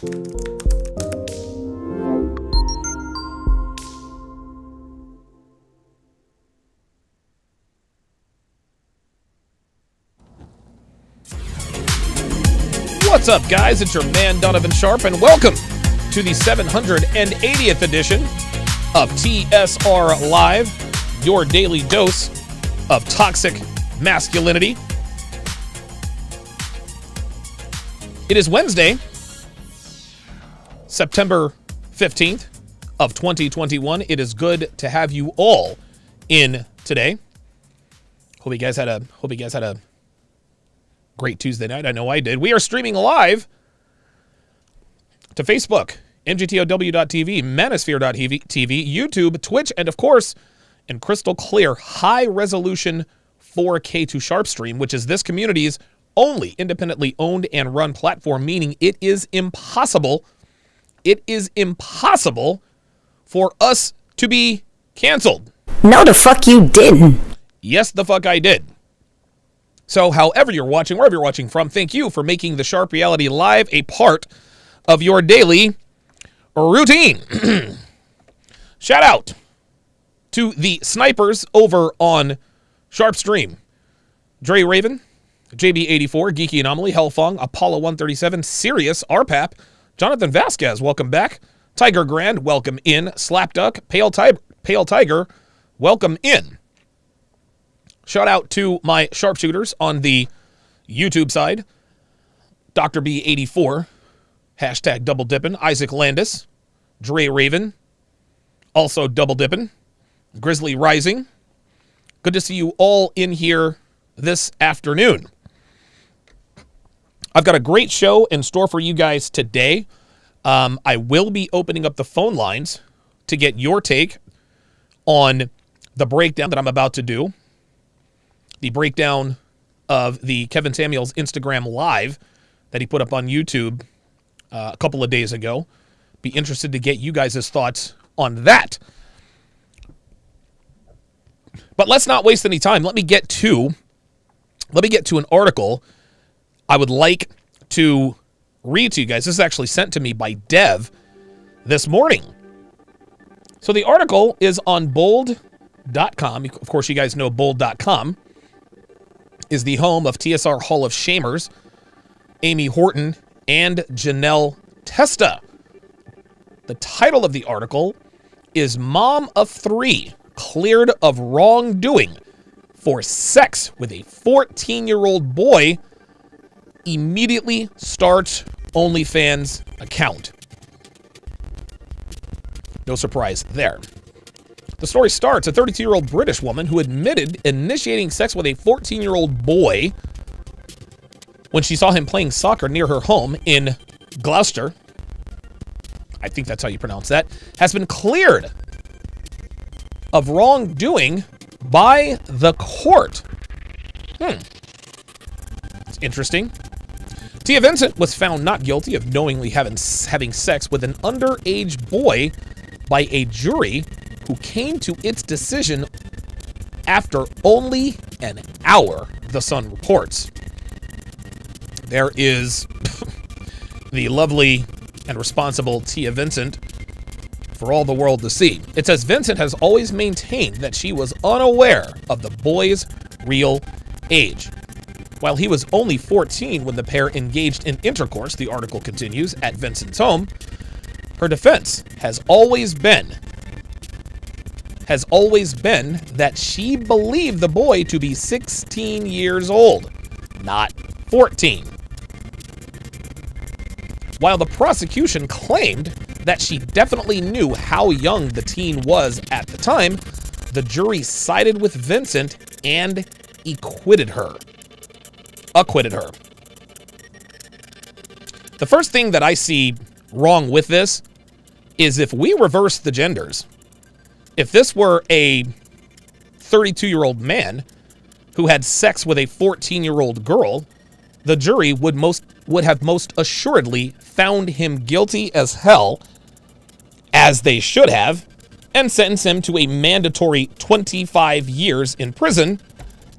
What's up, guys? It's your man, Donovan Sharpe, and welcome to the 780th edition of TSR Live, your daily dose of toxic masculinity. It is Wednesday, September 15th of 2021. It is good to have you all in today. Hope you guys had a great Tuesday night. I know I did. We are streaming live to Facebook, NGTOW.TV, Manosphere.tv, YouTube, Twitch, and of course, in crystal clear, high-resolution 4K to Sharpe stream, which is this community's only independently owned and run platform, meaning it is impossible for us to be canceled. No, the fuck you didn't. Yes, the fuck I did. So however you're watching, wherever you're watching from, thank you for making the Sharpe Reality Live a part of your daily routine. Shout out to the snipers over on Sharpe Stream. Dre Raven, JB84, Geeky Anomaly, Hellfong, Apollo 137, Sirius, RPAP, Jonathan Vasquez, welcome back. Tiger Grand, welcome in. Slapduck, Pale Tiger, welcome in. Shout out to my sharpshooters on the YouTube side. Dr. B84, hashtag double dippin'. Isaac Landis, Dre Raven, also double dippin'. Grizzly Rising. Good to see you all in here this afternoon. I've got a great show in store for you guys today. I will be opening up the phone lines to get your take on the breakdown that I'm about to do. The breakdown of the Kevin Samuels Instagram Live that he put up on YouTube a couple of days ago. Be interested to get you guys' thoughts on that. But let's not waste any time. Let me get to an article I would like to read to you guys. This is actually sent to me by Dev this morning. So the article is on bold.com. Of course, you guys know bold.com is the home of TSR Hall of Shamers, Amy Horton and Janelle Testa. The title of the article is Mom of Three Cleared of Wrongdoing for Sex with a 14-year-old Boy Immediately Starts OnlyFans Account. No surprise there. The story starts, a 32-year-old British woman who admitted initiating sex with a 14-year-old boy when she saw him playing soccer near her home in Gloucester, I think that's how you pronounce that, has been cleared of wrongdoing by the court. It's interesting. Tia Vincent was found not guilty of knowingly having sex with an underage boy by a jury who came to its decision after only an hour, the Sun reports. There is the lovely and responsible Tia Vincent for all the world to see. It says Vincent has always maintained that she was unaware of the boy's real age. While he was only 14 when the pair engaged in intercourse, the article continues, at Vincent's home, her defense has always been that she believed the boy to be 16 years old, not 14. While the prosecution claimed that she definitely knew how young the teen was at the time, the jury sided with Vincent and acquitted her. The first thing that I see wrong with this is if we reverse the genders. If this were a 32-year-old man who had sex with a 14-year-old girl, the jury would have most assuredly found him guilty as hell, as they should have, and sentenced him to a mandatory 25 years in prison,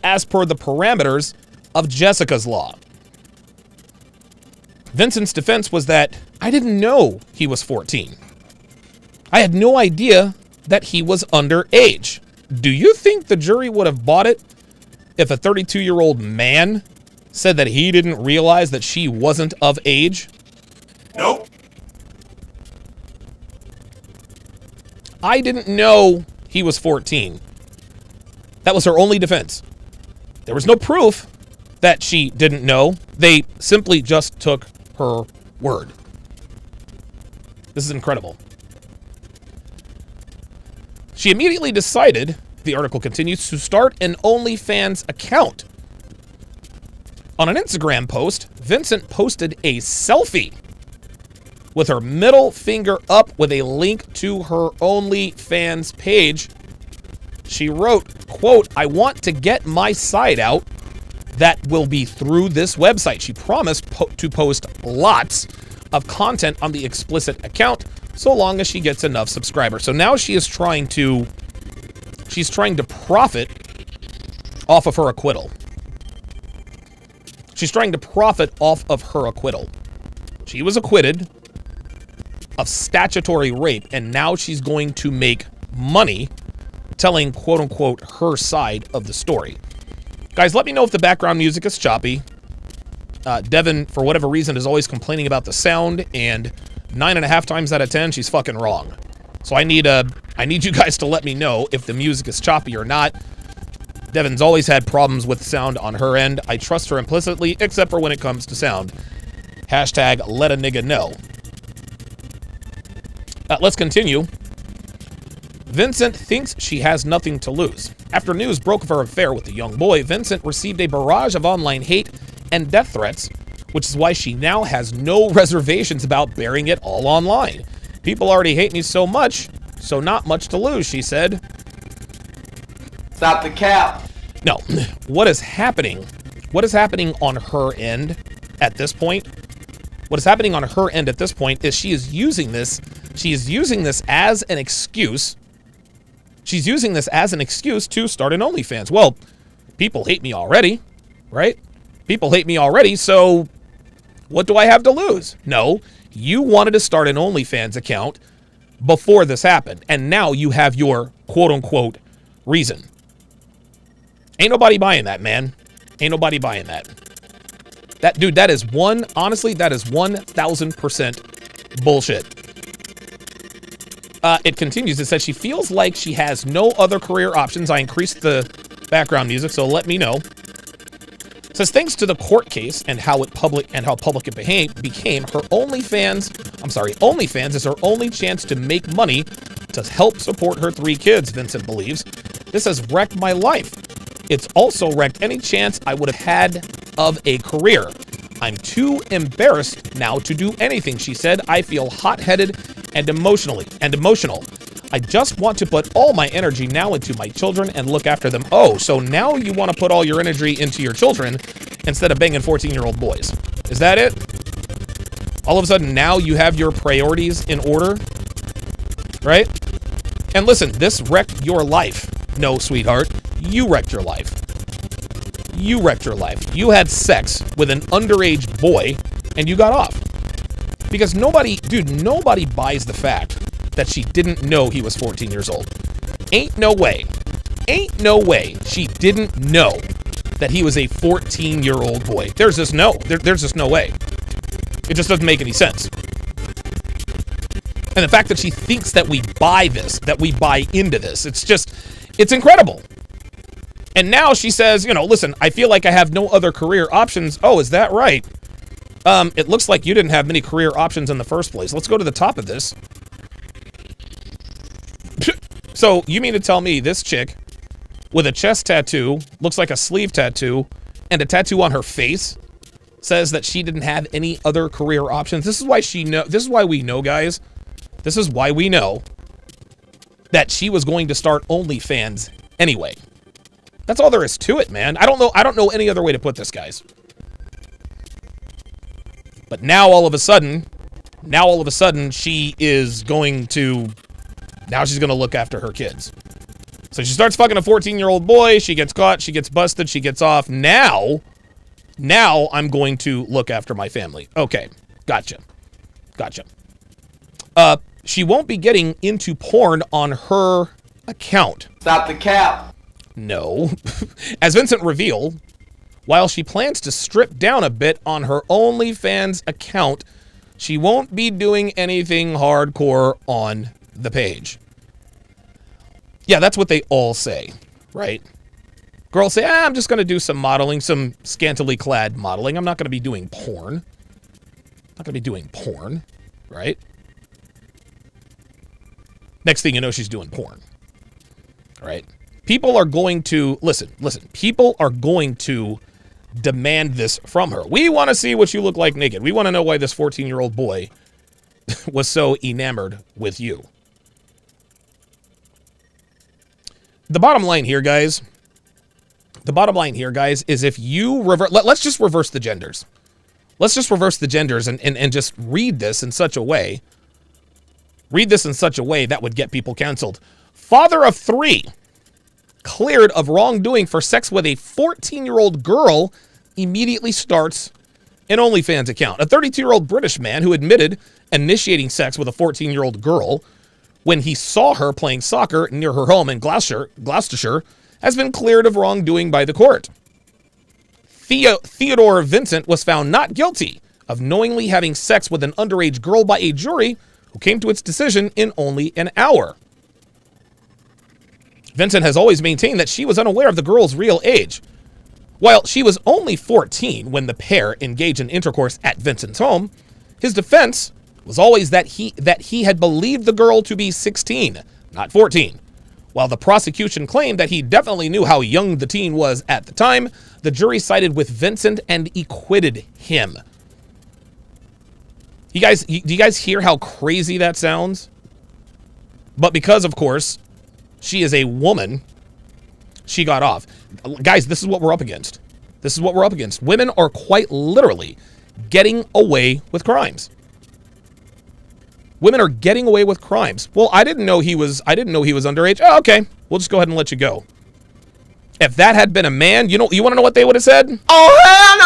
as per the parameters of Jessica's law. Vincent's defense was that I didn't know he was 14. I had no idea that he was underage. Do you think the jury would have bought it if a 32-year-old man said that he didn't realize that she wasn't of age? Nope. I didn't know he was 14. That was her only defense. There was no proof that she didn't know. They simply just took her word. This is incredible. She immediately decided, the article continues, to start an OnlyFans account. On an Instagram post, Vincent posted a selfie with her middle finger up with a link to her OnlyFans page. She wrote, quote, "I want to get my side out. That will be through this website." She promised to post lots of content on the explicit account so long as she gets enough subscribers. So now she's trying to profit off of her acquittal. She's trying to profit off of her acquittal. She was acquitted of statutory rape, and now she's going to make money telling, quote unquote, her side of the story. Guys, let me know if the background music is choppy. Devin, for whatever reason, is always complaining about the sound, and 9.5 times out of 10, she's fucking wrong. So I need you guys to let me know if the music is choppy or not. Devin's always had problems with sound on her end. I trust her implicitly, except for when it comes to sound. Hashtag let a nigga know. Let's continue. Vincent thinks she has nothing to lose. After news broke of her affair with the young boy, Vincent received a barrage of online hate and death threats, which is why she now has no reservations about bearing it all online. "People already hate me so much, so not much to lose," she said. Stop the cap. No, what is happening? What is happening on her end at this point? What is happening on her end at this point is she is using this as an excuse. She's using this as an excuse to start an OnlyFans. Well, people hate me already, right? People hate me already, so what do I have to lose? No, you wanted to start an OnlyFans account before this happened, and now you have your quote-unquote reason. Ain't nobody buying that, man. Ain't nobody buying that. That is 1,000% bullshit. It continues. It says she feels like she has no other career options. I increased the background music, so let me know. It says thanks to the court case and how public it became, her OnlyFans is her only chance to make money to help support her 3 kids, Vincent believes. This has wrecked my life. It's also wrecked any chance I would have had of a career. I'm too embarrassed now to do anything, she said. I feel hot-headed and emotional. I just want to put all my energy now into my children and look after them. Oh, so now you want to put all your energy into your children instead of banging 14-year-old boys. Is that it? All of a sudden, now you have your priorities in order, right? And listen, this wrecked your life. No, sweetheart, you wrecked your life. You wrecked your life. You had sex with an underage boy and you got off. Because nobody buys the fact that she didn't know he was 14 years old. Ain't no way she didn't know that he was a 14-year-old boy. There's just no way. It just doesn't make any sense. And the fact that she thinks that we buy into this, it's incredible. And now she says, listen, I feel like I have no other career options. Oh, is that right? It looks like you didn't have many career options in the first place. Let's go to the top of this. So you mean to tell me this chick with a chest tattoo, looks like a sleeve tattoo, and a tattoo on her face says that she didn't have any other career options? This is why we know, guys. This is why we know that she was going to start OnlyFans anyway. That's all there is to it, man. I don't know any other way to put this, guys. But now all of a sudden, she's going to look after her kids. So she starts fucking a 14-year-old boy, she gets caught, she gets busted, she gets off. Now I'm going to look after my family. Okay, gotcha. Gotcha. She won't be getting into porn on her account. Stop the cap. No. As Vincent revealed, while she plans to strip down a bit on her OnlyFans account, she won't be doing anything hardcore on the page. Yeah, that's what they all say, right? Girls say, I'm just going to do some modeling, some scantily clad modeling. I'm not going to be doing porn. Not going to be doing porn, right? Next thing you know, she's doing porn, right? People are going to, listen, people are going to demand this from her. We want to see what you look like naked. We want to know why this 14-year-old boy was so enamored with you. The bottom line here, guys, is if you let's just reverse the genders. Let's just reverse the genders and just read this in such a way. Read this in such a way that would get people canceled. Father of 3 cleared of wrongdoing for sex with a 14-year-old girl immediately starts an OnlyFans account. A 32-year-old British man who admitted initiating sex with a 14-year-old girl when he saw her playing soccer near her home in Gloucestershire has been cleared of wrongdoing by the court. Theodore Vincent was found not guilty of knowingly having sex with an underage girl by a jury who came to its decision in only an hour. Vincent has always maintained that she was unaware of the girl's real age. While she was only 14 when the pair engaged in intercourse at Vincent's home, his defense was always that he had believed the girl to be 16, not 14. While the prosecution claimed that he definitely knew how young the teen was at the time, the jury sided with Vincent and acquitted him. Do you guys hear how crazy that sounds? But because, of course, she is a woman, she got off. Guys, this is what we're up against. This is what we're up against. Women are quite literally getting away with crimes. Women are getting away with crimes. Well, I didn't know he was underage. Oh, okay. We'll just go ahead and let you go. If that had been a man, you want to know what they would have said? Oh, hell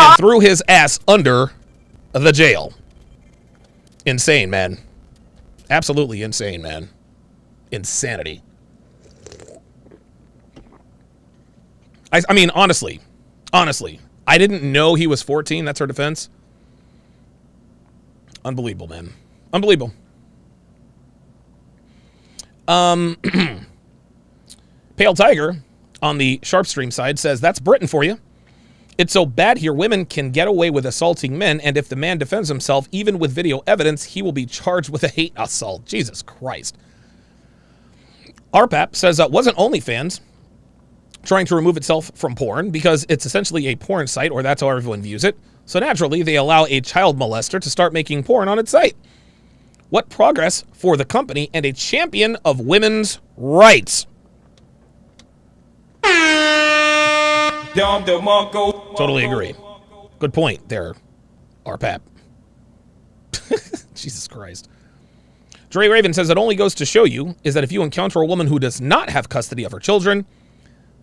no! And threw his ass under the jail. Insane, man. Absolutely insane, man. Insanity. I mean, honestly, I didn't know he was 14. That's her defense. Unbelievable, man. Unbelievable. Pale Tiger on the Sharpe stream side says, that's Britain for you. It's so bad here, women can get away with assaulting men, and if the man defends himself, even with video evidence, he will be charged with a hate assault. Jesus Christ. RPAP says, wasn't OnlyFans trying to remove itself from porn because it's essentially a porn site, or that's how everyone views it. So naturally, they allow a child molester to start making porn on its site. What progress for the company and a champion of women's rights. Totally agree. Good point there, RPAP. Jesus Christ. Dre Raven says it only goes to show you is that if you encounter a woman who does not have custody of her children,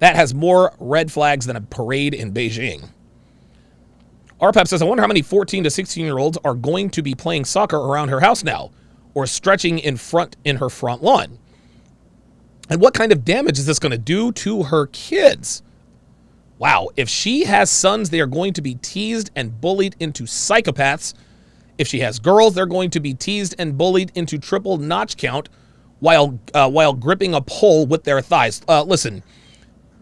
that has more red flags than a parade in Beijing. RPAP says, I wonder how many 14 to 16-year-olds are going to be playing soccer around her house now or stretching in her front lawn. And what kind of damage is this going to do to her kids? Wow, if she has sons, they are going to be teased and bullied into psychopaths. If she has girls, they're going to be teased and bullied into triple notch count while gripping a pole with their thighs. Listen,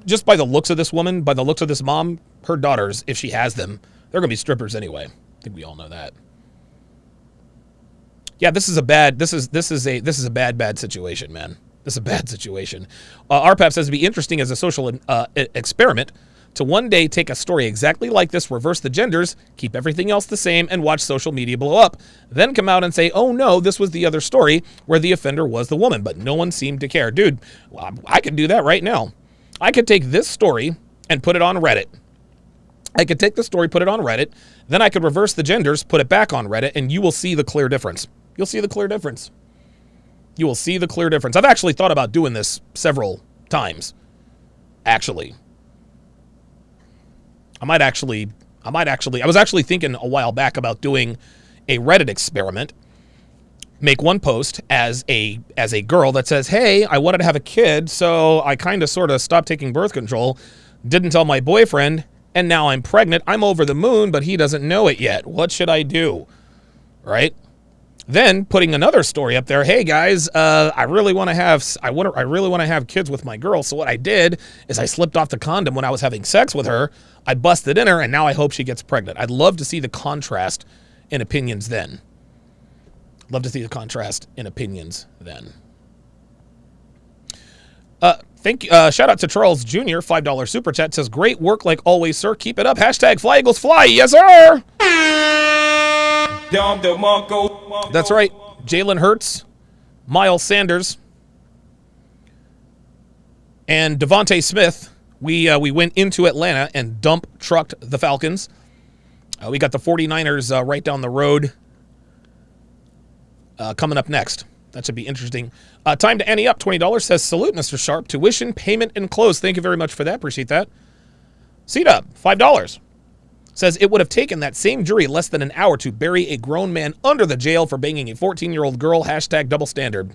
just by the looks of this woman, by the looks of this mom, her daughters, if she has them, they're going to be strippers anyway. I think we all know that. Yeah, this is a bad situation, man. This is a bad situation. RPAP says it'd be interesting as a social experiment to one day take a story exactly like this, reverse the genders, keep everything else the same, and watch social media blow up. Then come out and say, oh no, this was the other story where the offender was the woman, but no one seemed to care. Dude, I could do that right now. I could take this story and put it on Reddit. I could take the story, put it on Reddit, then I could reverse the genders, put it back on Reddit, and you will see the clear difference. You'll see the clear difference. You will see the clear difference. I've actually thought about doing this several times, actually. I might actually I was actually thinking a while back about doing a Reddit experiment. Make one post as a girl that says, hey, I wanted to have a kid, so I kind of sort of stopped taking birth control, didn't tell my boyfriend, and now I'm pregnant. I'm over the moon, but he doesn't know it yet. What should I do? Right? Then putting another story up there. Hey guys, I really want to have kids with my girl. So what I did is I slipped off the condom when I was having sex with her. I busted in her, and now I hope she gets pregnant. I'd love to see the contrast in opinions then. Love to see the contrast in opinions then. Thank you. Shout out to Charles Jr. $5 super chat says, great work like always, sir. Keep it up. Hashtag Fly Eagles Fly. Yes, sir. That's right. Jalen Hurts, Miles Sanders, and Devontae Smith. We went into Atlanta and dump trucked the Falcons. We got the 49ers right down the road. Coming up next. That should be interesting. Time to ante up. $20 says, salute, Mr. Sharpe. Tuition, payment, and close. Thank you very much for that. Appreciate that. C-Dub, $5. Says, it would have taken that same jury less than an hour to bury a grown man under the jail for banging a 14-year-old girl. Hashtag double standard.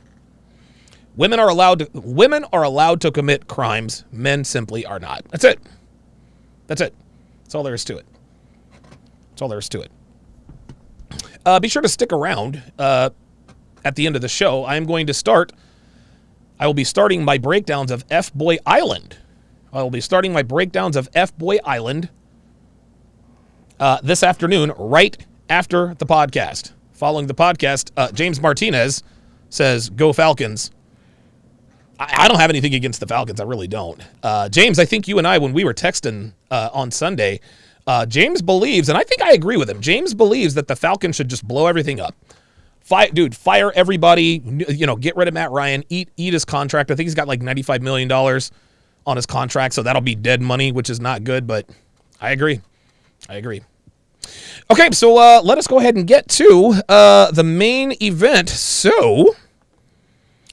Women are allowed to commit crimes. Men simply are not. That's it. That's it. That's all there is to it. That's all there is to it. Be sure to stick around. At the end of the show, I will be starting my breakdowns of F-Boy Island. I will be starting my breakdowns of F-Boy Island this afternoon, right after the podcast. Following the podcast, James Martinez says, go Falcons. I don't have anything against the Falcons. I really don't. James, I think you and I, when we were texting on Sunday, James believes, and I think I agree with him, James believes that the Falcons should just blow everything up. Fire everybody, get rid of Matt Ryan, eat his contract. I think he's got like $95 million on his contract, so that'll be dead money, which is not good, but I agree. Okay, so let us go ahead and get to the main event. So,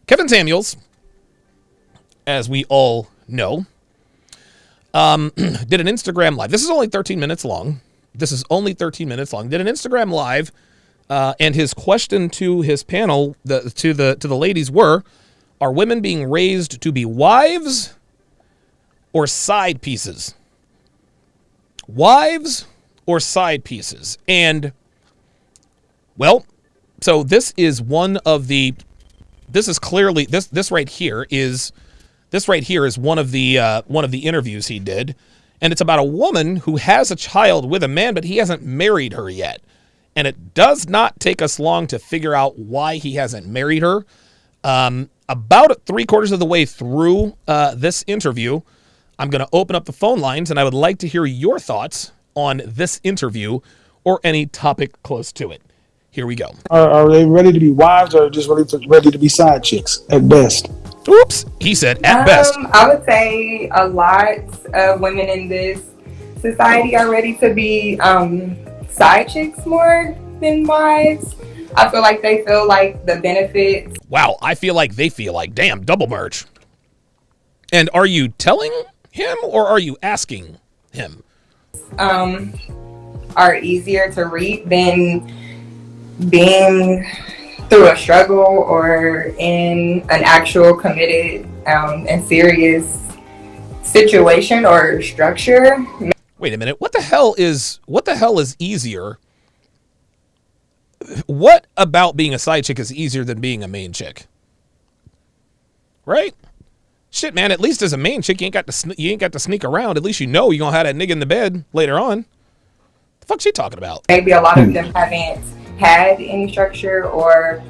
Kevin Samuels, as we all know, did an Instagram live. This is only 13 minutes long. Did an Instagram live. And his question to his panel, to the ladies were, are women being raised to be wives or side pieces? Wives or side pieces? And, well, so this is one of the, this right here is one of the interviews he did. And it's about a woman who has a child with a man, but he hasn't married her yet. And it does not take us long to figure out why he hasn't married her. About 3/4 of the way through this interview, I'm going to open up the phone lines, and I would like to hear your thoughts on this interview or any topic close to it. Here we go. Are they ready to be wives or just ready to be side chicks at best? Oops, he said at best. I would say a lot of women in this society are ready to be side chicks more than wives. I feel like they feel like the benefits. Wow, I feel like they feel like, damn, double merch. And are you telling him or are you asking him? Are easier to reap than being through a struggle or in an actual committed and serious situation or structure. Wait a minute. What the hell is easier? What about being a side chick is easier than being a main chick? Right? Shit, man. At least as a main chick, you ain't got to sneak around. At least you know you're gonna have that nigga in the bed later on. The fuck's she talking about? Maybe a lot of them haven't had any structure or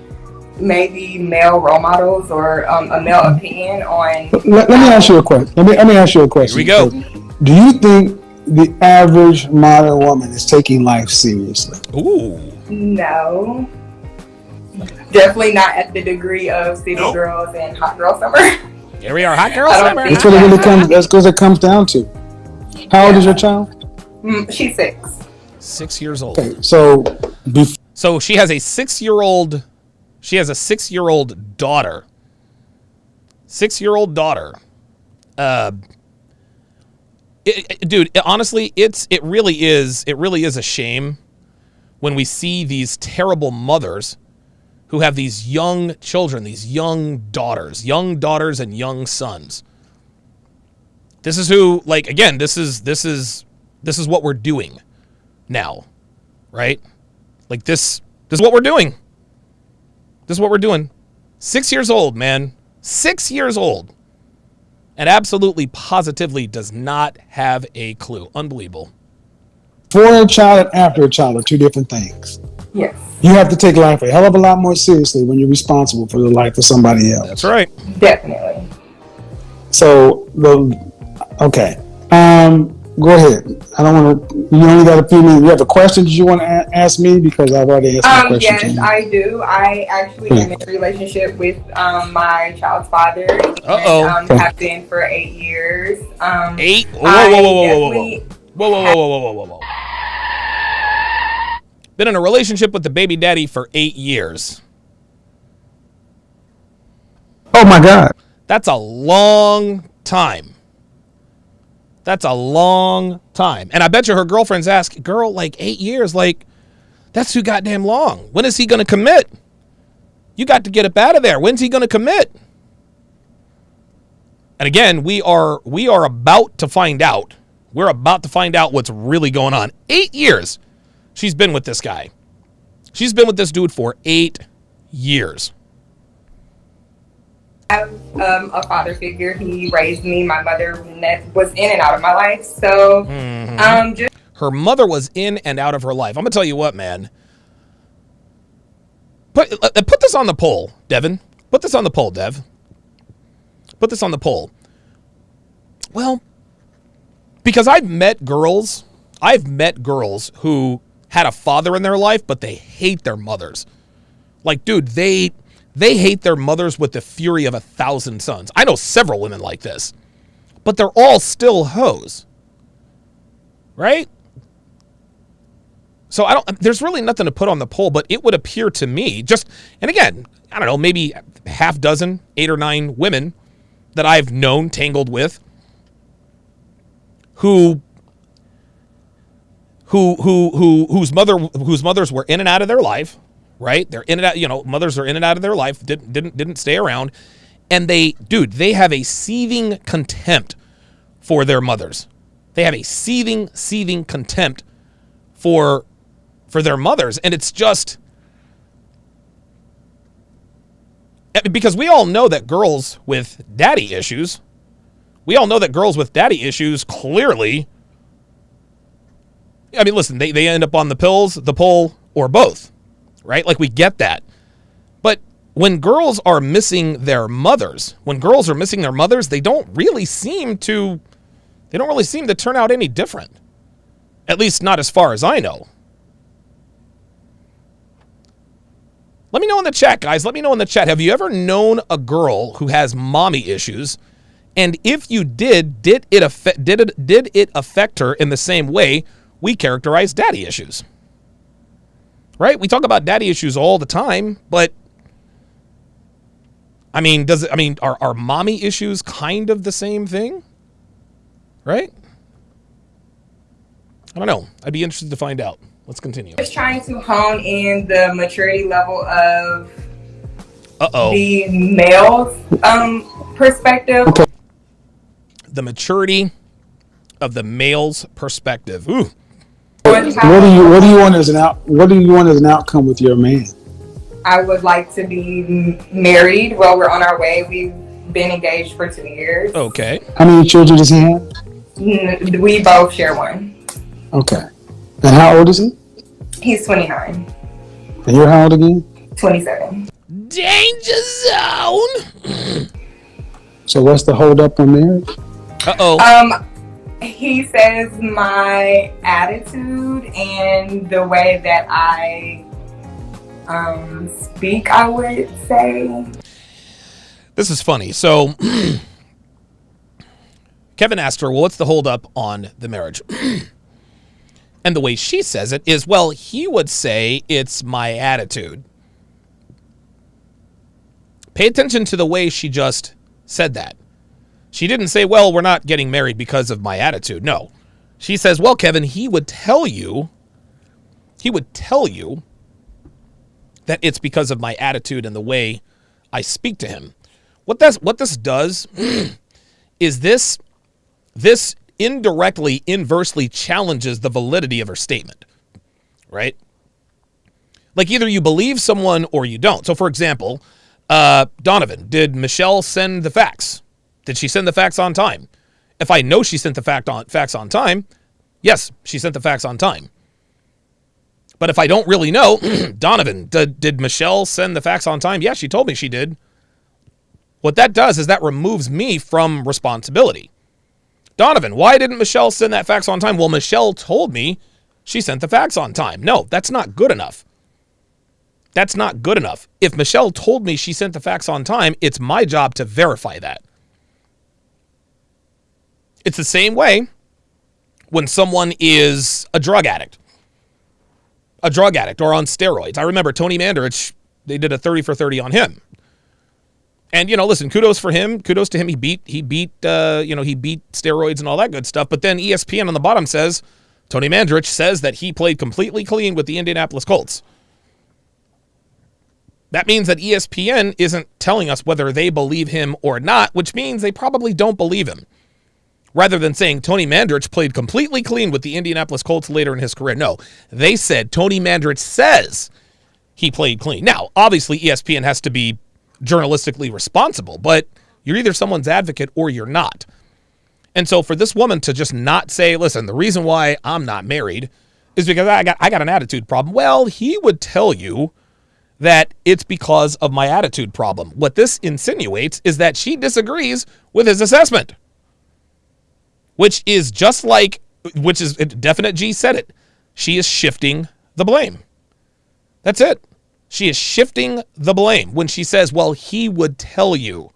maybe male role models or a male opinion on. Let me ask you a question. Let me ask you a question. Here we go. Do you think the average modern woman is taking life seriously? Ooh. No. Definitely not at the degree of City Girls and Hot Girl Summer. Here we are, Hot Girl Summer. That's what it really comes. That's what it comes down to. How old is your child? She's 6. 6 years old. Okay, so she has a 6-year-old. She has a 6-year-old daughter. 6-year-old daughter. Dude, honestly, it really is a shame when we see these terrible mothers who have these young children, these young daughters and young sons. This is who, like, again, this is what we're doing now, right? Like, this is what we're doing. This is what we're doing. 6 years old, man. 6 years old. And absolutely, positively does not have a clue. Unbelievable. For a child and after a child are two different things. Yes. You have to take life a hell of a lot more seriously when you're responsible for the life of somebody else. That's right. Definitely. So, okay. Go ahead. I don't want to. You only got a few minutes. You have a question that you want to ask me, because I've already asked my question. Yes, I do. I actually am in a relationship with my child's father. And, have been for 8 years. 8? Whoa. Been in a relationship with the baby daddy for 8 years. Oh my God. That's a long time. That's a long time. And I bet you her girlfriends ask, girl, like 8 years, like, that's too goddamn long. When is he going to commit? You got to get up out of there. When's he going to commit? And again, we are about to find out. We're about to find out what's really going on. 8 years she's been with this guy. She's been with this dude for 8 years. I have a father figure. He raised me. My mother was in and out of my life. So, her mother was in and out of her life. I'm gonna tell you what, man. Put this on the poll, Devin. Put this on the poll, Dev. Put this on the poll. Well, because I've met girls who had a father in their life, but they hate their mothers. Like, dude, they hate their mothers with the fury of 1,000 suns. I know several women like this, but they're all still hoes, right? So there's really nothing to put on the poll, but it would appear to me and again, I don't know, maybe half dozen, 8 or 9 women that I've known, tangled with, whose mothers were in and out of their life. Right? They're in and out, mothers are in and out of their life, didn't stay around. And they have a seething contempt for their mothers. They have a seething contempt for their mothers. And it's just, because we all know that girls with daddy issues, clearly, I mean, listen, they end up on the pills, the pole, or both. Right? Like, we get that. But when girls are missing their mothers, they don't really seem to turn out any different. At least not as far as I know. Let me know in the chat, guys. Let me know in the chat. Have you ever known a girl who has mommy issues? And if you did it affect her in the same way we characterize daddy issues? Right? We talk about daddy issues all the time, but I mean, are mommy issues kind of the same thing? Right? I don't know. I'd be interested to find out. Let's continue. Just trying to hone in the maturity level of the male's perspective. Okay. The maturity of the male's perspective. Ooh. What do you want as an outcome with your man? I would like to be married. Well, we're on our way. We've been engaged for 2 years. Okay. How many children does he have? We both share one. Okay. And how old is he? He's 29. And you're how old again? 27. Danger zone. So what's the hold up on marriage? He says my attitude and the way that I speak, I would say. This is funny. So Kevin asked her, well, what's the hold up on the marriage? And the way she says it is, well, he would say it's my attitude. Pay attention to the way she just said that. She didn't say, well, we're not getting married because of my attitude. No. She says, well, Kevin, he would tell you that it's because of my attitude and the way I speak to him. What this does is this indirectly, inversely challenges the validity of her statement, right? Like either you believe someone or you don't. So for example, Donovan, did Michelle send the fax? Did she send the fax on time? If I know she sent the fax on time, yes, she sent the fax on time. But if I don't really know, Donovan, did Michelle send the fax on time? Yeah, she told me she did. What that does is that removes me from responsibility. Donovan, why didn't Michelle send that fax on time? Well, Michelle told me she sent the fax on time. No, that's not good enough. That's not good enough. If Michelle told me she sent the fax on time, it's my job to verify that. It's the same way when someone is a drug addict or on steroids. I remember Tony Mandarich, they did a 30 for 30 on him. And, listen, kudos for him. Kudos to him. He beat steroids and all that good stuff. But then ESPN on the bottom says, Tony Mandarich says that he played completely clean with the Indianapolis Colts. That means that ESPN isn't telling us whether they believe him or not, which means they probably don't believe him. Rather than saying Tony Mandarich played completely clean with the Indianapolis Colts later in his career. No, they said Tony Mandarich says he played clean. Now, obviously, ESPN has to be journalistically responsible, but you're either someone's advocate or you're not. And so for this woman to just not say, listen, the reason why I'm not married is because I got an attitude problem. Well, he would tell you that it's because of my attitude problem. What this insinuates is that she disagrees with his assessment, which is definite G said it. She is shifting the blame. That's it. She is shifting the blame when she says, well, he would tell you.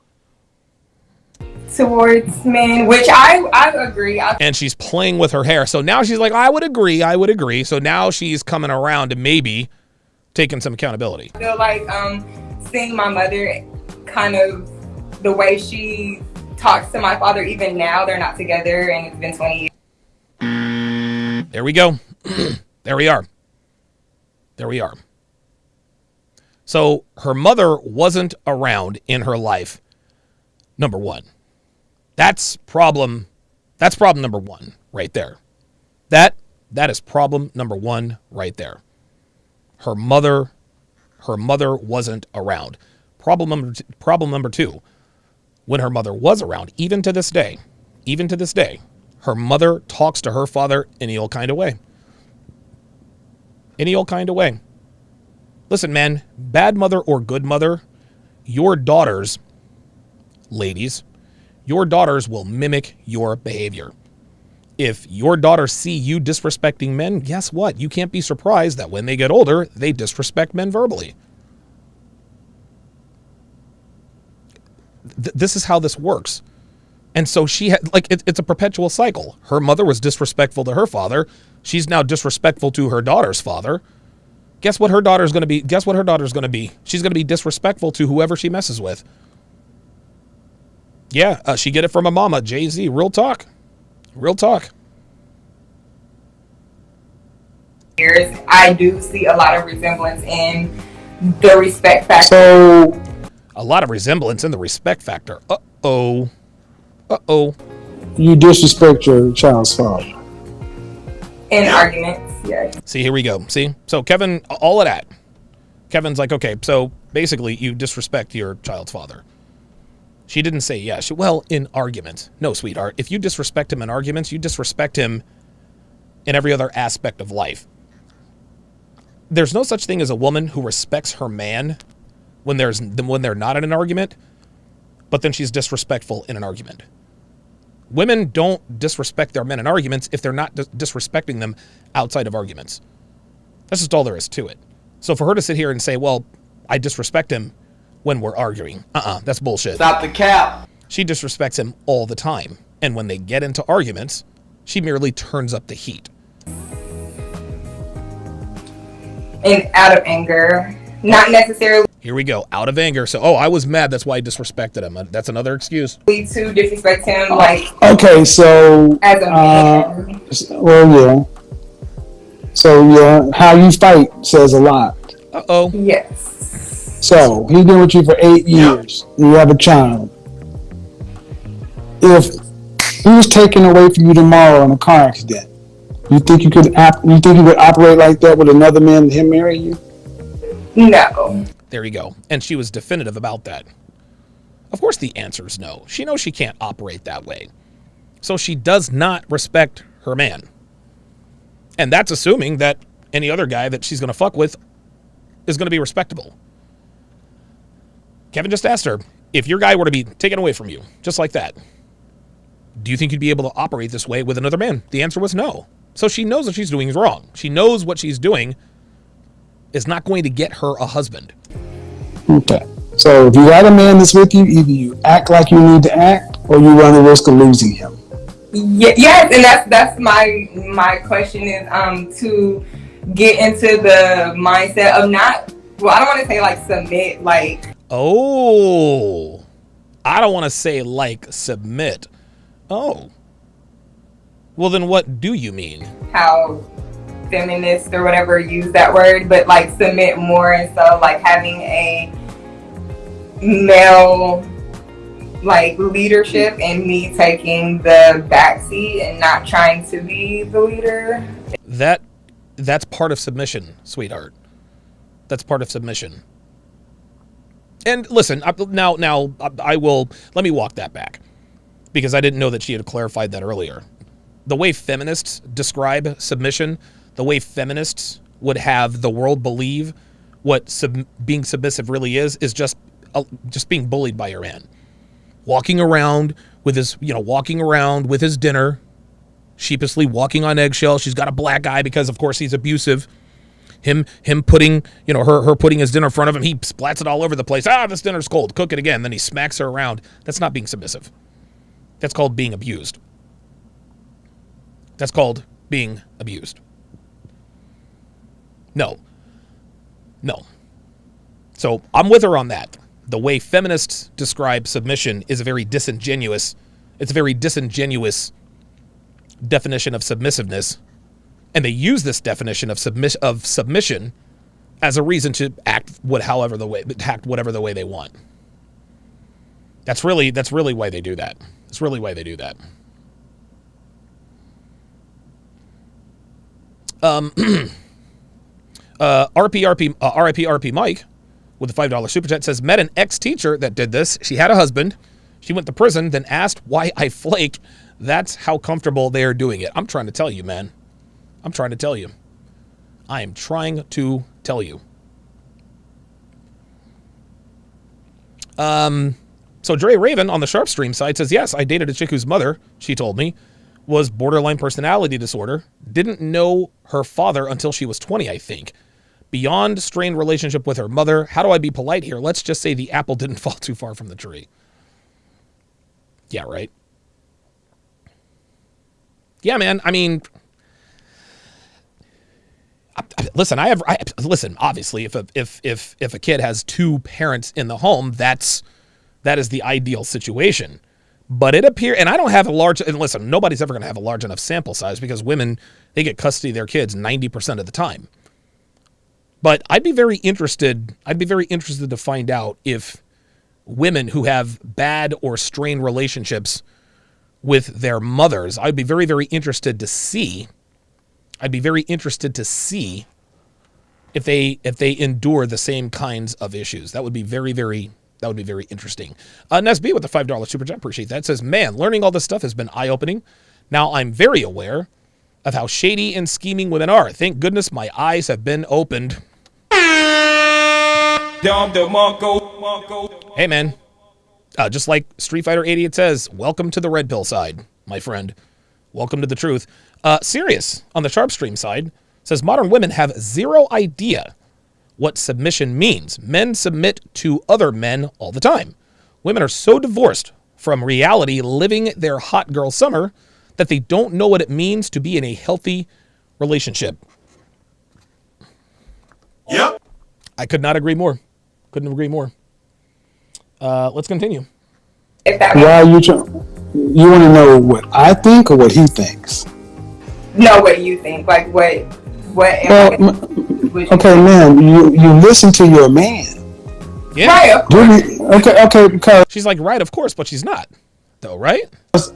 Towards men, which I agree. And she's playing with her hair. So now she's like, I would agree. So now she's coming around to maybe taking some accountability. I feel like seeing my mother, kind of the way she talks to my father, even now they're not together and it's been 20 years. There we go. There we are. So her mother wasn't around in her life, number one. That's problem number one right there. That is problem number one right there. Her mother wasn't around. Problem number two, when her mother was around, even to this day, her mother talks to her father any old kind of way. Listen, man, bad mother or good mother, your daughters, ladies, your daughters will mimic your behavior. If your daughters see you disrespecting men, guess what? You can't be surprised that when they get older, they disrespect men verbally. This is how this works. And so she had, it's a perpetual cycle. Her mother was disrespectful to her father. She's now disrespectful to her daughter's father. Guess what her daughter's going to be? She's going to be disrespectful to whoever she messes with. Yeah, she get it from a mama, Jay-Z. Real talk. I do see a lot of resemblance in the respect factor. So, a lot of resemblance in the respect factor. Uh-oh. You disrespect your child's father. In arguments, yes. See, here we go. See? So Kevin, all of that. Kevin's like, okay, so basically you disrespect your child's father. She didn't say yes. Well, in arguments. No, sweetheart. If you disrespect him in arguments, you disrespect him in every other aspect of life. There's no such thing as a woman who respects her man when they're not in an argument, but then she's disrespectful in an argument. Women don't disrespect their men in arguments if they're not disrespecting them outside of arguments. That's just all there is to it. So for her to sit here and say, well, I disrespect him when we're arguing, that's bullshit. Stop the cap. She disrespects him all the time. And when they get into arguments, she merely turns up the heat. And out of anger, not necessarily. Here we go. Out of anger. So, I was mad. That's why I disrespected him. That's another excuse. To disrespect him, like Okay, so as a man. well, yeah. So yeah, how you fight says a lot. Uh-oh. Yes. So he's been with you for 8 years. And you have a child. If he was taken away from you tomorrow in a car accident, you think you would operate like that with another man and him marry you? No. There you go. And she was definitive about that. Of course the answer is no. She knows she can't operate that way. So she does not respect her man. And that's assuming that any other guy that she's going to fuck with is going to be respectable. Kevin just asked her, if your guy were to be taken away from you, just like that, do you think you'd be able to operate this way with another man? The answer was no. So she knows what she's doing is wrong. She knows what she's doing is not going to get her a husband. Okay. So if you got a man that's with you, either you act like you need to act or you run the risk of losing him. Yes, and that's my question is to get into the mindset of not, well, I don't want to say like submit, like. Oh, I don't want to say like submit. Oh. Well, then what do you mean? How feminist or whatever use that word, but like submit more, and so like having a male like leadership and me taking the backseat and not trying to be the leader. That's part of submission, sweetheart. That's part of submission. And listen, now I will, let me walk that back because I didn't know that she had clarified that earlier. The way feminists describe submission, the way feminists would have the world believe what being submissive really is just being bullied by your man. Walking around with his dinner, sheepishly walking on eggshells. She's got a black eye because, of course, he's abusive. Him putting, her putting his dinner in front of him. He splats it all over the place. This dinner's cold. Cook it again. Then he smacks her around. That's not being submissive. That's called being abused. That's called being abused. No. So I'm with her on that. The way feminists describe submission is a very disingenuous definition of submissiveness. And they use this definition of submission as a reason to act whatever the way they want. That's really why they do that. That's really why they do that. RIP Mike with a $5 super chat says, met an ex-teacher that did this. She had a husband. She went to prison, then asked why I flake. That's how comfortable they are doing it. I'm trying to tell you, man. I'm trying to tell you. I am trying to tell you. So Dre Raven on the Sharpe stream side says, yes, I dated a chick whose mother, she told me, was borderline personality disorder. Didn't know her father until she was 20, I think. Beyond strained relationship with her mother. How do I be polite here? Let's just say the apple didn't fall too far from the tree. Yeah, right. Yeah, man. I mean, listen, listen, obviously if a kid has two parents in the home, that is the ideal situation. But it appears, and I don't have and listen, nobody's ever going to have a large enough sample size because women, they get custody of their kids 90% of the time. But I'd be very interested to find out if women who have bad or strained relationships with their mothers, I'd be very, very interested to see. I'd be very interested to see if they endure the same kinds of issues. That would be very, very interesting. Nesby with the $5 super chat, appreciate that. It says, man, learning all this stuff has been eye-opening. Now I'm very aware of how shady and scheming women are. Thank goodness my eyes have been opened. Hey, man. Just like Street Fighter 80, it says, welcome to the red pill side, my friend. Welcome to the truth. Sirius on the Sharpe stream side says, modern women have zero idea what submission means. Men submit to other men all the time. Women are so divorced from reality, living their hot girl summer, that they don't know what it means to be in a healthy relationship. Yep. I could not agree more. Couldn't agree more. Let's continue. If that Why are you trying? You want to know what I think or what he thinks? know what you think, like what Well, okay, man, you listen to your man. Yeah. Right, of course. Okay, because She's like, right, of course, but she's not, though, right?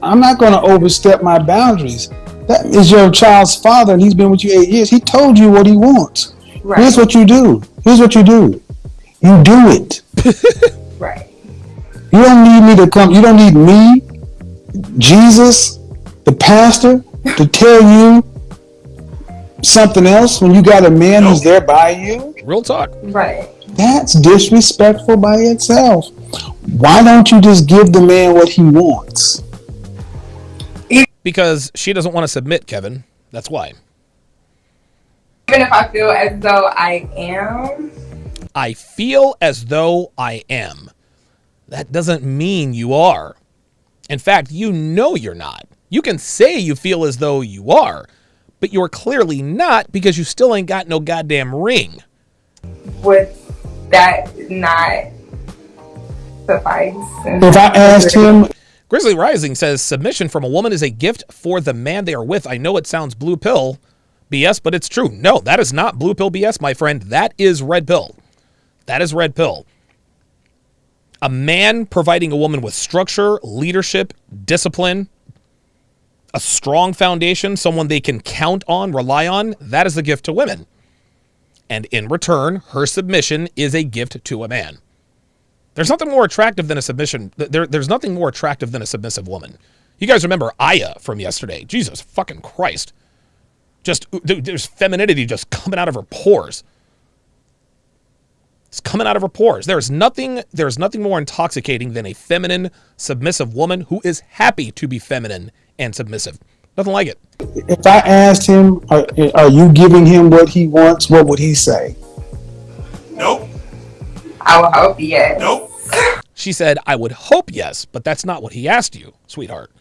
I'm not going to overstep my boundaries. That is your child's father, and he's been with you 8 years. He told you what he wants. Right. Here's what you do. You do it. Right. You don't need me to come. You don't need me, Jesus, the pastor, to tell you something else when you got a man who's there by you. Real talk. Right. That's disrespectful by itself. Why don't you just give the man what he wants? Because she doesn't want to submit, Kevin. That's why. Even if I feel as though I am. I feel as though I am. That doesn't mean you are. In fact, you know you're not. You can say you feel as though you are, but you're clearly not because you still ain't got no goddamn ring. Would that not suffice? If I asked him, Grizzly Rising says, submission from a woman is a gift for the man they are with. I know it sounds blue pill BS, but it's true. No, that is not blue pill BS, my friend. That is red pill. That is red pill. A man providing a woman with structure, leadership, discipline, a strong foundation, someone they can count on, rely on, that is a gift to women. And in return, her submission is a gift to a man. There's nothing more attractive than a submission. There's nothing more attractive than a submissive woman. You guys remember Aya from yesterday. Jesus fucking Christ. Just, there's femininity just coming out of her pores. It's coming out of her pores. There's nothing more intoxicating than a feminine, submissive woman who is happy to be feminine and submissive. Nothing like it. if I asked him, are you giving him what he wants? What would he say? Nope. I would hope yes. Nope. She said, I would hope yes, but that's not what he asked you, sweetheart.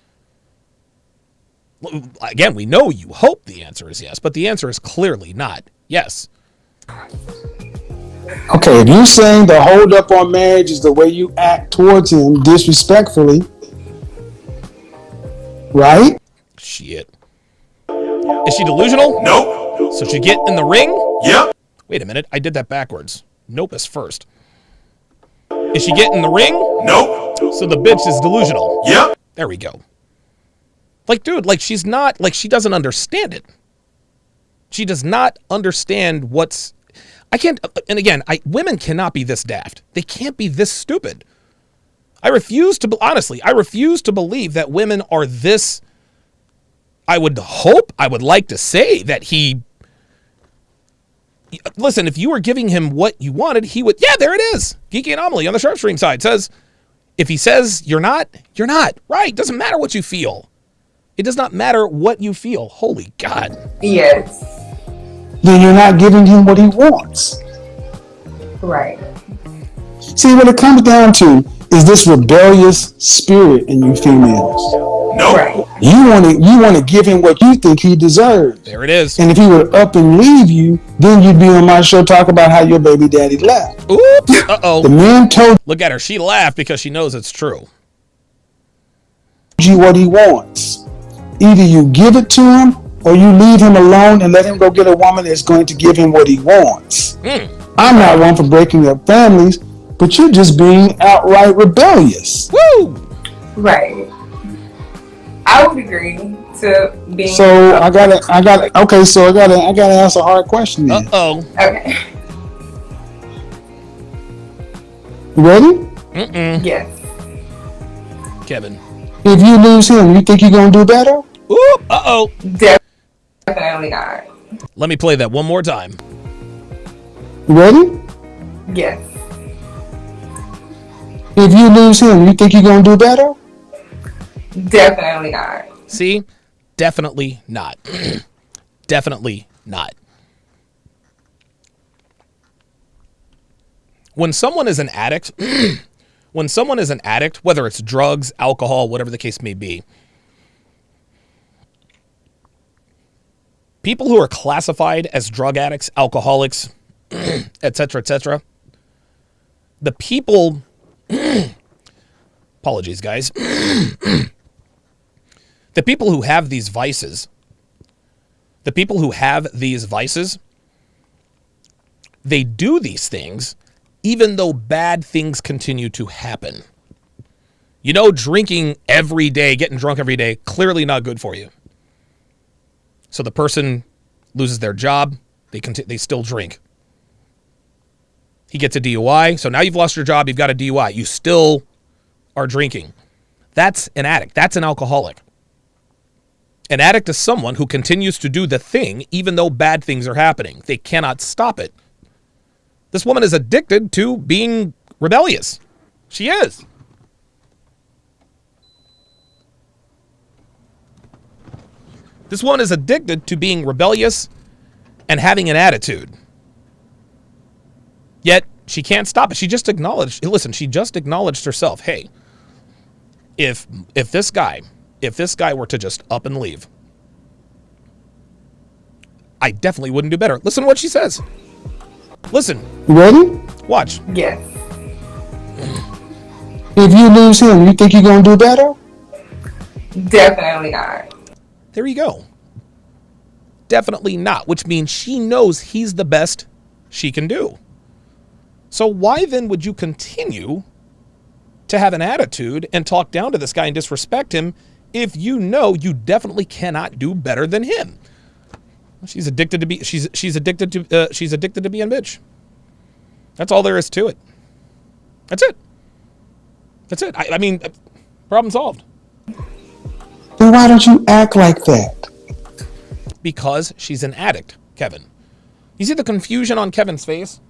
Again, we know you hope the answer is yes, but the answer is clearly not yes. Okay, if you're saying the hold up on marriage is the way you act towards him disrespectfully, right? Shit. Is she delusional? Nope. So she get in the ring? Yep. Wait a minute, I did that backwards. Nope is first. Is she getting in the ring? Nope. So the bitch is delusional. Yep. There we go. Like, dude, like she's not, like she doesn't understand it. She does not understand what's, I can't, and again, women cannot be this daft. They can't be this stupid. I refuse to believe that women are this. I would like to say that he, listen, if you were giving him what you wanted, he would, yeah, there it is. Geeky Anomaly on the Sharpe Stream side says, if he says you're not, you're not. Right, doesn't matter what you feel. It does not matter what you feel. Holy God. Yes. Then you're not giving him what he wants. Right. See, what it comes down to is this rebellious spirit in you females. Nope. Right. You want to give him what you think he deserves. There it is. And if he would up and leave you, then you'd be on my show talk about how your baby daddy left. Oops. The Uh-oh. man told Look at her. She laughed because she knows it's true. you what he wants. Either you give it to him or you leave him alone and let him go get a woman that's going to give him what he wants. I'm not one for breaking up families, but you're just being outright rebellious. Woo! Right. I would agree to being. So I gotta ask a hard question then. Uh-oh. Okay. You ready? Mm-mm. Yes. Kevin. If you lose him, you think you're gonna do better? Oop. Uh-oh. Definitely not. Let me play that one more time. You ready? Yes. If you lose him, you think you're gonna do better? Definitely not. See? Definitely not. Definitely not. When someone is an addict, whether it's drugs, alcohol, whatever the case may be, people who are classified as drug addicts, alcoholics, etc., The people, apologies, guys. The people who have these vices, they do these things even though bad things continue to happen. You know, drinking every day, getting drunk every day, clearly not good for you. So the person loses their job, they still drink. He gets a DUI, so now you've lost your job, you've got a DUI, you still are drinking. That's an addict, that's an alcoholic. An addict is someone who continues to do the thing even though bad things are happening. They cannot stop it. This woman is addicted to being rebellious. She is. This woman is addicted to being rebellious and having an attitude. Yet she can't stop it. She just acknowledged herself, hey, if this guy were to just up and leave, I definitely wouldn't do better. Listen to what she says. Listen. You ready? Watch. Yes. If you lose him, you think you're going to do better? Definitely not. There you go. Definitely not, which means she knows he's the best she can do. So why then would you continue to have an attitude and talk down to this guy and disrespect him if you know you definitely cannot do better than him? She's addicted to being bitch. That's all there is to it. That's it. I mean, problem solved. Then why don't you act like that? Because she's an addict, Kevin. You see the confusion on Kevin's face?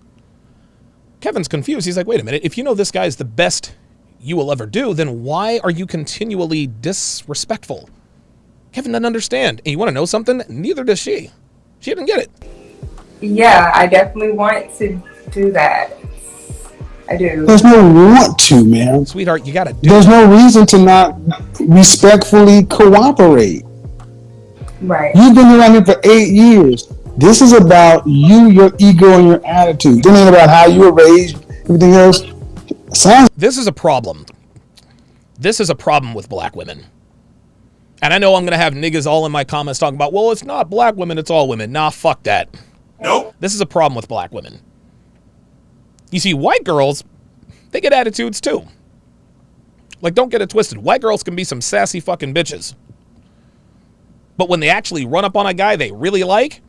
Kevin's confused. He's like, wait a minute. If you know this guy is the best you will ever do, then why are you continually disrespectful? Kevin doesn't understand. And you want to know something? Neither does she. She didn't get it. Yeah, I definitely want to do that. I do. There's no want to, man. Sweetheart, you got to do There's it. no reason to not respectfully cooperate. Right. You've been around here for 8 years. This is about you, your ego, and your attitude. This ain't about how you were raised, everything else. This is a problem. This is a problem with black women. And I know I'm going to have niggas all in my comments talking about, well, it's not black women, it's all women. Nah, fuck that. Nope. This is a problem with black women. You see, white girls, they get attitudes too. Like, don't get it twisted. White girls can be some sassy fucking bitches. But when they actually run up on a guy they really like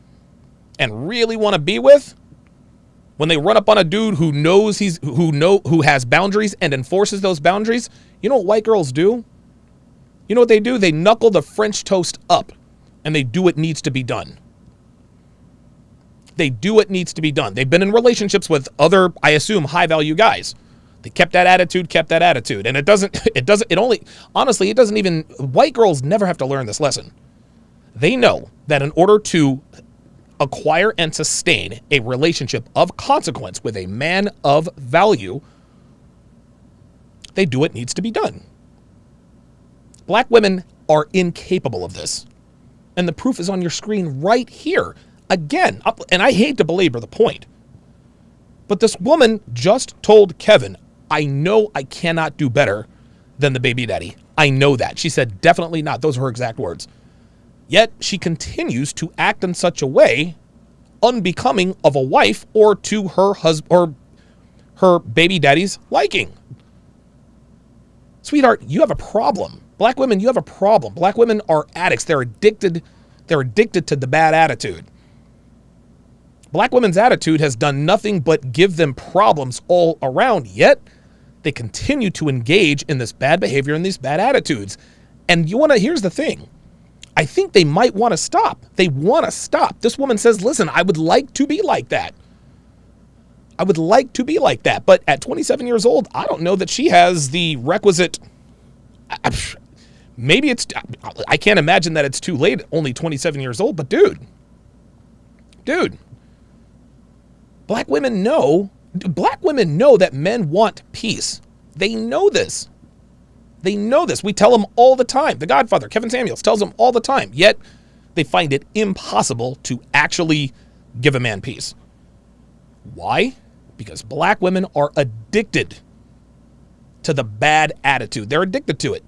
and really want to be with, when they run up on a dude who knows who has boundaries and enforces those boundaries, you know what white girls do? You know what they do? They knuckle the French toast up and they do what needs to be done. They do what needs to be done. They've been in relationships with other, I assume, high value guys. They kept that attitude. And white girls never have to learn this lesson. They know that in order to acquire and sustain a relationship of consequence with a man of value, they do what needs to be done. Black women are incapable of this. And the proof is on your screen right here. Again, and I hate to belabor the point, but this woman just told Kevin, I know I cannot do better than the baby daddy. I know that. She said, definitely not. Those are her exact words. Yet she continues to act in such a way unbecoming of a wife or to her husband or her baby daddy's liking. Sweetheart, you have a problem. Black women, you have a problem. Black women are addicts. They're addicted to the bad attitude. Black women's attitude has done nothing but give them problems all around, yet they continue to engage in this bad behavior and these bad attitudes. And here's the thing. I think they might want to stop. They want to stop. This woman says, listen, I would like to be like that. I would like to be like that. But at 27 years old, I don't know that she has the requisite, I can't imagine that it's too late, only 27 years old, but dude, black women know that men want peace. They know this. We tell them all the time. The Godfather, Kevin Samuels, tells them all the time. Yet they find it impossible to actually give a man peace. Why? Because black women are addicted to the bad attitude. They're addicted to it.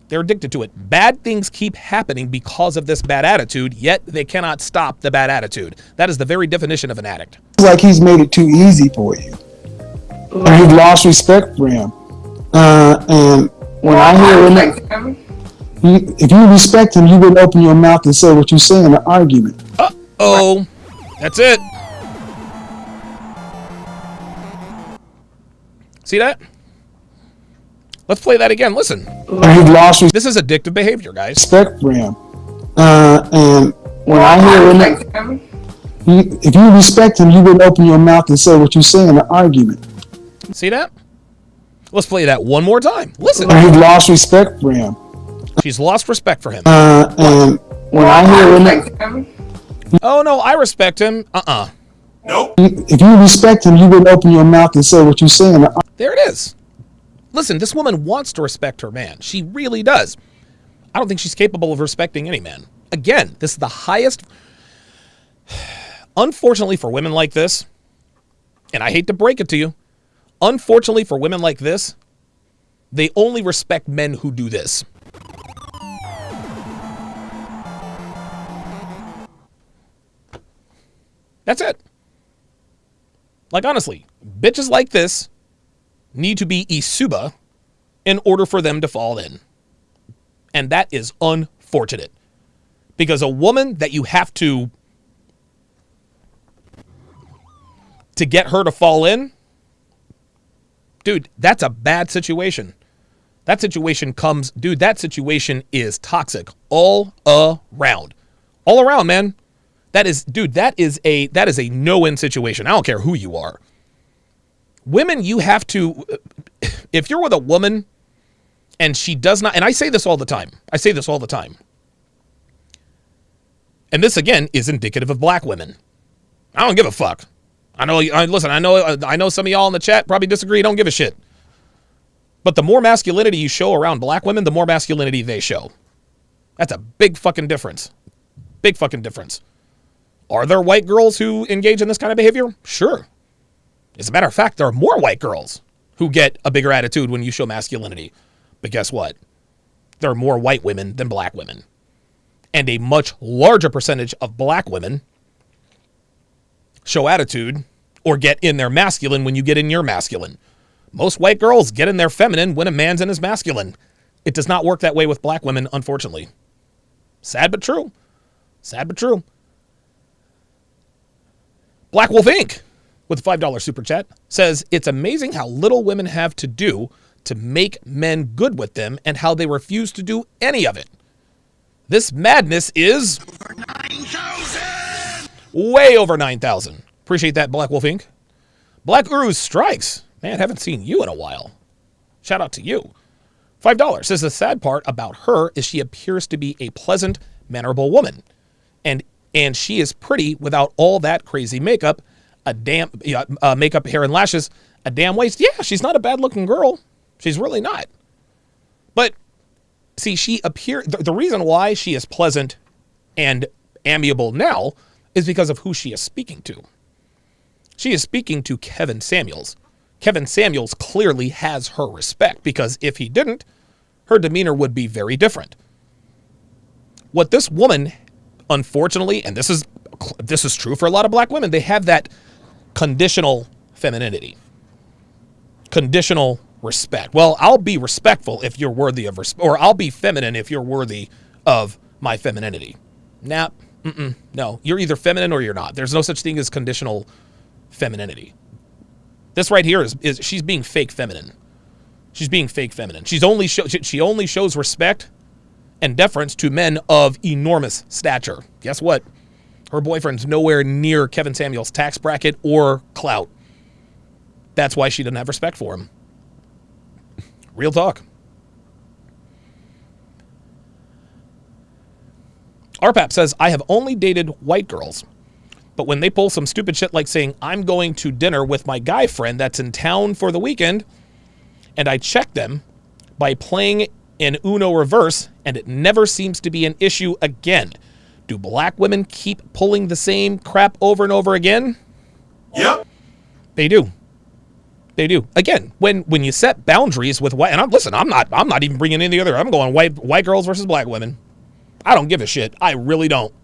They're addicted to it. Bad things keep happening because of this bad attitude, yet they cannot stop the bad attitude. That is the very definition of an addict. It's like he's made it too easy for you. And you've lost respect for him. And when I hear him, if you respect him, you wouldn't open your mouth and say what you say in an argument. Uh-oh. That's it. See that? Let's play that again. Listen. And you've lost This is addictive behavior, guys. respect for him. And when I hear him, if you respect him, you wouldn't open your mouth and say what you say in an argument. See that? Let's play that one more time. Listen. And you've lost respect for him. She's lost respect for him. And when I hear him, Oh, no, I respect him. Nope. if you respect him, you wouldn't open your mouth and say what you say in an argument. There it is. Listen, this woman wants to respect her man. She really does. I don't think she's capable of respecting any man. Again, this is the highest. Unfortunately for women like this, and I hate to break it to you, unfortunately for women like this, they only respect men who do this. That's it. Like, honestly, bitches like this need to be isuba in order for them to fall in. And that is unfortunate. Because a woman that you have to get her to fall in, dude, that's a bad situation. That situation is toxic all around. All around, man. That is a no-win situation. I don't care who you are. Women, you have to, if you're with a woman and she does not, and I say this all the time. And this, again, is indicative of black women. I don't give a fuck. I know some of y'all in the chat probably disagree. Don't give a shit. But the more masculinity you show around black women, the more masculinity they show. That's a big fucking difference. Big fucking difference. Are there white girls who engage in this kind of behavior? Sure. As a matter of fact, there are more white girls who get a bigger attitude when you show masculinity. But guess what? There are more white women than black women. And a much larger percentage of black women show attitude or get in their masculine when you get in your masculine. Most white girls get in their feminine when a man's in his masculine. It does not work that way with black women, unfortunately. Sad but true. Sad but true. Black Wolf Inc., with a $5 super chat, says, it's amazing how little women have to do to make men good with them and how they refuse to do any of it. This madness is over 9,000! Way over 9,000. Appreciate that, Black Wolf Inc. Black Uru Strikes. Man, haven't seen you in a while. Shout out to you. $5 says the sad part about her is she appears to be a pleasant, mannerable woman. And she is pretty without all that crazy makeup, makeup, hair, and lashes, a damn waist. Yeah, she's not a bad-looking girl. She's really not. But, see, the reason why she is pleasant and amiable now is because of who she is speaking to. She is speaking to Kevin Samuels. Kevin Samuels clearly has her respect, because if he didn't, her demeanor would be very different. What this woman, unfortunately, and this is true for a lot of black women, they have that conditional femininity. Conditional respect. Well, I'll be respectful if you're worthy of respect, or I'll be feminine if you're worthy of my femininity. Nah, no. You're either feminine or you're not. There's no such thing as conditional femininity. This right here is she's being fake feminine. She's being fake feminine. She only shows respect and deference to men of enormous stature. Guess what? Her boyfriend's nowhere near Kevin Samuels' tax bracket or clout. That's why she doesn't have respect for him. Real talk. RPAP says, I have only dated white girls, but when they pull some stupid shit like saying, I'm going to dinner with my guy friend that's in town for the weekend, and I check them by playing in Uno reverse, and it never seems to be an issue again. Do black women keep pulling the same crap over and over again? Yep. They do. They do. Again, when you set boundaries with white, and I'm not even bringing in the other. I'm going white girls versus black women. I don't give a shit. I really don't.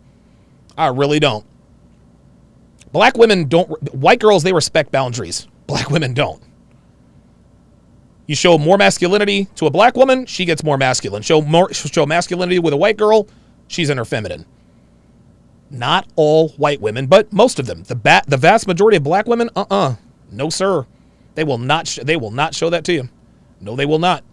Black women don't. White girls, they respect boundaries. Black women don't. You show more masculinity to a black woman, she gets more masculine. Show masculinity with a white girl, she's in her feminine. Not all white women, but most of them. The vast majority of black women, no sir. They will not show that to you. No, they will not.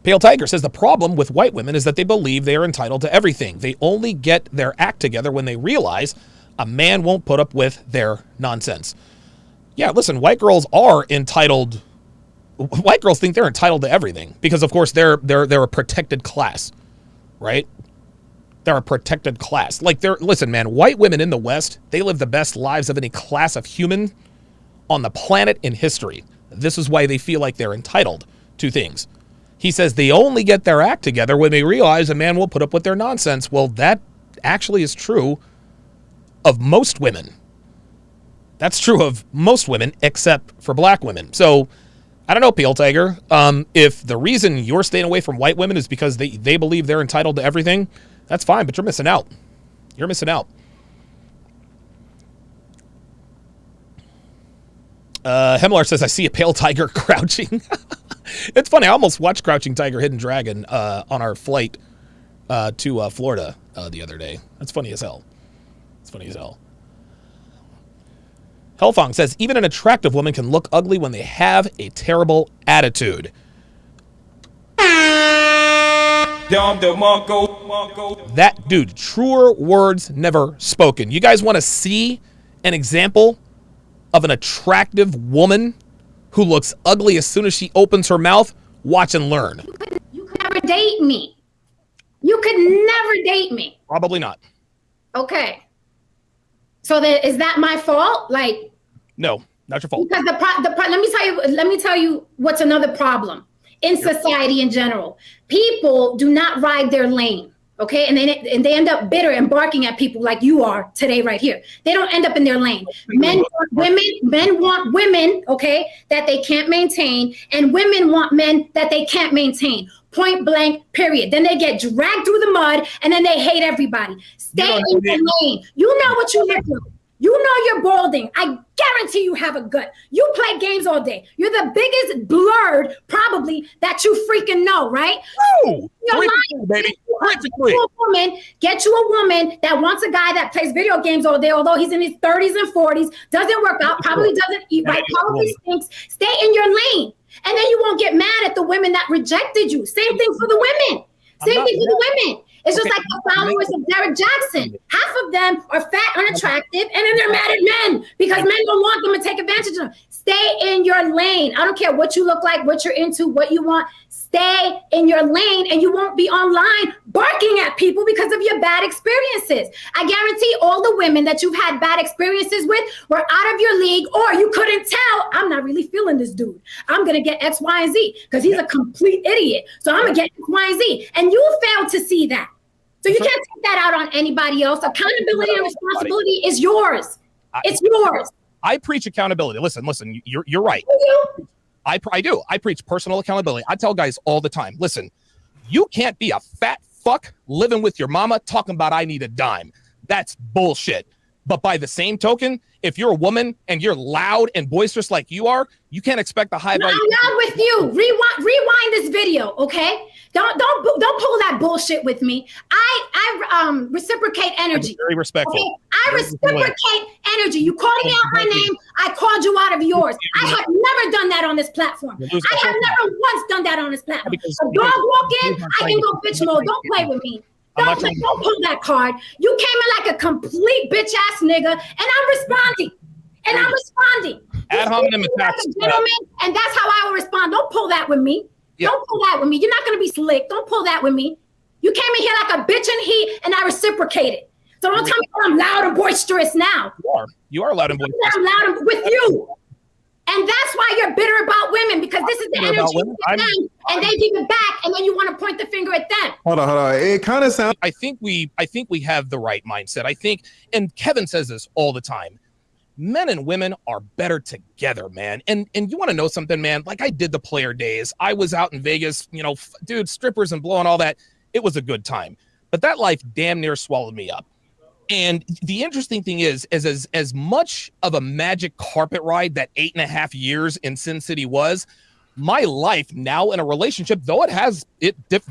Pale Tiger says the problem with white women is that they believe they are entitled to everything. They only get their act together when they realize a man won't put up with their nonsense. Yeah, listen, white girls are entitled. White girls think they're entitled to everything because, of course, they're a protected class, right? They're a protected class. Listen, man, white women in the West, they live the best lives of any class of human on the planet in history. This is why they feel like they're entitled to things. He says they only get their act together when they realize a man will put up with their nonsense. Well, that actually is true of most women. That's true of most women except for black women. So I don't know, Pale Tiger. If the reason you're staying away from white women is because they believe they're entitled to everything, that's fine, but you're missing out. You're missing out. Hemlar says, I see a Pale Tiger crouching. It's funny. I almost watched Crouching Tiger, Hidden Dragon on our flight to Florida the other day. That's funny as hell. It's funny as hell. Hellfong says, even an attractive woman can look ugly when they have a terrible attitude. That dude, truer words never spoken. You guys want to see an example of an attractive woman who looks ugly as soon as she opens her mouth? Watch and learn. You could never date me. You could never date me. Probably not. Okay. So is that my fault? No, not your fault. Because let me tell you what's another problem in society in general. People do not ride their lane, okay? And they end up bitter and barking at people like you are today right here. They don't end up in their lane. Men want women, okay, that they can't maintain, and women want men that they can't maintain. Point blank, period. Then they get dragged through the mud, and then they hate everybody. Stay in your lane. You know what you look like. You know you're balding. I guarantee you have a gut. You play games all day. You're the biggest blurred, probably, that you freaking know, right? Ooh, baby. Get you a woman that wants a guy that plays video games all day, although he's in his 30s and 40s, doesn't work out, probably doesn't eat right, probably stinks. Stay in your lane. And then you won't get mad at the women that rejected you. Same thing for the women. Same thing for the women. It's just like the followers of Derek Jackson. Half of them are fat, unattractive, and then they're mad at men because men don't want them to take advantage of them. Stay in your lane. I don't care what you look like, what you're into, what you want. Stay in your lane, and you won't be online barking at people because of your bad experiences. I guarantee all the women that you've had bad experiences with were out of your league, or you couldn't tell, I'm not really feeling this dude. I'm going to get X, Y, and Z because he's a complete idiot. So I'm going to get X, Y, and Z. And you failed to see that. So you can't take that out on anybody else. Accountability and responsibility is yours. It's yours. I preach accountability. Listen, you're right. I do. I preach personal accountability. I tell guys all the time, listen, you can't be a fat fuck living with your mama talking about I need a dime. That's bullshit. But by the same token, if you're a woman and you're loud and boisterous like you are, you can't expect a high value. I'm not with you. Rewind this video, okay? Don't pull that bullshit with me. I reciprocate energy. Very respectful. Okay? I reciprocate energy. You called me out my name. I called you out of yours. I have never done that on this platform. I have never once done that on this platform. A dog walk in, I can go bitch mode. Don't play with me. Don't pull that card. You came in like a complete bitch ass nigga, and I'm responding. Ad hominem attacks. Gentleman, and that's how I will respond. Don't pull that with me. Yeah. Don't pull that with me. You're not gonna be slick. Don't pull that with me. You came in here like a bitch in heat, and I reciprocated. So don't tell me I'm loud and boisterous now. You are loud and boisterous. I'm loud and with you. And that's why you're bitter about women, because this is the energy you give them, and they give it back, and then you want to point the finger at them. Hold on. It kind of sounds. I think we have the right mindset. I think, and Kevin says this all the time. men and women are better together, man. And you want to know something, man? Like, I did the player days. I was out in Vegas, you know, dude, strippers and blowing all that. It was a good time. But that life damn near swallowed me up. And the interesting thing is as much of a magic carpet ride that 8.5 years in Sin City was, my life now in a relationship, though it has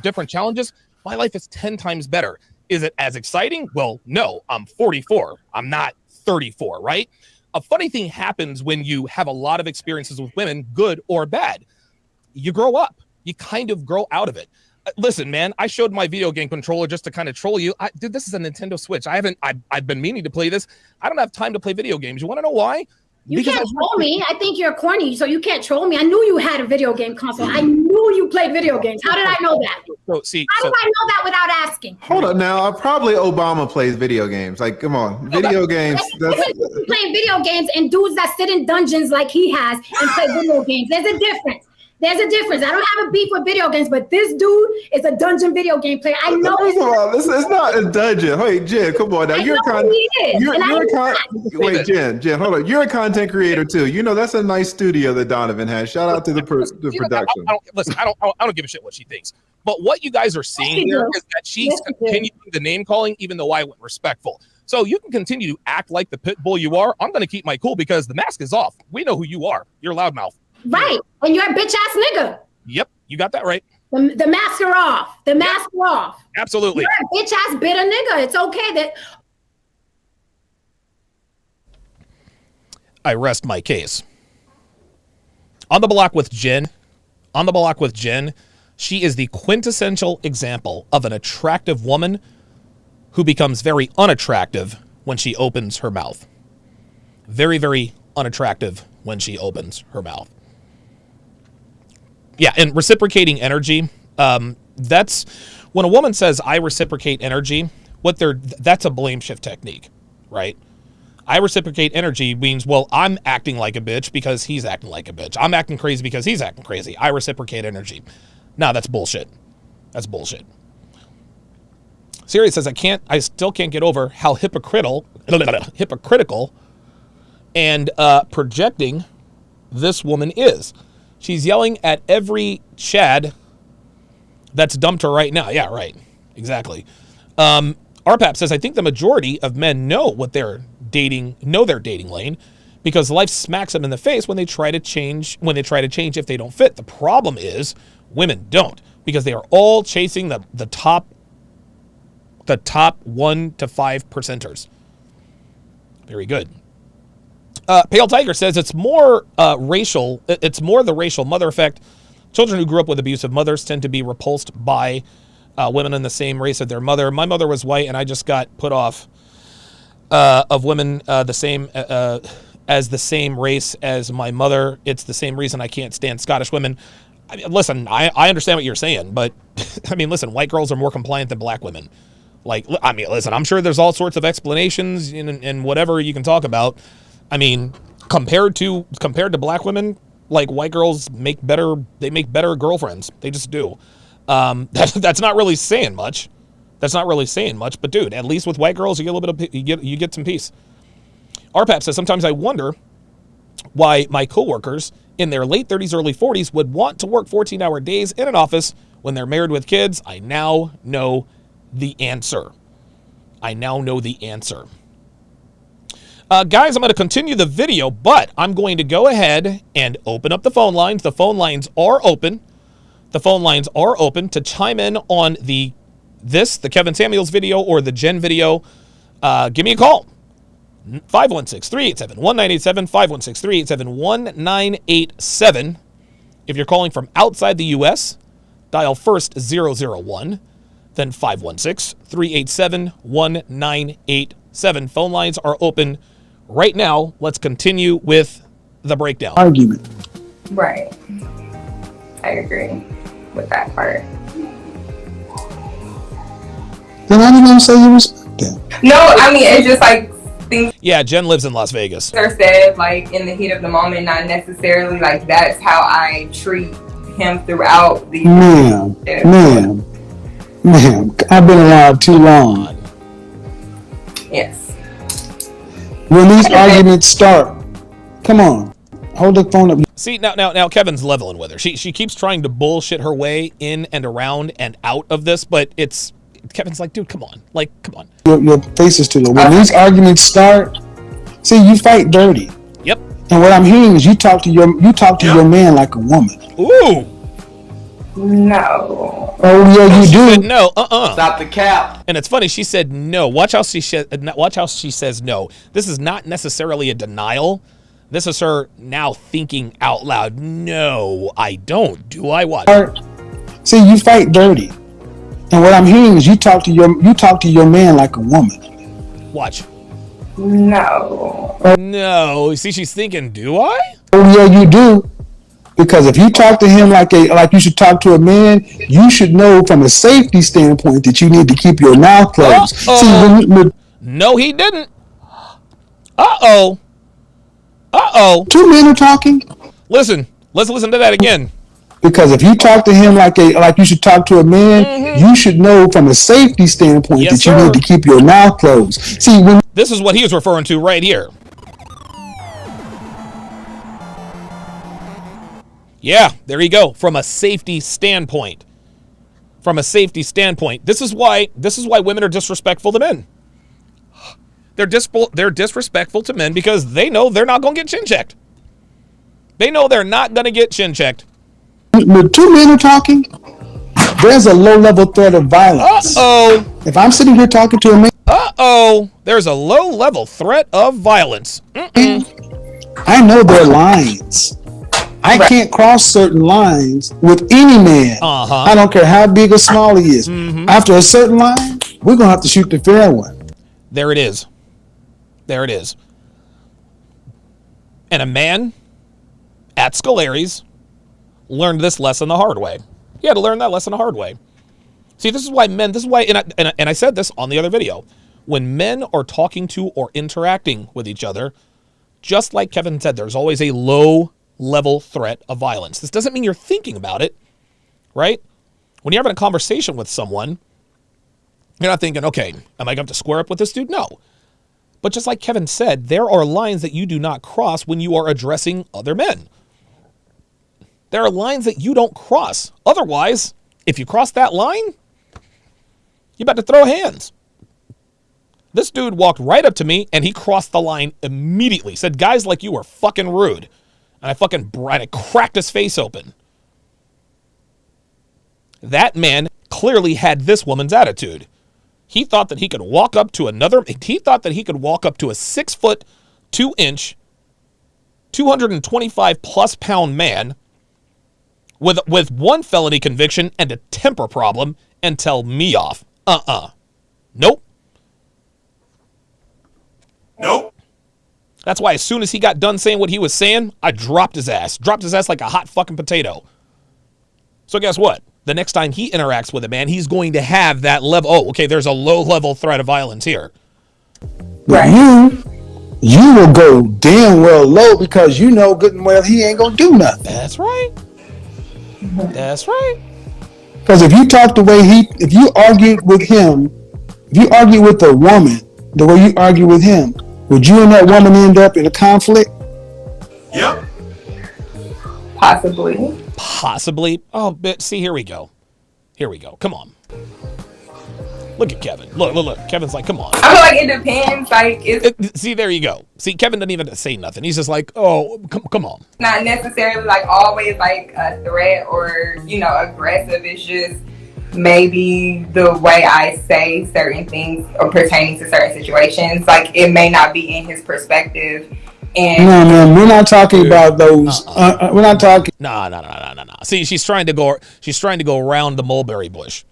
different challenges, my life is 10 times better. Is it as exciting? Well, no, I'm 44. I'm not 34, right? A funny thing happens when you have a lot of experiences with women, good or bad. You grow up. You kind of grow out of it. Listen, man, I showed my video game controller just to kind of troll you. Dude, this is a Nintendo Switch. I've been meaning to play this. I don't have time to play video games. You want to know why? You can't troll me. I think you're corny, so you can't troll me. I knew you had a video game console. I knew you played video games. How did I know that? How do I know that without asking? Hold up now. Probably Obama plays video games. Like, come on. Video games. Playing video games and dudes that sit in dungeons like he has and play video games. There's a difference. There's a difference. I don't have a beef with video games, but this dude is a dungeon video game player. I know. First of all, this is not a dungeon. Wait, Jen, come on now. Jen, hold on. You're a content creator too. You know that's a nice studio that Donovan has. Shout out to the production. I don't give a shit what she thinks. But what you guys are seeing here is that she's continuing the name calling, even though I went respectful. So you can continue to act like the pit bull you are. I'm going to keep my cool because the mask is off. We know who you are. You're loudmouth. Right. And you're a bitch ass nigga. Yep. You got that right. The masks are off. The masks are off. Absolutely. You're a bitch ass bitter nigga. It's okay that. I rest my case. On the block with Jen, she is the quintessential example of an attractive woman who becomes very unattractive when she opens her mouth. Very, very unattractive when she opens her mouth. Yeah, and reciprocating energy, that's when a woman says, I reciprocate energy, that's a blame shift technique, right? I reciprocate energy means, well, I'm acting like a bitch because he's acting like a bitch. I'm acting crazy because he's acting crazy. I reciprocate energy. No, that's bullshit. That's bullshit. Siri says, I still can't get over how hypocritical and projecting this woman is. She's yelling at every Chad that's dumped her right now. Yeah, right. Exactly. RPAP says, I think the majority of men know their dating lane because life smacks them in the face when they try to change if they don't fit. The problem is women don't, because they are all chasing the top 1 to 5 percenters. Very good. Pale Tiger says it's more racial. It's more the racial mother effect. Children who grew up with abusive mothers tend to be repulsed by women in the same race as their mother. My mother was white, and I just got put off of women the same race as my mother. It's the same reason I can't stand Scottish women. I mean, listen, I understand what you're saying, but I mean, listen, white girls are more compliant than black women. Like, I mean, listen, I'm sure there's all sorts of explanations and whatever you can talk about. I mean, compared to black women, like, white girls make better girlfriends. They just do. That's not really saying much. But dude, at least with white girls, you get a little bit of you get some peace. RPAP says, sometimes I wonder why my coworkers in their late 30s, early 40s would want to work 14-hour days in an office when they're married with kids. I now know the answer. Guys, I'm going to continue the video, but I'm going to go ahead and open up the phone lines. The phone lines are open. To chime in on the Kevin Samuels video or the Jen video. Give me a call. 516-387-1987, 516-387-1987. If you're calling from outside the U.S., dial first 001, then 516-387-1987. Phone lines are open right now. Let's continue with the breakdown. Argument. Right. I agree with that part. Then how you gonna say you respect them? No, I mean, it's just like things. Yeah, Jen lives in Las Vegas. Are said like in the heat of the moment, not necessarily like that's how I treat him throughout the. Ma'am, I've been alive too long. Yes. when these arguments start, come on, hold the phone up. See, now Kevin's leveling with her. She keeps trying to bullshit her way in and around and out of this, but Kevin's like, dude, come on. Like, come on. Your face is too low. When these arguments start, see, you fight dirty. Yep. And what I'm hearing is you talk to your man like a woman. Ooh. No. Oh yeah, you She do. said no. Stop the cap. And it's funny. She said no. Watch how she says no. This is not necessarily a denial. This is her now thinking out loud. No, I don't. Do I? What? See, you fight dirty. And what I'm hearing is you talk to your man like a woman. Watch. No. No. See, she's thinking, do I? Oh yeah, you do. Because if you talk to him like you should talk to a man, you should know from a safety standpoint that you need to keep your mouth closed. See, no, he didn't. Uh-oh. Two men are talking. Listen. Let's listen to that again. Because if you talk to him like you should talk to a man, you should know from a safety standpoint that you need to keep your mouth closed. See, this is what he was referring to right here. Yeah, there you go. From a safety standpoint. This is why women are disrespectful to men. They're disrespectful to men because they know they're not going to get chin checked. They know they're not going to get chin checked. when two men are talking, there's a low-level threat of violence. Uh-oh. If I'm sitting here talking to a man, there's a low-level threat of violence. I know their lines. I can't cross certain lines with any man. I don't care how big or small he is. After a certain line, we're going to have to shoot the fair one. There it is. And a man at Scolari's learned this lesson the hard way. He had to learn that lesson the hard way. See, this is why, and I said this on the other video, when men are talking to or interacting with each other, just like Kevin said, there's always a low-level threat of violence. This doesn't mean you're thinking about it, right? When you're having a conversation with someone, you're not thinking, okay, am I going to square up with this dude? No. But just like Kevin said, there are lines that you do not cross when you are addressing other men. There are lines that you don't cross. Otherwise, if you cross that line, you're about to throw hands. This dude walked right up to me and he crossed the line immediately. Said, guys like you are fucking rude. And I cracked his face open. That man clearly had this woman's attitude. He thought that he could walk up to a 6 foot, 2 inch, 225 plus pound man with one felony conviction and a temper problem and tell me off. Nope. That's why as soon as he got done saying what he was saying, I dropped his ass like a hot fucking potato. So guess what? The next time he interacts with a man, he's going to have that level. Oh, okay, there's a low-level threat of violence here. But you will go damn well low because you know good and well he ain't going to do nothing. That's right. Because if you talk the way if you argue with him, if you argue with a woman the way you argue with him, would you and that woman end up in a conflict? Yep. Possibly. Oh, but see, here we go. Come on. Look at Kevin. Look. Kevin's like, come on. I feel like it depends. See, there you go. See, Kevin doesn't even say nothing. He's just like, oh, come on. Not necessarily like always like a threat or, aggressive. It's just maybe the way I say certain things or pertaining to certain situations. Like it may not be in his perspective. And no, man, we're not talking about those. We're not talking. No. See, she's trying to go around the mulberry bush.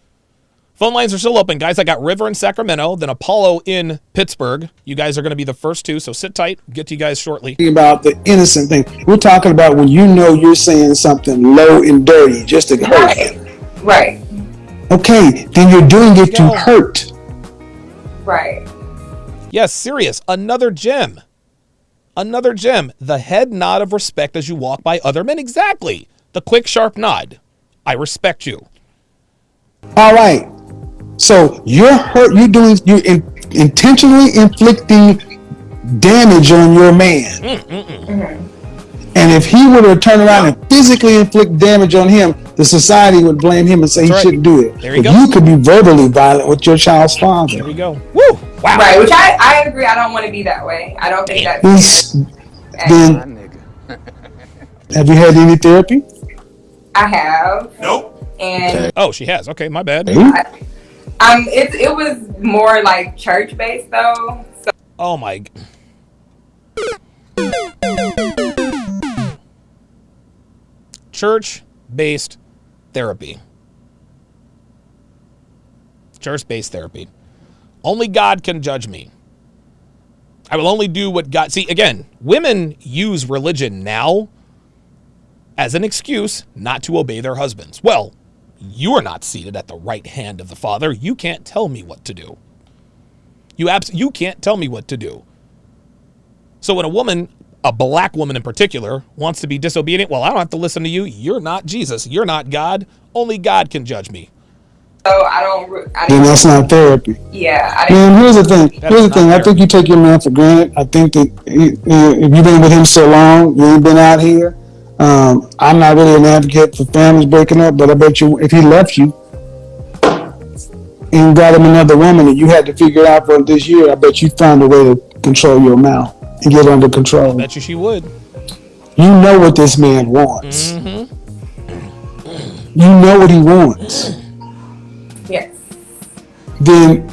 Phone lines are still open, guys. I got River in Sacramento, then Apollo in Pittsburgh. You guys are going to be the first two, so sit tight. Get to you guys shortly. About the innocent thing. We're talking about when you know you're saying something low and dirty just to hurt him. Right. Okay, then you're doing it to hurt. Right. Yes, serious. Another gem. The head nod of respect as you walk by other men. Exactly. The quick, sharp nod. I respect you. All right. So you're intentionally inflicting damage on your man. And if he were to turn around and physically inflict damage on him, the society would blame him and say he shouldn't do it. There you but go. you could be verbally violent with your child's father. There we go. Woo! Wow. Right, which I agree. I don't want to be that way. I don't think that's Then, have you had any therapy? I have. Nope. And Oh, she has. Okay, my bad. it was more like church based though. So Oh my. Church-based therapy. Church-based therapy. Only God can judge me. I will only do what God... See, again, women use religion now as an excuse not to obey their husbands. Well, you are not seated at the right hand of the Father. You can't tell me what to do. You can't tell me what to do. So when a woman, a black woman in particular, wants to be disobedient, well, I don't have to listen to you. You're not Jesus. You're not God. Only God can judge me. so I don't. Then that's not therapy. Yeah. Man, here's the thing. I think you take your man for granted. I think that if you've been with him so long, you ain't been out here. I'm not really an advocate for families breaking up, but I bet you if he left you and got him another woman and you had to figure it out for this year, I bet you found a way to control your mouth and get under control. I bet you she would. You know what this man wants. Mm-hmm. You know what he wants. Yes. Then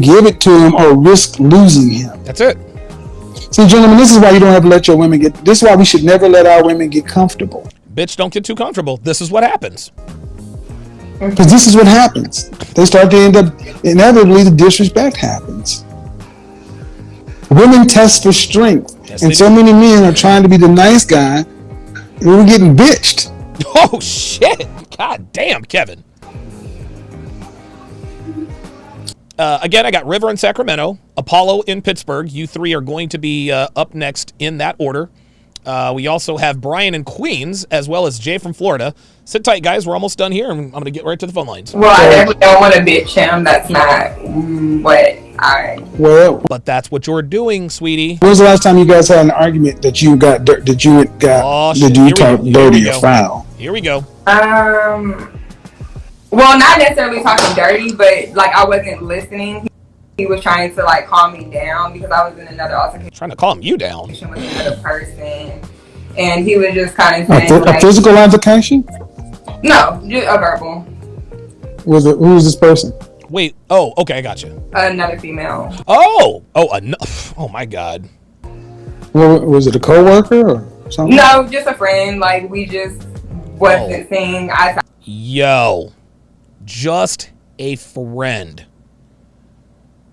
give it to him or risk losing him. That's it. See, gentlemen, this is why you don't have to let your women get. This is why we should never let our women get comfortable. Bitch, don't get too comfortable. This is what happens. Because this is what happens. They start to end up, inevitably, the disrespect happens. Women test for strength. Yes, and they so do. many men are trying to be the nice guy, and we're getting bitched. Oh, shit. God damn, Kevin. Again, I got River in Sacramento, Apollo in Pittsburgh. You three are going to be up next in that order. We also have Brian in Queens, as well as Jay from Florida. Sit tight, guys. We're almost done here, and I'm going to get right to the phone lines. Well, I definitely don't want to bitch him. That's not what I. Well, But that's what you're doing, sweetie. when was the last time you guys had an argument that you got Oh, talk shit. Here we dirty go. or foul? Here we go. Well, not necessarily talking dirty, but like I wasn't listening. He was trying to like calm me down because I was in another altercation Trying to calm you down. with another person, and he was just kind of A saying like, physical altercation? no, just a verbal. Who was this person? Wait. Oh, okay. I got you. Another female. Oh, oh my God. Was it a coworker or something? No, just a friend. Like we just wasn't seeing eye to Yo, just a friend.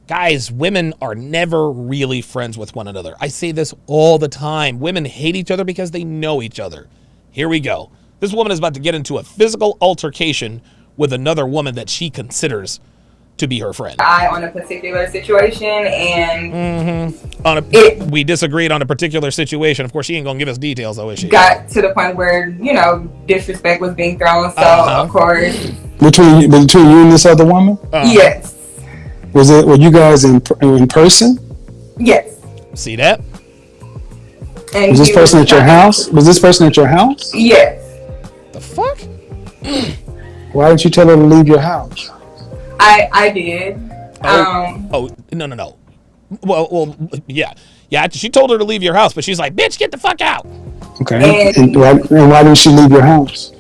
Guys, women are never really friends with one another. I say this all the time. Women hate each other because they know each other. Here we go. This woman is about to get into a physical altercation with another woman that she considers to be her friend. eye on a particular situation, and We disagreed on a particular situation. Of course, she ain't gonna give us details, though, is she? got to the point where disrespect was being thrown. So of course, Between you and this other woman? yes, Were you guys in person? yes. See that? And Was this he person at your trying- house? Was this person at your house? Yes. The fuck? Why didn't you tell her to leave your house? I did. Oh, no. Well, yeah. She told her to leave your house, but she's like, "Bitch, get the fuck out." Okay. And why didn't she leave your house?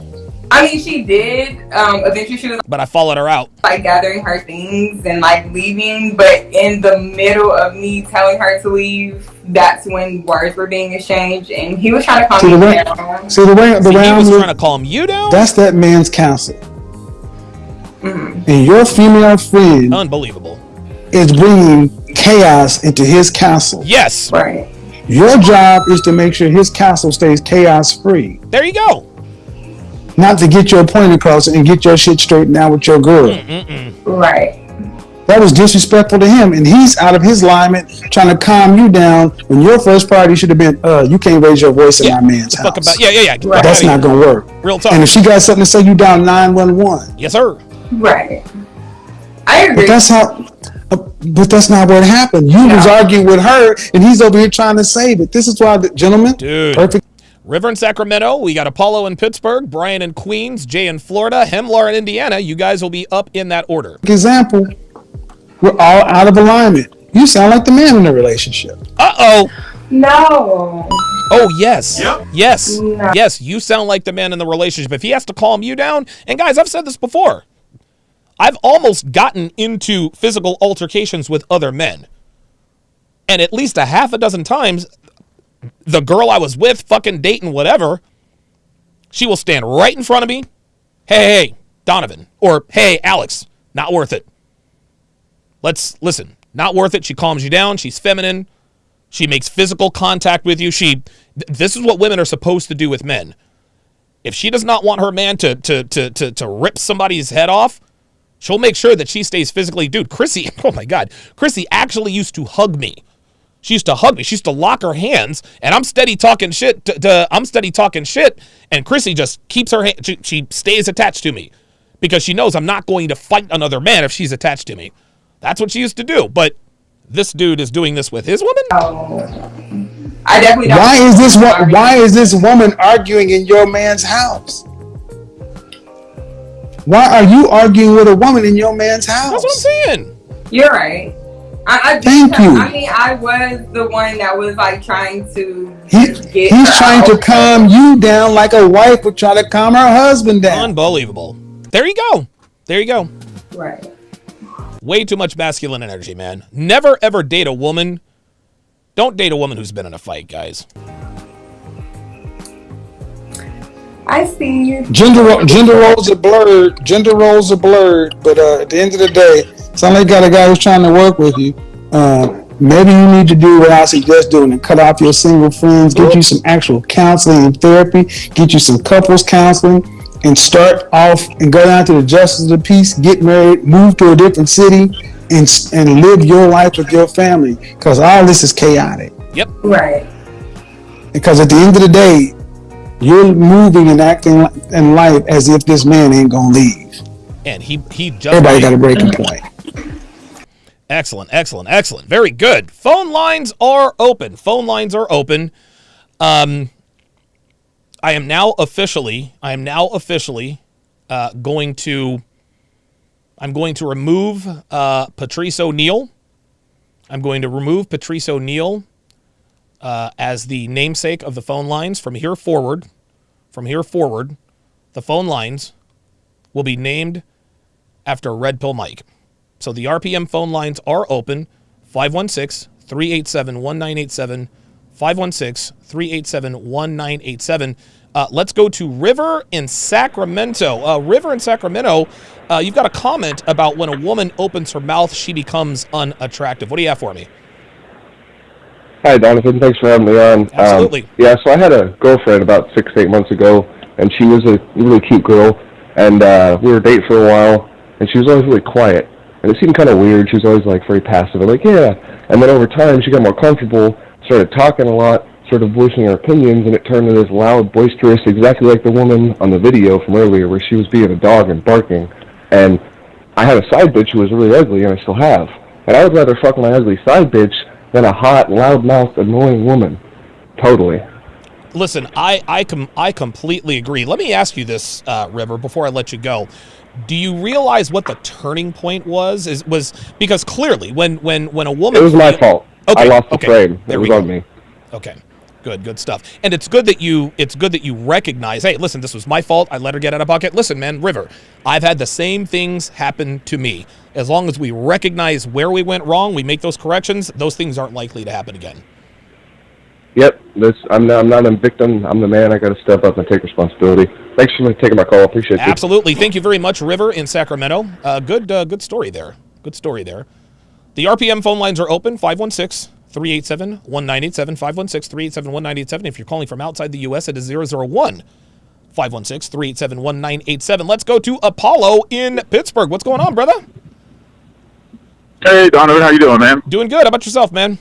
I mean, she did. Eventually, she was But I followed her out. like gathering her things and like leaving. But in the middle of me telling her to leave, that's when words were being exchanged, and he was trying to calm me down. See the way He I'm was looking- trying to calm you down. that's that man's counsel. And your female friend Unbelievable. is bringing chaos into his castle. Yes. Right. Your job is to make sure his castle stays chaos free, There you go. not to get your point across and get your shit straightened out with your girl. Right. That was disrespectful to him, and he's out of his alignment trying to calm you down when your first priority should have been, you can't raise your voice in my man's house. Fuck about yeah. Get the fuck That's outta not here. gonna work. Real talk. And if she got something to say, you down 911. Yes, sir. Right. I agree. But that's how But that's not what happened. You was arguing with her, and he's over here trying to save it. This is why, gentlemen, dude. Perfect. River in Sacramento, we got Apollo in Pittsburgh, Brian in Queens, Jay in Florida, Hemlar in Indiana. You guys will be up in that order. Example, we're all out of alignment. You sound like the man in the relationship. Uh-oh. No. Oh, yes. Yep. Yes. No. Yes, you sound like the man in the relationship. If he has to calm you down, and guys, I've said this before. I've almost gotten into physical altercations with other men. And at least a half a dozen times, the girl I was with, fucking dating, whatever, she will stand right in front of me. Hey, Donovan. Or, hey, Alex, not worth it. Let's listen. Not worth it. She calms you down. She's feminine. She makes physical contact with you. This is what women are supposed to do with men. If she does not want her man to rip somebody's head off, she'll make sure that she stays physically. Dude, Chrissy, oh my God. Chrissy actually used to hug me. She used to hug me. She used to lock her hands, and I'm steady talking shit. And Chrissy just keeps her hand. She stays attached to me because she knows I'm not going to fight another man if she's attached to me. That's what she used to do. But this dude is doing this with his woman? Oh. I definitely don't. Why is this woman arguing in your man's house? Why are you arguing with a woman in your man's house? That's what I'm saying. You're right. Thank you. I mean, I was the one that was like trying to He's trying to calm you down like a wife would try to calm her husband down. Unbelievable. There you go. There you go. Right. Way too much masculine energy, man. Never, ever date a woman. Don't date a woman who's been in a fight, guys. I see you. Gender roles are blurred. But at the end of the day, sound like you got a guy who's trying to work with you. Maybe you need to do what I suggest doing and cut off your single friends, get you some actual counseling and therapy, get you some couples counseling, and start off and go down to the justice of the peace, get married, move to a different city, and live your life with your family. Because all this is chaotic. Yep. Right. Because at the end of the day, you're moving and acting in life as if this man ain't gonna leave. And he just everybody got a breaking point. Excellent. Very good. Phone lines are open. I am now officially going to remove Patrice O'Neal. I'm going to remove Patrice O'Neal as the namesake of the phone lines. From here forward, the phone lines will be named after Red Pill Mike. So the RPM phone lines are open, 516-387-1987, 516-387-1987. Let's go to River in Sacramento. River in Sacramento, you've got a comment about when a woman opens her mouth, she becomes unattractive. What do you have for me? Hi, Donovan. Thanks for having me on. Absolutely. So I had a girlfriend about 6 to 8 months ago, and she was a really cute girl, and we were dating for a while, and she was always really quiet. And it seemed kind of weird. She was always like very passive. I'm like, yeah. And then over time, she got more comfortable, started talking a lot, started voicing her opinions, and it turned into this loud, boisterous, exactly like the woman on the video from earlier where she was being a dog and barking. And I had a side bitch who was really ugly, and I still have. And I would rather fuck my ugly side bitch than a hot, loudmouthed, annoying woman. Totally. Listen, I completely agree. Let me ask you this, River, before I let you go. Do you realize what the turning point was? Was because clearly when a woman... It was my fault. Okay, I lost the frame. It was on me. Okay. Good stuff. And it's good that you recognize, hey, listen, this was my fault. I let her get out of pocket. Listen, man, River, I've had the same things happen to me. As long as we recognize where we went wrong, we make those corrections, those things aren't likely to happen again. Yep. I'm not a victim. I'm the man. I got to step up and take responsibility. Thanks for taking my call. Appreciate it. Absolutely. Thank you very much, River in Sacramento. Good story there. The RPM phone lines are open, 516-387-1987, 516-387-1987. If you're calling from outside the U.S., it is 001. 516-387-1987. Let's go to Apollo in Pittsburgh. What's going on, brother? Hey, Donovan. How you doing, man? Doing good. How about yourself, man?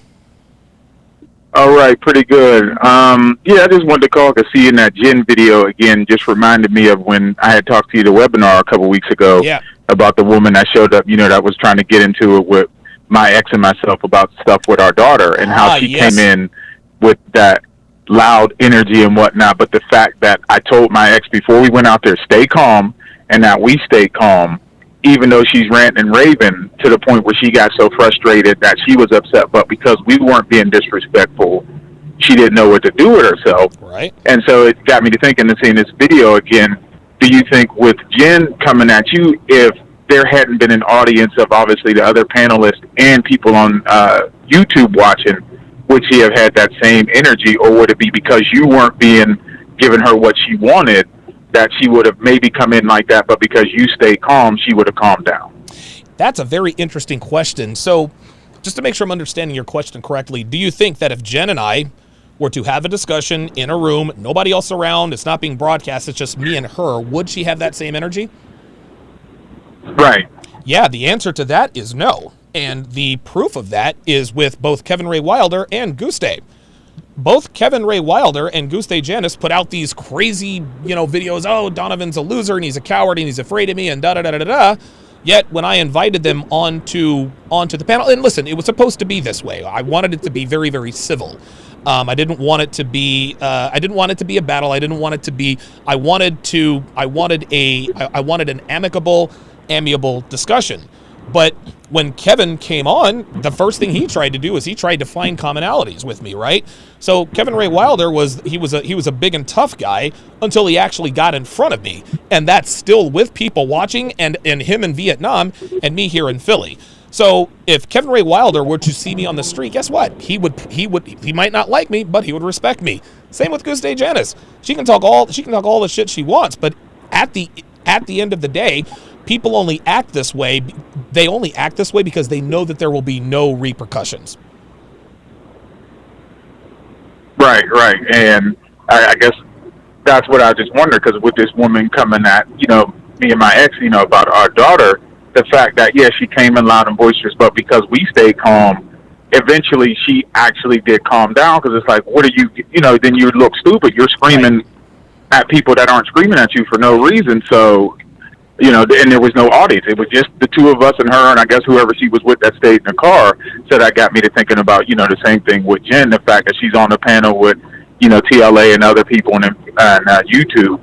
All right, pretty good. I just wanted to call because seeing that Jen video again just reminded me of when I had talked to you at the webinar a couple weeks ago about the woman that showed up, that was trying to get into it with my ex and myself about stuff with our daughter and how she yes. came in with that loud energy and whatnot. But the fact that I told my ex before we went out there, stay calm, and that we stayed calm, even though she's ranting and raving to the point where she got so frustrated that she was upset, but because we weren't being disrespectful, she didn't know what to do with herself. Right. And so it got me to thinking and seeing this video again, do you think with Jen coming at you, if there hadn't been an audience of obviously the other panelists and people on YouTube watching, would she have had that same energy, or would it be because you weren't being giving her what she wanted that she would have maybe come in like that, but because you stayed calm, she would have calmed down? That's a very interesting question. So just to make sure I'm understanding your question correctly, do you think that if Jen and I were to have a discussion in a room, nobody else around, it's not being broadcast, it's just me and her, would she have that same energy? Right. Yeah, the answer to that is no. And the proof of that is with both Kevin Ray Wilder and Guste. Both Kevin Ray Wilder and Guste Janis put out these crazy, videos. Oh, Donovan's a loser and he's a coward and he's afraid of me and da-da-da-da-da. Yet when I invited them onto the panel, and listen, it was supposed to be this way. I wanted it to be very, very civil. I didn't want it to be. I didn't want it to be a battle. I didn't want it to be. I wanted an amiable discussion. But when Kevin came on, the first thing he tried to do is he tried to find commonalities with me, right? So Kevin Ray Wilder was a big and tough guy until he actually got in front of me, and that's still with people watching, and him in Vietnam and me here in Philly. So if Kevin Ray Wilder were to see me on the street, guess what? He might not like me, but he would respect me. Same with Guste Janis. She can talk all the shit she wants, but at the end of the day, people only act this way. They only act this way because they know that there will be no repercussions. Right. And I guess that's what I just wonder, because with this woman coming at, me and my ex, about our daughter, the fact that, she came in loud and boisterous, but because we stayed calm, eventually she actually did calm down, because it's like, what are you, then you look stupid. You're screaming at people that aren't screaming at you for no reason. So, and there was no audience. It was just the two of us and her, and I guess whoever she was with that stayed in the car. So that got me to thinking about, the same thing with Jen, the fact that she's on the panel with, TLA and other people and YouTube,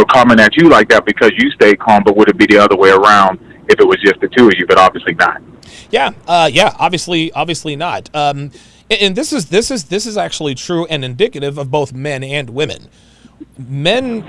coming at you like that because you stayed calm, but would it be the other way around if it was just the two of you? But obviously not. Yeah, obviously not. And this is actually true and indicative of both men and women.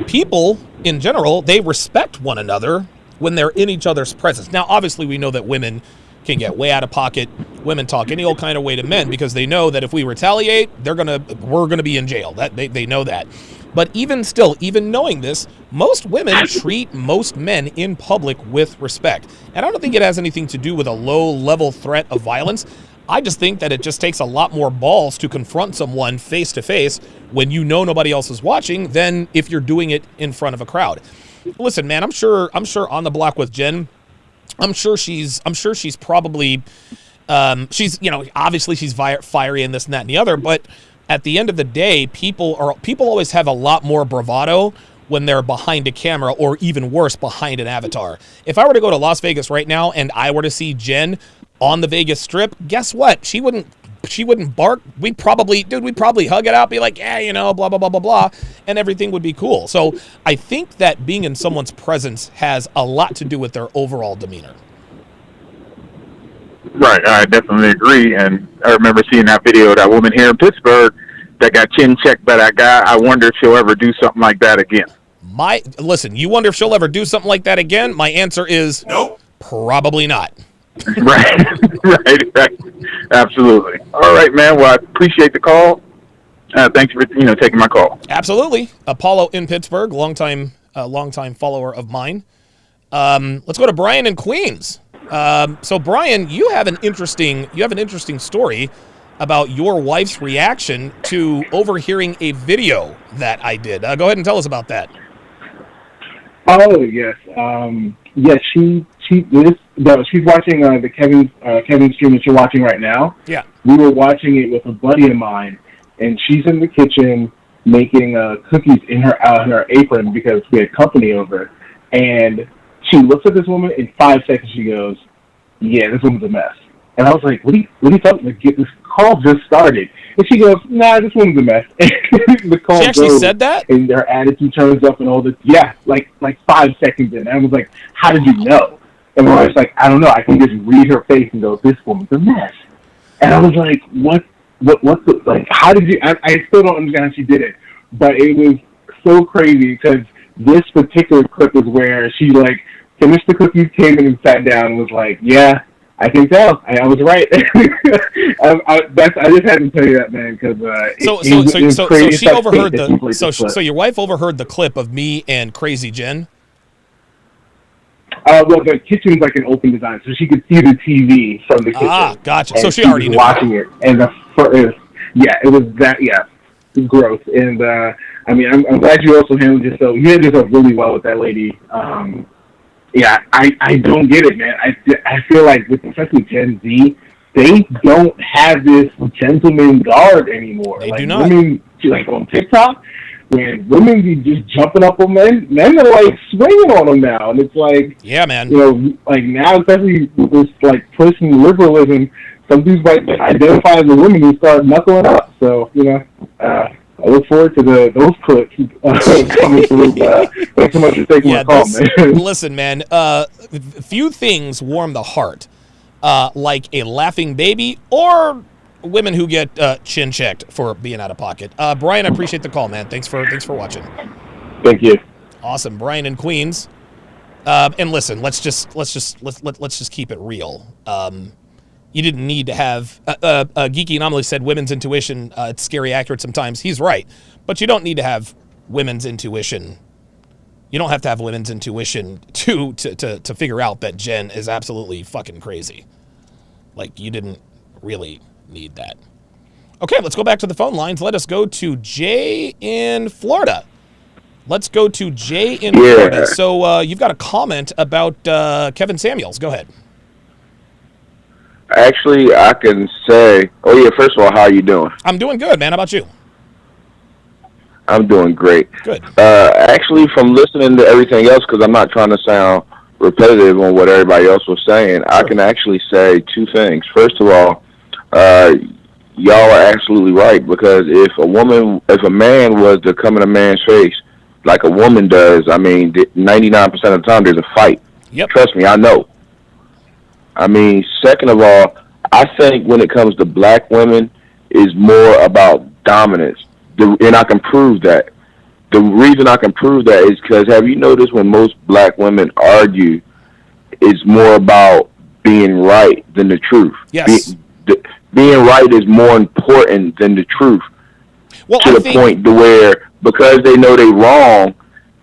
People in general, they respect one another when they're in each other's presence. Now, obviously, we know that women can get way out of pocket. Women talk any old kind of way to men because they know that if we retaliate, we're gonna be in jail. That they know that. But even still, even knowing this, most women treat most men in public with respect. And I don't think it has anything to do with a low-level threat of violence. I just think that it just takes a lot more balls to confront someone face to face when you know nobody else is watching than if you're doing it in front of a crowd. Listen, man, I'm sure on the block with Jen, I'm sure she's probably obviously she's fiery and this and that and the other, but at the end of the day, people always have a lot more bravado when they're behind a camera, or even worse, behind an avatar. If I were to go to Las Vegas right now and I were to see Jen on the Vegas Strip, guess what? She wouldn't bark. We'd probably hug it out, be like, blah, blah, blah, blah, blah, and everything would be cool. So I think that being in someone's presence has a lot to do with their overall demeanor. Right, I definitely agree. And I remember seeing that video of that woman here in Pittsburgh that got chin checked by that guy. I wonder if she'll ever do something like that again. Listen, you wonder if she'll ever do something like that again? My answer is Nope. Probably not. Right. Absolutely. All right, man. Well, I appreciate the call. Thanks for taking my call. Absolutely. Apollo in Pittsburgh, longtime follower of mine. Let's go to Brian in Queens. So Brian, you have an interesting story about your wife's reaction to overhearing a video that I did. Go ahead and tell us about that. Oh yes, she's watching the Kevin stream that you're watching right now. Yeah, we were watching it with a buddy of mine, and she's in the kitchen making cookies in her apron because we had company over. And she looks at this woman in 5 seconds. She goes, "Yeah, this woman's a mess." And I was like, what are you talking about? This call just started. And she goes, nah, this one's a mess. And the call She actually goes, said that? and their attitude turns up and all this. Yeah, like 5 seconds in. And I was like, how did you know? And I was like, I don't know. I can just read her face and go, this woman's a mess. And I was like, what the, like, how did you, I still don't understand how she did it. But it was so crazy because this particular clip is where she, like, finished the cookies, came in and sat down and was like, yeah, I can tell. I was right. I just had to tell you that, man, because so she overheard so your wife overheard the clip of me and Crazy Jen. Well, the kitchen's like an open design, so she could see the TV from the kitchen. Ah, gotcha. So And she already was knew. watching it, and it was that, gross. And I mean, I'm glad you also handled yourself. You handled yourself really well with that lady. I don't get it, man. I feel like, especially Gen Z, they don't have this gentleman guard anymore. They like, do not. Women, like on TikTok, when women be just jumping up on men are like swinging on them now, and it's like, yeah, man. You know, like now, especially with this like pushing liberalism, some dudes might identify as a woman and start knuckling up. So I look forward to those clips coming through. Thanks so much for taking my call, man. Listen, man, few things warm the heart like a laughing baby or women who get chin checked for being out of pocket. Brian, I appreciate the call, man. Thanks for watching. Thank you. Awesome, Brian in Queens. And listen, let's just keep it real. You didn't need to have Geeky Anomaly said women's intuition. It's scary accurate sometimes. He's right, but you don't need to have women's intuition. You don't have to have women's intuition to figure out that Jen is absolutely fucking crazy. Like, you didn't really need that. Okay, let's go back to the phone lines. Let us go to Jay in Florida. Florida. So you've got a comment about Kevin Samuels. Go ahead. Actually, I can say, first of all, how are you doing? I'm doing good, man. How about you? I'm doing great. Good. Actually, from listening to everything else, because I'm not trying to sound repetitive on what everybody else was saying, sure. I can actually say two things. First of all, y'all are absolutely right, because if a man was to come in a man's face like a woman does, I mean, 99% of the time there's a fight. Yep. Trust me, I know. I mean, second of all, I think when it comes to black women, is more about dominance. And I can prove that. The reason I can prove that is because, have you noticed when most black women argue, it's more about being right than the truth? Yes. Being right is more important than the truth. Well, to the point to where, because they know they're wrong,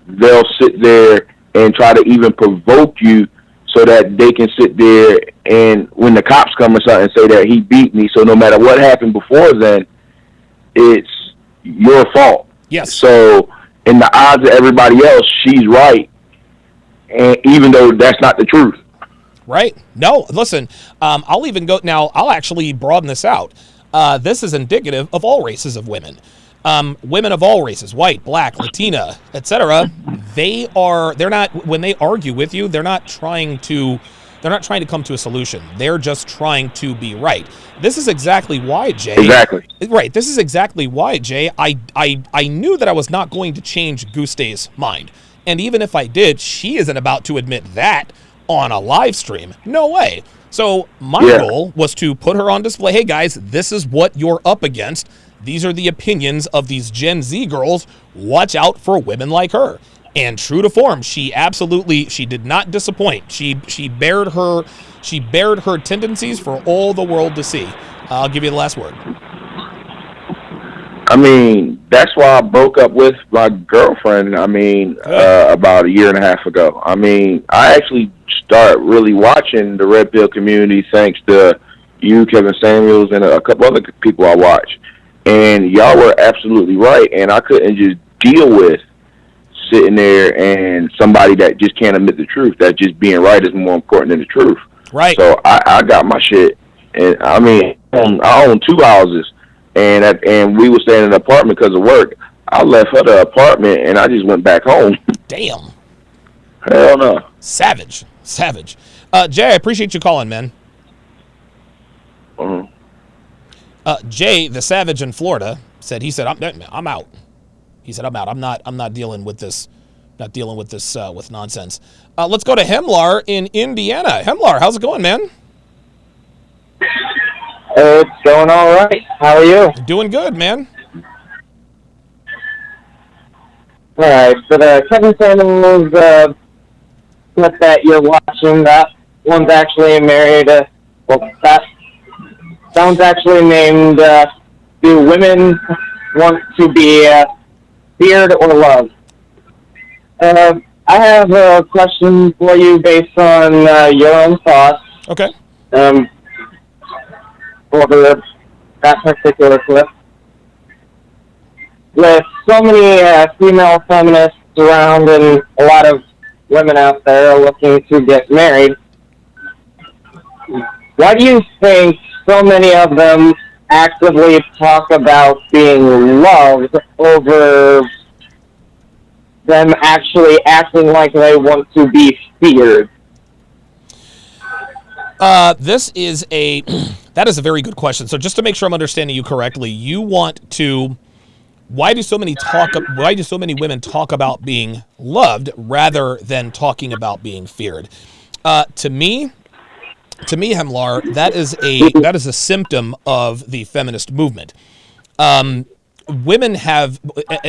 they'll sit there and try to even provoke you so that they can sit there and when the cops come or something say that he beat me, so no matter what happened before then, it's your fault. Yes. So in the eyes of everybody else, she's right, and even though that's not the truth. Right. No, listen, I'll even go now. I'll actually broaden this out. This is indicative of all races of women. Women of all races, white, black, Latina, etc. They're not, when they argue with you, they're not trying to come to a solution. They're just trying to be right. This is exactly why, Jay. Exactly. Right. This is exactly why, Jay. I knew that I was not going to change Gustay's mind. And even if I did, she isn't about to admit that on a live stream. No way. So my goal was to put her on display. Hey guys, this is what you're up against. These are the opinions of these Gen Z girls. Watch out for women like her. And true to form, she did not disappoint. She bared her tendencies for all the world to see. I'll give you the last word. I mean, that's why I broke up with my girlfriend, about a year and a half ago. I mean, I actually started really watching the Red Pill community thanks to you, Kevin Samuels, and a couple other people I watch. And y'all were absolutely right, and I couldn't just deal with sitting there and somebody that just can't admit the truth, that just being right is more important than the truth. Right. So I got my shit, and I mean, I own 2 houses, and we were staying in an apartment because of work. I left her the apartment, and I just went back home. Damn. Hell no. Savage. Jay, I appreciate you calling, man. Jay, the savage in Florida, said I'm out. He said I'm out. I'm not dealing with this. Not dealing with this with nonsense. Let's go to Hemlar in Indiana. Hemlar, how's it going, man? It's going all right. How are you? Doing good, man. All right. So the Kevin Samuels clip that you're watching, that one's actually married. That one's actually named "Do Women Want to Be Feared or Loved?" I have a question for you based on your own thoughts. Okay. Over that particular clip. With so many female feminists around and a lot of women out there looking to get married, why do you think so many of them actively talk about being loved over them actually acting like they want to be feared? That is a very good question. So just to make sure I'm understanding you correctly, you want to, why do so many women talk about being loved rather than talking about being feared? To me, Hemlar, that is a symptom of the feminist movement. Women have,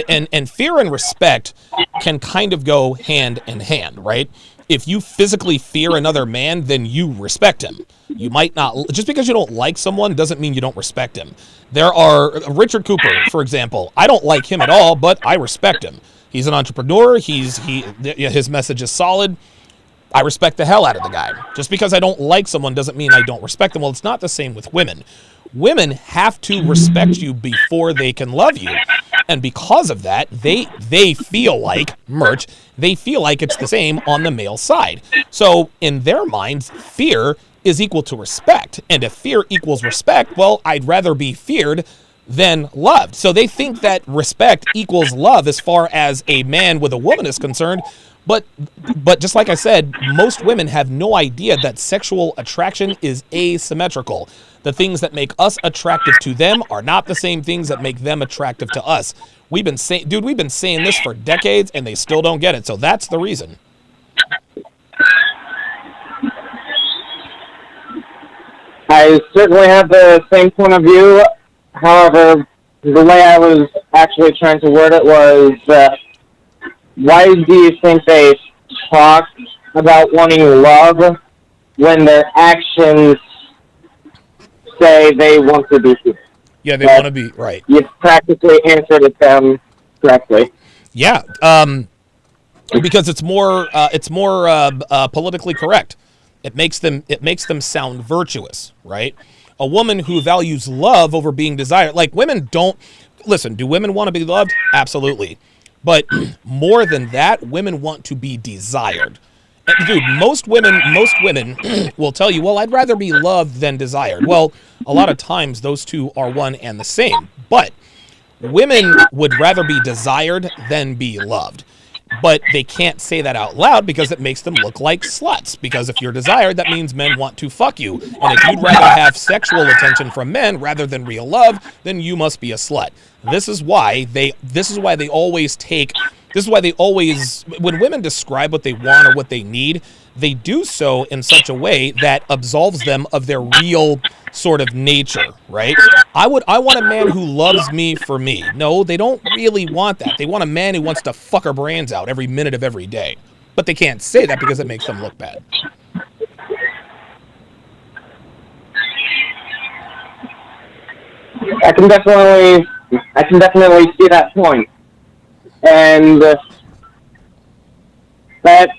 and fear and respect can kind of go hand in hand, right? If you physically fear another man, then you respect him. You might not, just because you don't like someone doesn't mean you don't respect him. There are, Richard Cooper, for example, I don't like him at all, but I respect him. He's an entrepreneur. His message is solid. I respect the hell out of the guy. Just because I don't like someone doesn't mean I don't respect them. Well, it's not the same with women. Women have to respect you before they can love you. And because of that, they feel like, they feel like it's the same on the male side. So in their minds, fear is equal to respect. And if fear equals respect, well, I'd rather be feared than loved. So they think that respect equals love as far as a man with a woman is concerned. But just like I said, most women have no idea that sexual attraction is asymmetrical. The things that make us attractive to them are not the same things that make them attractive to us. We've been saying this for decades, and they still don't get it. So that's the reason. I certainly have the same point of view. However, the way I was actually trying to word it was, why do you think they talk about wanting love when their actions say they want to be feared? Yeah, they want to be, right. You've practically answered it them correctly. Yeah, because it's more politically correct. It makes them sound virtuous, right? A woman who values love over being desired, like women don't listen. Do women want to be loved? Absolutely, but more than that, women want to be desired. And dude, most women will tell you, well, I'd rather be loved than desired. Well, a lot of times those two are one and the same, but women would rather be desired than be loved. But they can't say that out loud because it makes them look like sluts. Because if you're desired, that means men want to fuck you. And if you'd rather have sexual attention from men rather than real love, then you must be a slut. This is why they always, when women describe what they want or what they need, they do so in such a way that absolves them of their real sort of nature, right? I want a man who loves me for me. No, they don't really want that. They want a man who wants to fuck our brains out every minute of every day. But they can't say that because it makes them look bad. I can definitely see that point. And that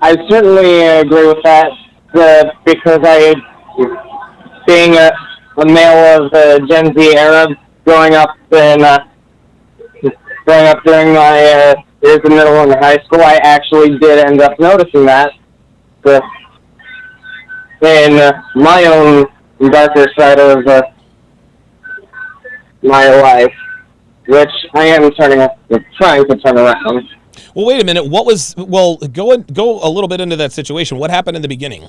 I certainly agree with that, because being a male of the Gen Z era, growing up during my years in middle and high school, I actually did end up noticing that in my own darker side of my life, which I am trying to turn around. Well, wait a minute. Go a little bit into that situation. What happened in the beginning?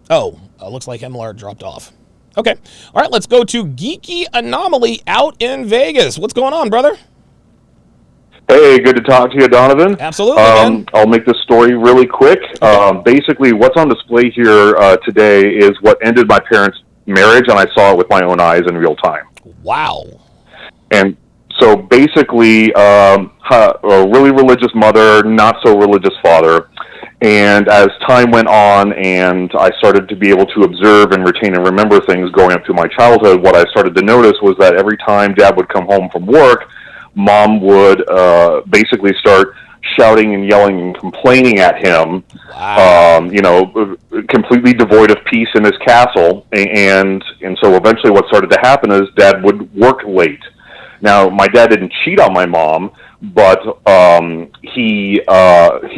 Oh, looks like MLR dropped off. Okay. All right, let's go to Geeky Anomaly out in Vegas. What's going on, brother? Hey, good to talk to you, Donovan. Absolutely, man. I'll make this story really quick. Basically, what's on display here today is what ended my parents' marriage, and I saw it with my own eyes in real time. Wow. And so basically, a really religious mother, not so religious father. And as time went on and I started to be able to observe and retain and remember things going up through my childhood, what I started to notice was that every time Dad would come home from work, Mom would basically start shouting and yelling and complaining at him, completely devoid of peace in his castle. And so eventually what started to happen is Dad would work late. Now, my dad didn't cheat on my mom, but he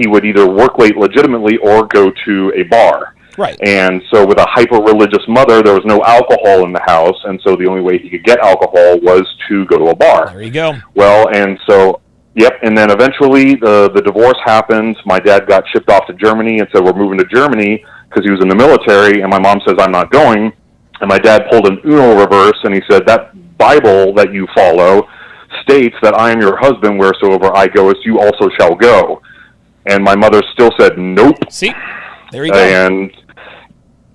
would either work late legitimately or go to a bar. Right. And so with a hyper-religious mother, there was no alcohol in the house, and so the only way he could get alcohol was to go to a bar. There you go. Well, and so, yep, and then eventually the divorce happened. My dad got shipped off to Germany and said, we're moving to Germany because he was in the military, and my mom says, I'm not going. And my dad pulled an Uno reverse, and he said, that Bible that you follow states that I am your husband, wheresoever I go, you also shall go. And my mother still said, nope. See, there you go.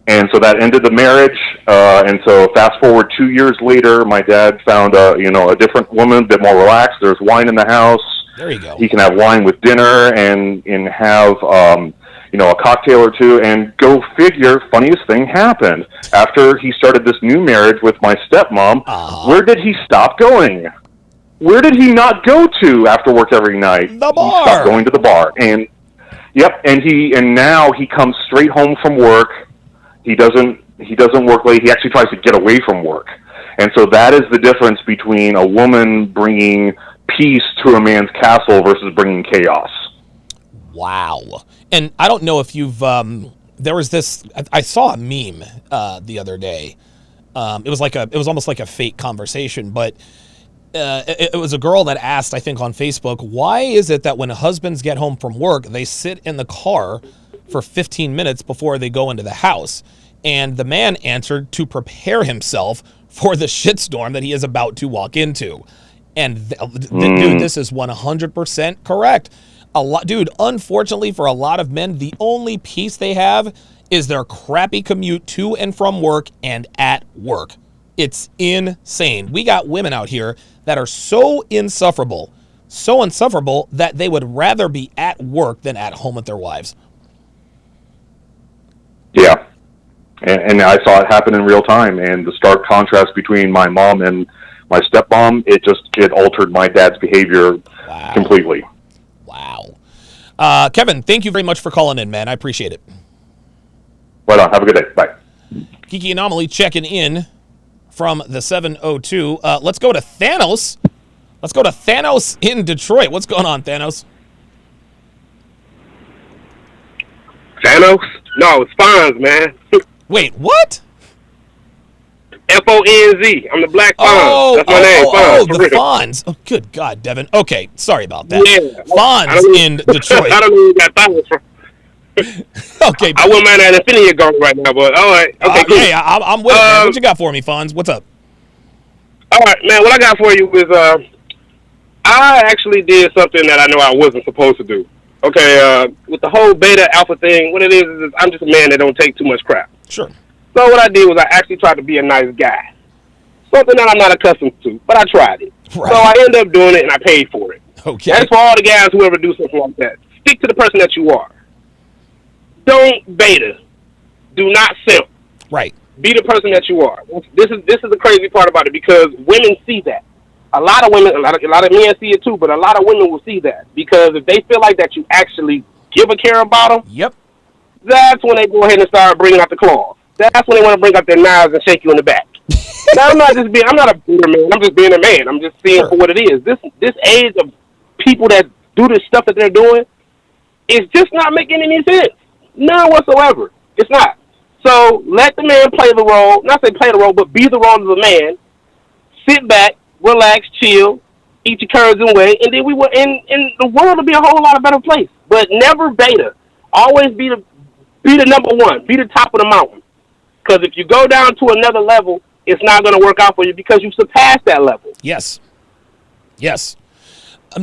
And so that ended the marriage. And so fast forward 2 years later, my dad found a different woman, a bit more relaxed. There's wine in the house. There you go. He can have wine with dinner and have a cocktail or two. And go figure, funniest thing happened after he started this new marriage with my stepmom. Where did he stop going? Where did he not go to after work every night? The bar. He stopped going to the bar. And yep, and now he comes straight home from work. He doesn't work late. He actually tries to get away from work. And so that is the difference between a woman bringing peace to a man's castle versus bringing chaos. Wow. And I don't know if you've there was this I saw a meme the other day. It was almost like a fake conversation, but it was a girl that asked, I think on Facebook, why is it that when husbands get home from work, they sit in the car for 15 minutes before they go into the house? And the man answered, to prepare himself for the shitstorm that he is about to walk into. And dude, this is 100% correct. Unfortunately for a lot of men, the only peace they have is their crappy commute to and from work and at work. It's insane. We got women out here that are so insufferable that they would rather be at work than at home with their wives. Yeah. And I saw it happen in real time. And the stark contrast between my mom and my stepmom, it altered my dad's behavior completely. Wow. Kevin, thank you very much for calling in, man. I appreciate it. Right on. Have a good day. Bye. Geeky Anomaly checking in from the 702. Let's go to Thanos. Let's go to Thanos in Detroit. What's going on, Thanos? Thanos? No, it's Fonz, man. Wait, what? F-O-N-Z. I'm the Black Fonz. That's my name, Fonz. The Fonz. Oh, good God, Devin. Okay, sorry about that. Yeah. Fonz in Detroit. I don't know where you got Fonz from. Okay. I wouldn't mind that Infinity going right now, but all right. Okay, cool. Hey, I'm with it, man. What you got for me, Fonz? What's up? All right, man. What I got for you is I actually did something that I know I wasn't supposed to do. Okay, with the whole beta alpha thing, what it is I'm just a man that don't take too much crap. Sure. So what I did was I actually tried to be a nice guy. Something that I'm not accustomed to, but I tried it. Right. So I ended up doing it, and I paid for it. Okay. That's for all the guys who ever do something like that. Stick to the person that you are. Don't beta. Do not simp. Right. Be the person that you are. This is the crazy part about it, because women see that. A lot of women, a lot of men see it too, but a lot of women will see that, because if they feel like that you actually give a care about them, yep, that's when they go ahead and start bringing out the claws. That's when they want to bring out their knives and shake you in the back. Now, I'm not a bitter man. I'm just being a man. I'm just seeing for what it is. This age of people that do this stuff that they're doing is just not making any sense. None whatsoever. It's not. So let the man play the role. Not say play the role, but be the role of the man. Sit back, relax, chill, eat your curds and whey, and then the world will be a whole lot of better place. But never beta. Always be the number one. Be the top of the mountain. Because if you go down to another level, it's not going to work out for you because you surpassed that level. Yes. Yes.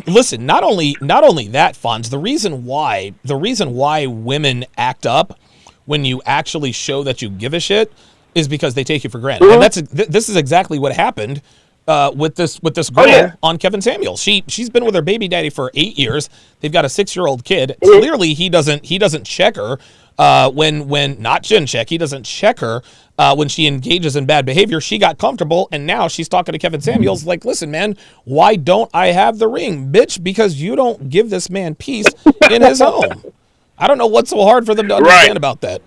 Listen, not only that, Fonz, the reason why women act up when you actually show that you give a shit is because they take you for granted. And this is exactly what happened with this girl on Kevin Samuels. She's been with her baby daddy for 8 years. They've got a 6-year-old kid. Clearly he doesn't check her when not chin check. He doesn't check her when she engages in bad behavior. She got comfortable, and now she's talking to Kevin Samuels like, listen, man, why don't I have the ring? Bitch, because you don't give this man peace in his home. I don't know what's so hard for them to understand about that.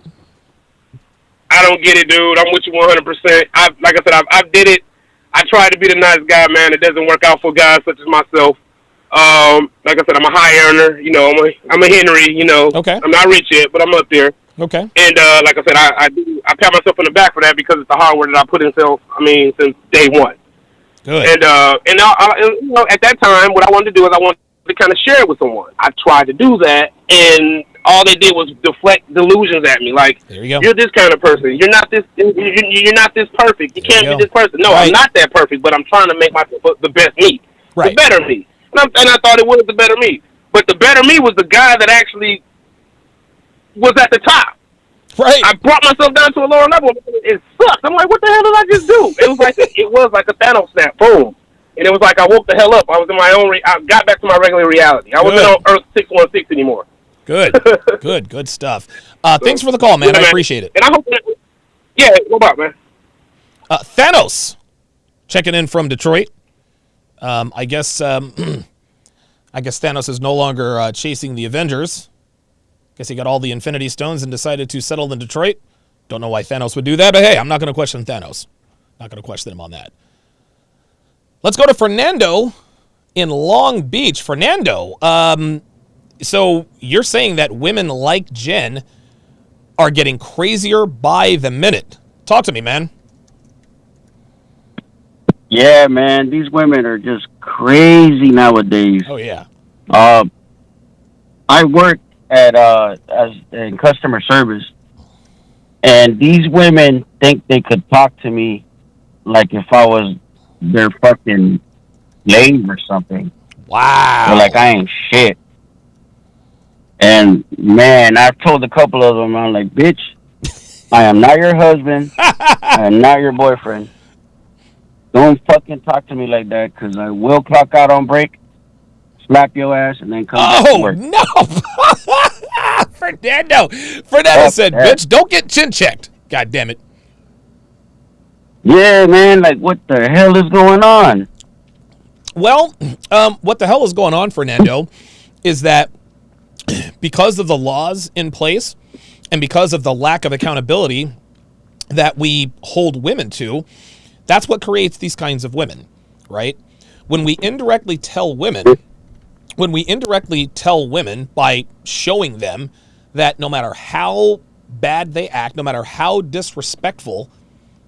I don't get it, dude. I'm with you 100%. Like I said, I did it. I tried to be the nice guy, man. It doesn't work out for guys such as myself. Like I said, I'm a high earner. You know, I'm a Henry. You know, okay. I'm not rich yet, but I'm up there. Okay. And like I said, I pat myself on the back for that because it's the hard work that I put in since day one. Good. And you know, at that time, what I wanted to do is I wanted to kind of share it with someone. I tried to do that, and all they did was deflect delusions at me. Like, there you go. You're this kind of person. You're not this. You're not this perfect. You can't be this person. No, I'm not that perfect, but I'm trying to make myself the best me, the better me. And I thought it was the better me. But the better me was the guy that actually was at the top. Right. I brought myself down to a lower level. It sucked. I'm like, what the hell did I just do? It was like a Thanos snap. Boom. And it was like I woke the hell up. I was in my own. I got back to my regular reality. I wasn't on Earth 616 anymore. Good. Good stuff. Thanks for the call, man. I appreciate it. And I hope that, what about, man? Thanos checking in from Detroit. I guess Thanos is no longer chasing the Avengers. Guess he got all the Infinity Stones and decided to settle in Detroit. Don't know why Thanos would do that, but hey, I'm not going to question Thanos. Not going to question him on that. Let's go to Fernando in Long Beach. Fernando, so you're saying that women like Jen are getting crazier by the minute. Talk to me, man. Yeah, man, these women are just crazy nowadays. Oh yeah. I work in customer service, and these women think they could talk to me like if I was their fucking slave or something. Wow. They're like I ain't shit. And man, I've told a couple of them, I'm like, bitch, I am not your husband. I am not your boyfriend. Don't fucking talk to me like that, because I will clock out on break, slap your ass, and then come back to work. No. Fernando said, bitch, don't get chin checked. God damn it. Yeah, man, like what the hell is going on? Well, what the hell is going on, Fernando, is that because of the laws in place and because of the lack of accountability that we hold women to, that's what creates these kinds of women, right? When we indirectly tell women by showing them that no matter how bad they act, no matter how disrespectful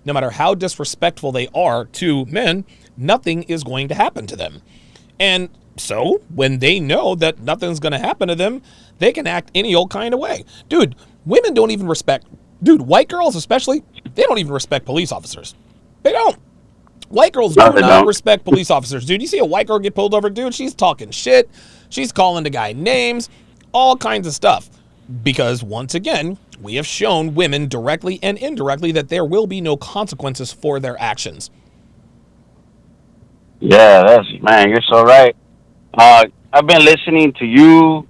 they are to men, nothing is going to happen to them. And so when they know that nothing's going to happen to them, they can act any old kind of way. Dude, women don't even respect, white girls especially, they don't even respect police officers. They don't. White girls do not respect police officers, dude. You see a white girl get pulled over, dude, she's talking shit. She's calling the guy names, all kinds of stuff. Because once again, we have shown women directly and indirectly that there will be no consequences for their actions. Yeah, man, you're so right. I've been listening to you,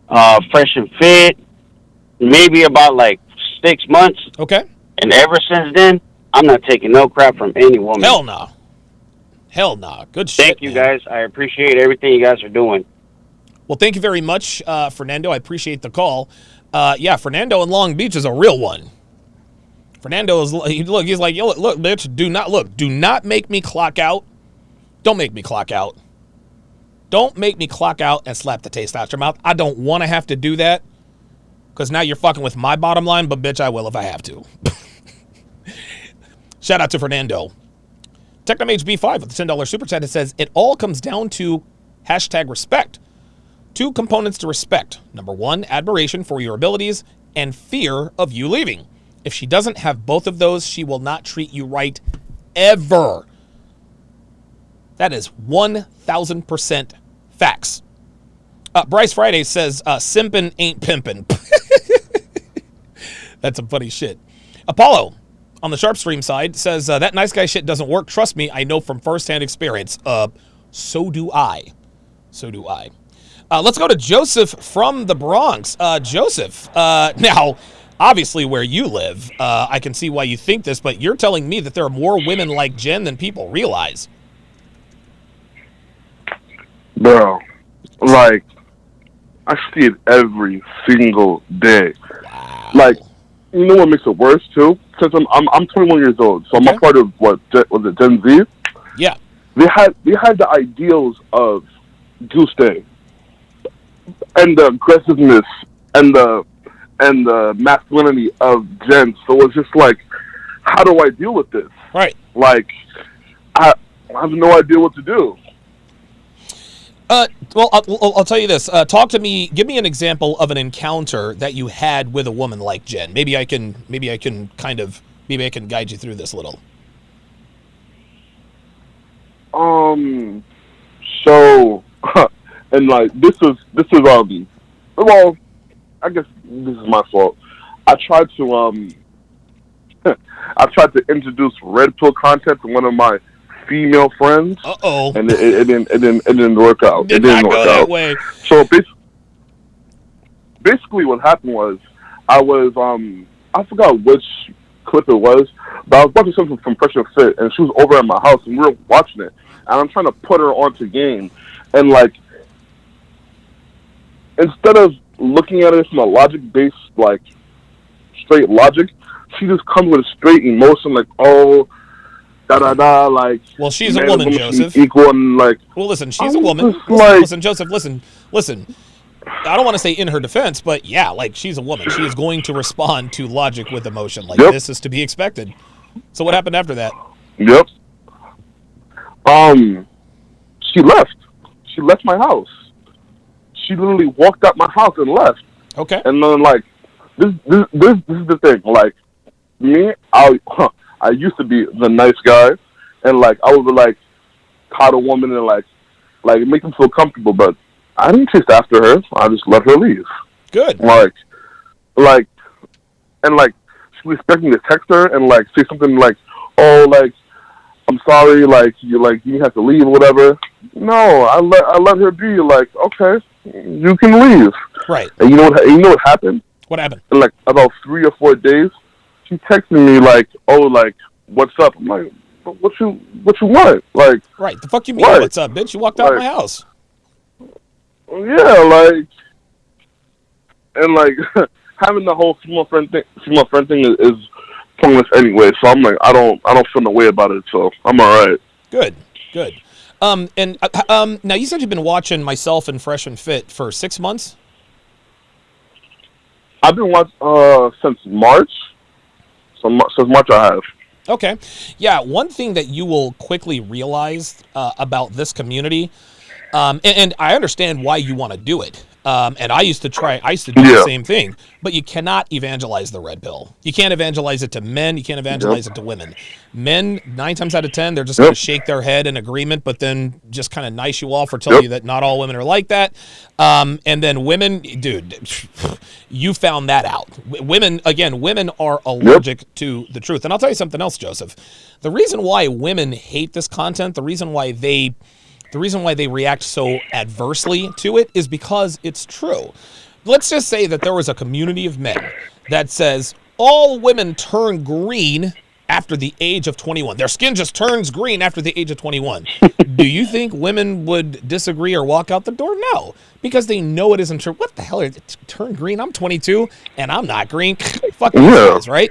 Fresh and Fit, maybe about like 6 months. Okay. And ever since then, I'm not taking no crap from any woman. Hell no. Good shit. Thank you, guys. I appreciate everything you guys are doing. Well, thank you very much, Fernando. I appreciate the call. Yeah, Fernando in Long Beach is a real one. Fernando is, he's like, yo, look, bitch, do not make me clock out. Don't make me clock out. Don't make me clock out and slap the taste out your mouth. I don't want to have to do that because now you're fucking with my bottom line, but bitch, I will if I have to. Shout out to Fernando. TechnomHB5 with the $10 super chat. It says, it all comes down to #respect. 2 components to respect. Number 1, admiration for your abilities and fear of you leaving. If she doesn't have both of those, she will not treat you right ever. That is 1,000% facts. Bryce Friday says, simpin' ain't pimpin'. That's some funny shit. Apollo, on the Sharpe Stream side, says, that nice guy shit doesn't work. Trust me, I know from firsthand experience. So do I. So do I. Let's go to Joseph from the Bronx. Joseph, now, obviously where you live, I can see why you think this, but you're telling me that there are more women like Jen than people realize. Bro, like, I see it every single day. Wow. Like, you know what makes it worse, too? Since I'm 21 years old, so I'm a part of, was it Gen Z? Yeah. They had the ideals of Goose Day and the aggressiveness and the masculinity of Jen. So it's just like, how do I deal with this? Right. Like, I have no idea what to do. Well, I'll tell you this. Talk to me. Give me an example of an encounter that you had with a woman like Jen. Maybe I can guide you through this a little. So, and like this is well, I guess this is my fault. I tried to introduce red pill content to one of my female friends. Uh-oh. And it didn't work out. Did not go that way. So basically what happened was I forgot which clip it was, but I was watching something from Fresh and Fit, and she was over at my house, and we were watching it, and I'm trying to put her onto game, and like, instead of looking at it from a logic-based, like, straight logic, she just comes with a straight emotion, like, oh, da-da-da, like... Well, she's a woman, Joseph. Equal, and like... Well, listen, she's a woman. Listen, Joseph, listen. I don't want to say in her defense, but yeah, like, she's a woman. She is going to respond to logic with emotion. Like, this is to be expected. So what happened after that? Yep. She left. She left my house. She literally walked out my house and left. Okay. And then, like, this is the thing. Like, me, I used to be the nice guy, and like I would like caught a woman and like make them feel comfortable, but I didn't chase after her. I just let her leave. Good. Like, and like she was expecting me to text her and like say something like, "Oh, like I'm sorry, like you have to leave or whatever." No, I let her be. Like, okay, you can leave. Right. And you know what happened? What happened? In like about 3 or 4 days, she texted me like, "Oh, like what's up?" I'm like, "What you want?" Like, right? The fuck you mean? What's up, bitch? You walked out of my house. Yeah, like, and like having the whole female friend thing is pointless anyway. So I'm like, I don't feel no way about it. So I'm all right. Good. And now you said you've been watching myself and Fresh and Fit for 6 months. I've been watching since March. Since March I have. Okay. Yeah, one thing that you will quickly realize about this community, and I understand why you want to do it. And I used to do the same thing, but you cannot evangelize the red pill. You can't evangelize it to men. You can't evangelize it to women. Men, 9 times out of 10, they're just going to shake their head in agreement, but then just kind of nice you off or tell you that not all women are like that. And then women, dude, you found that out. Women are allergic to the truth. And I'll tell you something else, Joseph. The reason why women hate this content, the reason why they react so adversely to it is because it's true. Let's just say that there was a community of men that says all women turn green after the age of 21. Their skin just turns green after the age of 21. Do you think women would disagree or walk out the door? No, because they know it isn't true. What the hell? Turn green? I'm 22 and I'm not green. Fuck these guys, right?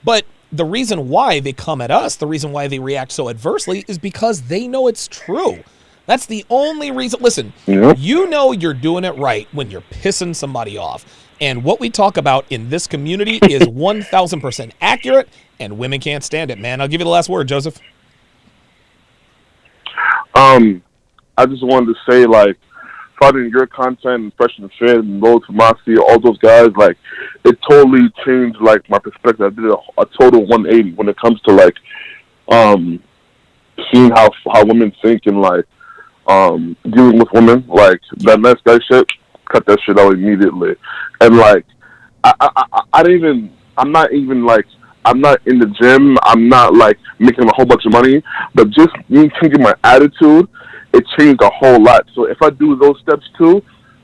But the reason why they come at us, the reason why they react so adversely is because they know it's true. That's the only reason. Listen, you know you're doing it right when you're pissing somebody off. And what we talk about in this community is 1,000% accurate, and women can't stand it, man. I'll give you the last word, Joseph. I just wanted to say, like, finding your content and Fresh and Fit and Low Tomasi, all those guys, like, it totally changed, like, my perspective. I did a total 180 when it comes to, like, seeing how women think and, like, dealing with women. Like, that nice guy shit, cut that shit out immediately. And, like, I'm not in the gym. I'm not, like, making a whole bunch of money. But just me changing my attitude, it changed a whole lot. So if I do those steps too,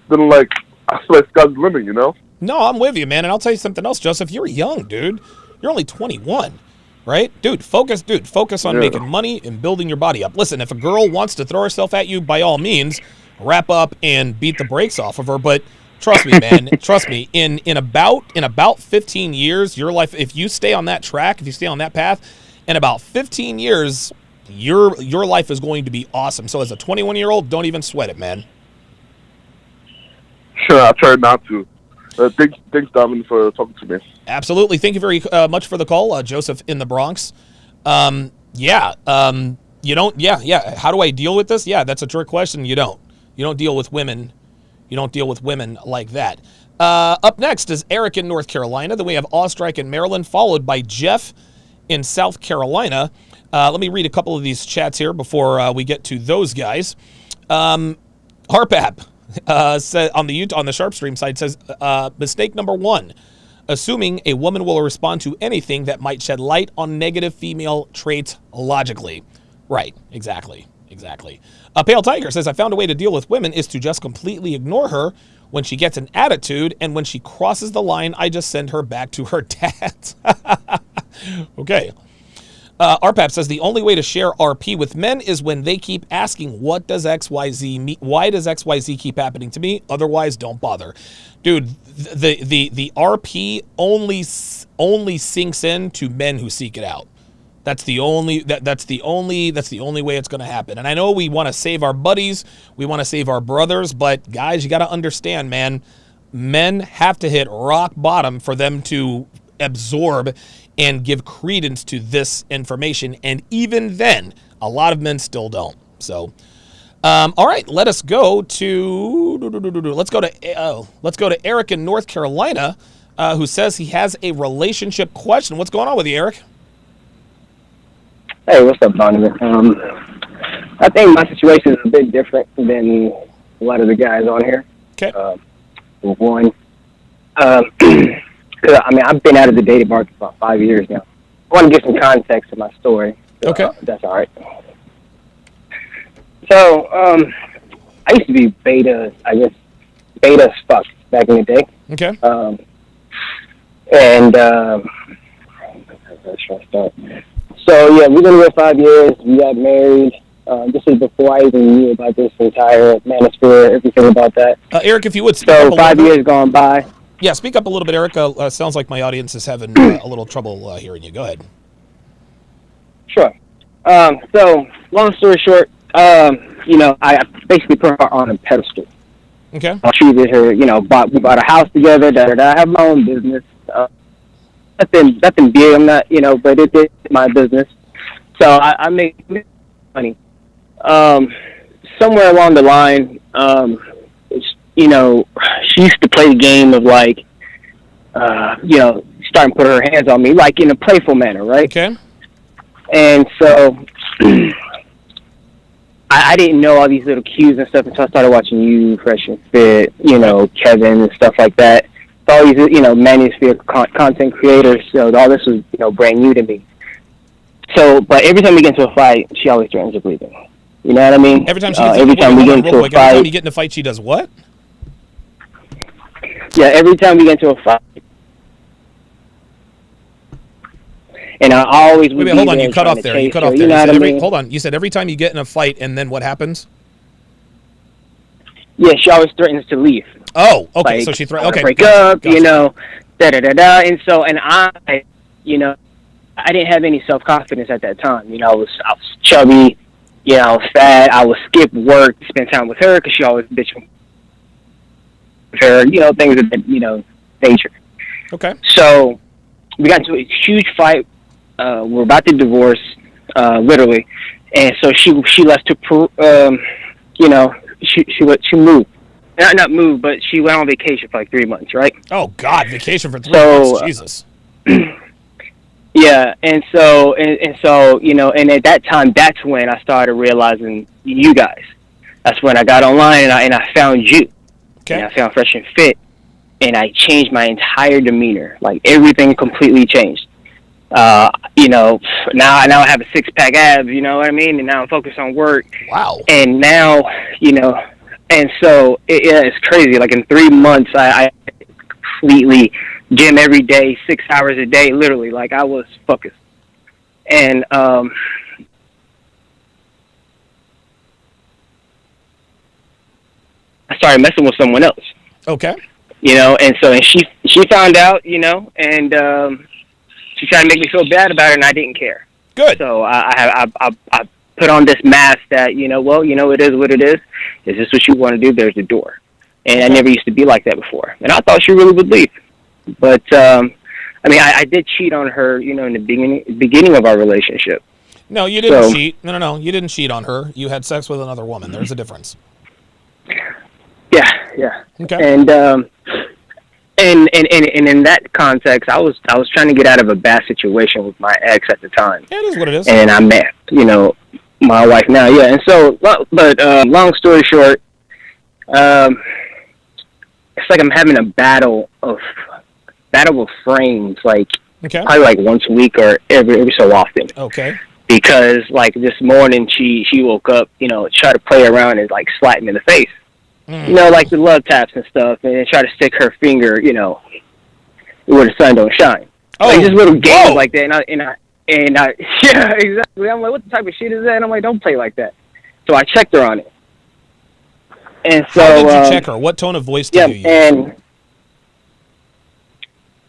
then, like, I feel like sky's the limit, you know? No, I'm with you, man. And I'll tell you something else, Joseph. You're young, dude. You're only 21, right? Dude, focus on making money and building your body up. Listen, if a girl wants to throw herself at you, by all means, wrap up and beat the brakes off of her. But trust me, man, trust me, in about 15 years, your life, if you stay on that track, if you stay on that path, in about 15 years, your life is going to be awesome. So as a 21-year-old, don't even sweat it, man. Sure, I'll try not to. Thanks, Donovan, for talking to me. Absolutely. Thank you very much for the call, Joseph in the Bronx. You don't, how do I deal with this? Yeah, that's a trick question. You don't deal with women. You don't deal with women like that. Up next is Eric in North Carolina. Then we have Ostrike in Maryland, followed by Jeff in South Carolina. Let me read a couple of these chats here before we get to those guys. Harpap said on the Sharpe Stream side says, mistake number 1, assuming a woman will respond to anything that might shed light on negative female traits logically. Right, exactly. Pale Tiger says, I found a way to deal with women is to just completely ignore her when she gets an attitude, and when she crosses the line, I just send her back to her dad. Okay. RPAP says the only way to share RP with men is when they keep asking, what does XYZ mean? Why does XYZ keep happening to me? Otherwise, don't bother. Dude, the RP only sinks in to men who seek it out. That's the only way it's going to happen. And I know we want to save our buddies, we want to save our brothers, but guys, you got to understand, man, men have to hit rock bottom for them to absorb and give credence to this information, and even then, a lot of men still don't. So, all right, let's go to Eric in North Carolina, who says he has a relationship question. What's going on with you, Eric? Hey, what's up, Donovan? I think my situation is a bit different than a lot of the guys on here. Okay. One, I've been out of the dating market for about 5 years now. I want to give some context to my story. Okay. If that's all right. So, I used to be beta as fuck back in the day. Okay. So, yeah, we've been here 5 years. We got married. This is before I even knew about this entire manosphere, everything about that. Eric, if you would speak up a little 5 bit. years gone by. Yeah, speak up a little bit, Eric. Sounds like my audience is having a little trouble hearing you. Go ahead. Sure. So, long story short, I basically put her on a pedestal. Okay. I treated her, we bought a house together, I have my own business. Nothing big, I'm not, but it's my business. So I make money. Somewhere along the line, she used to play the game of like, starting to put her hands on me, like in a playful manner, right? Okay. And so I didn't know all these little cues and stuff until I started watching you, Fresh and Fit, Kevin and stuff like that. So all these, manosphere content creators, so all this was, brand new to me. So, but every time we get into a fight, she always threatens to bleed me. You know what I mean? Every time we get into a fight, she does what? Yeah, every time we get into a fight. And I always wait, hold on, you cut off there. Hold on. You said every time you get in a fight, and then what happens? Yeah, she always threatens to leave. Oh, okay. Like, So she threatens. Okay, break up, da-da-da-da. And so, and I didn't have any self-confidence at that time. I was chubby, I was fat. I would skip work to spend time with her because she always bitched with her, things of that, nature. Okay. So we got into a huge fight. We're about to divorce, literally. And so she left to, she moved. not moved, but she went on vacation for like 3 months, right? Oh God, vacation for 3 months, Jesus. Yeah, and so you know, and at that time, that's when I started realizing you guys. That's when I got online and I found you. Okay. And I found Fresh and Fit, and I changed my entire demeanor. Like everything completely changed. You know, now I have a 6-pack abs. You know what I mean? And now I'm focused on work. Wow. And now, you know, and so it's crazy. Like in 3 months, I completely gym every day, 6 hours a day, literally. Like I was focused. And I started messing with someone else. Okay. You know, and so and she found out, you know, and she tried to make me feel bad about it, and I didn't care. Good. So I put on this mask that, you know, well, you know, it is what it is. Is this what you want to do? There's the door. And I never used to be like that before. And I thought she really would leave. But, I mean, I did cheat on her, you know, in the beginning of our relationship. No, you didn't cheat. No. You didn't cheat on her. You had sex with another woman. There's a difference. Yeah. Okay. And in that context, I was trying to get out of a bad situation with my ex at the time. Yeah, it is what it is. And I met, you know, my wife now. Yeah. And so, but long story short, it's like I'm having a battle of frames, like probably like once a week or every so often. Okay. Because like this morning, she woke up, you know, tried to play around and like slap me in the face. You know, like the love taps and stuff, and then try to stick her finger, you know, where the sun don't shine. Oh, like just little games like that, and I, yeah, exactly. I'm like, what the type of shit is that? And I'm like, don't play like that. So I checked her on it. And so, how did you check her? What tone of voice did you use? And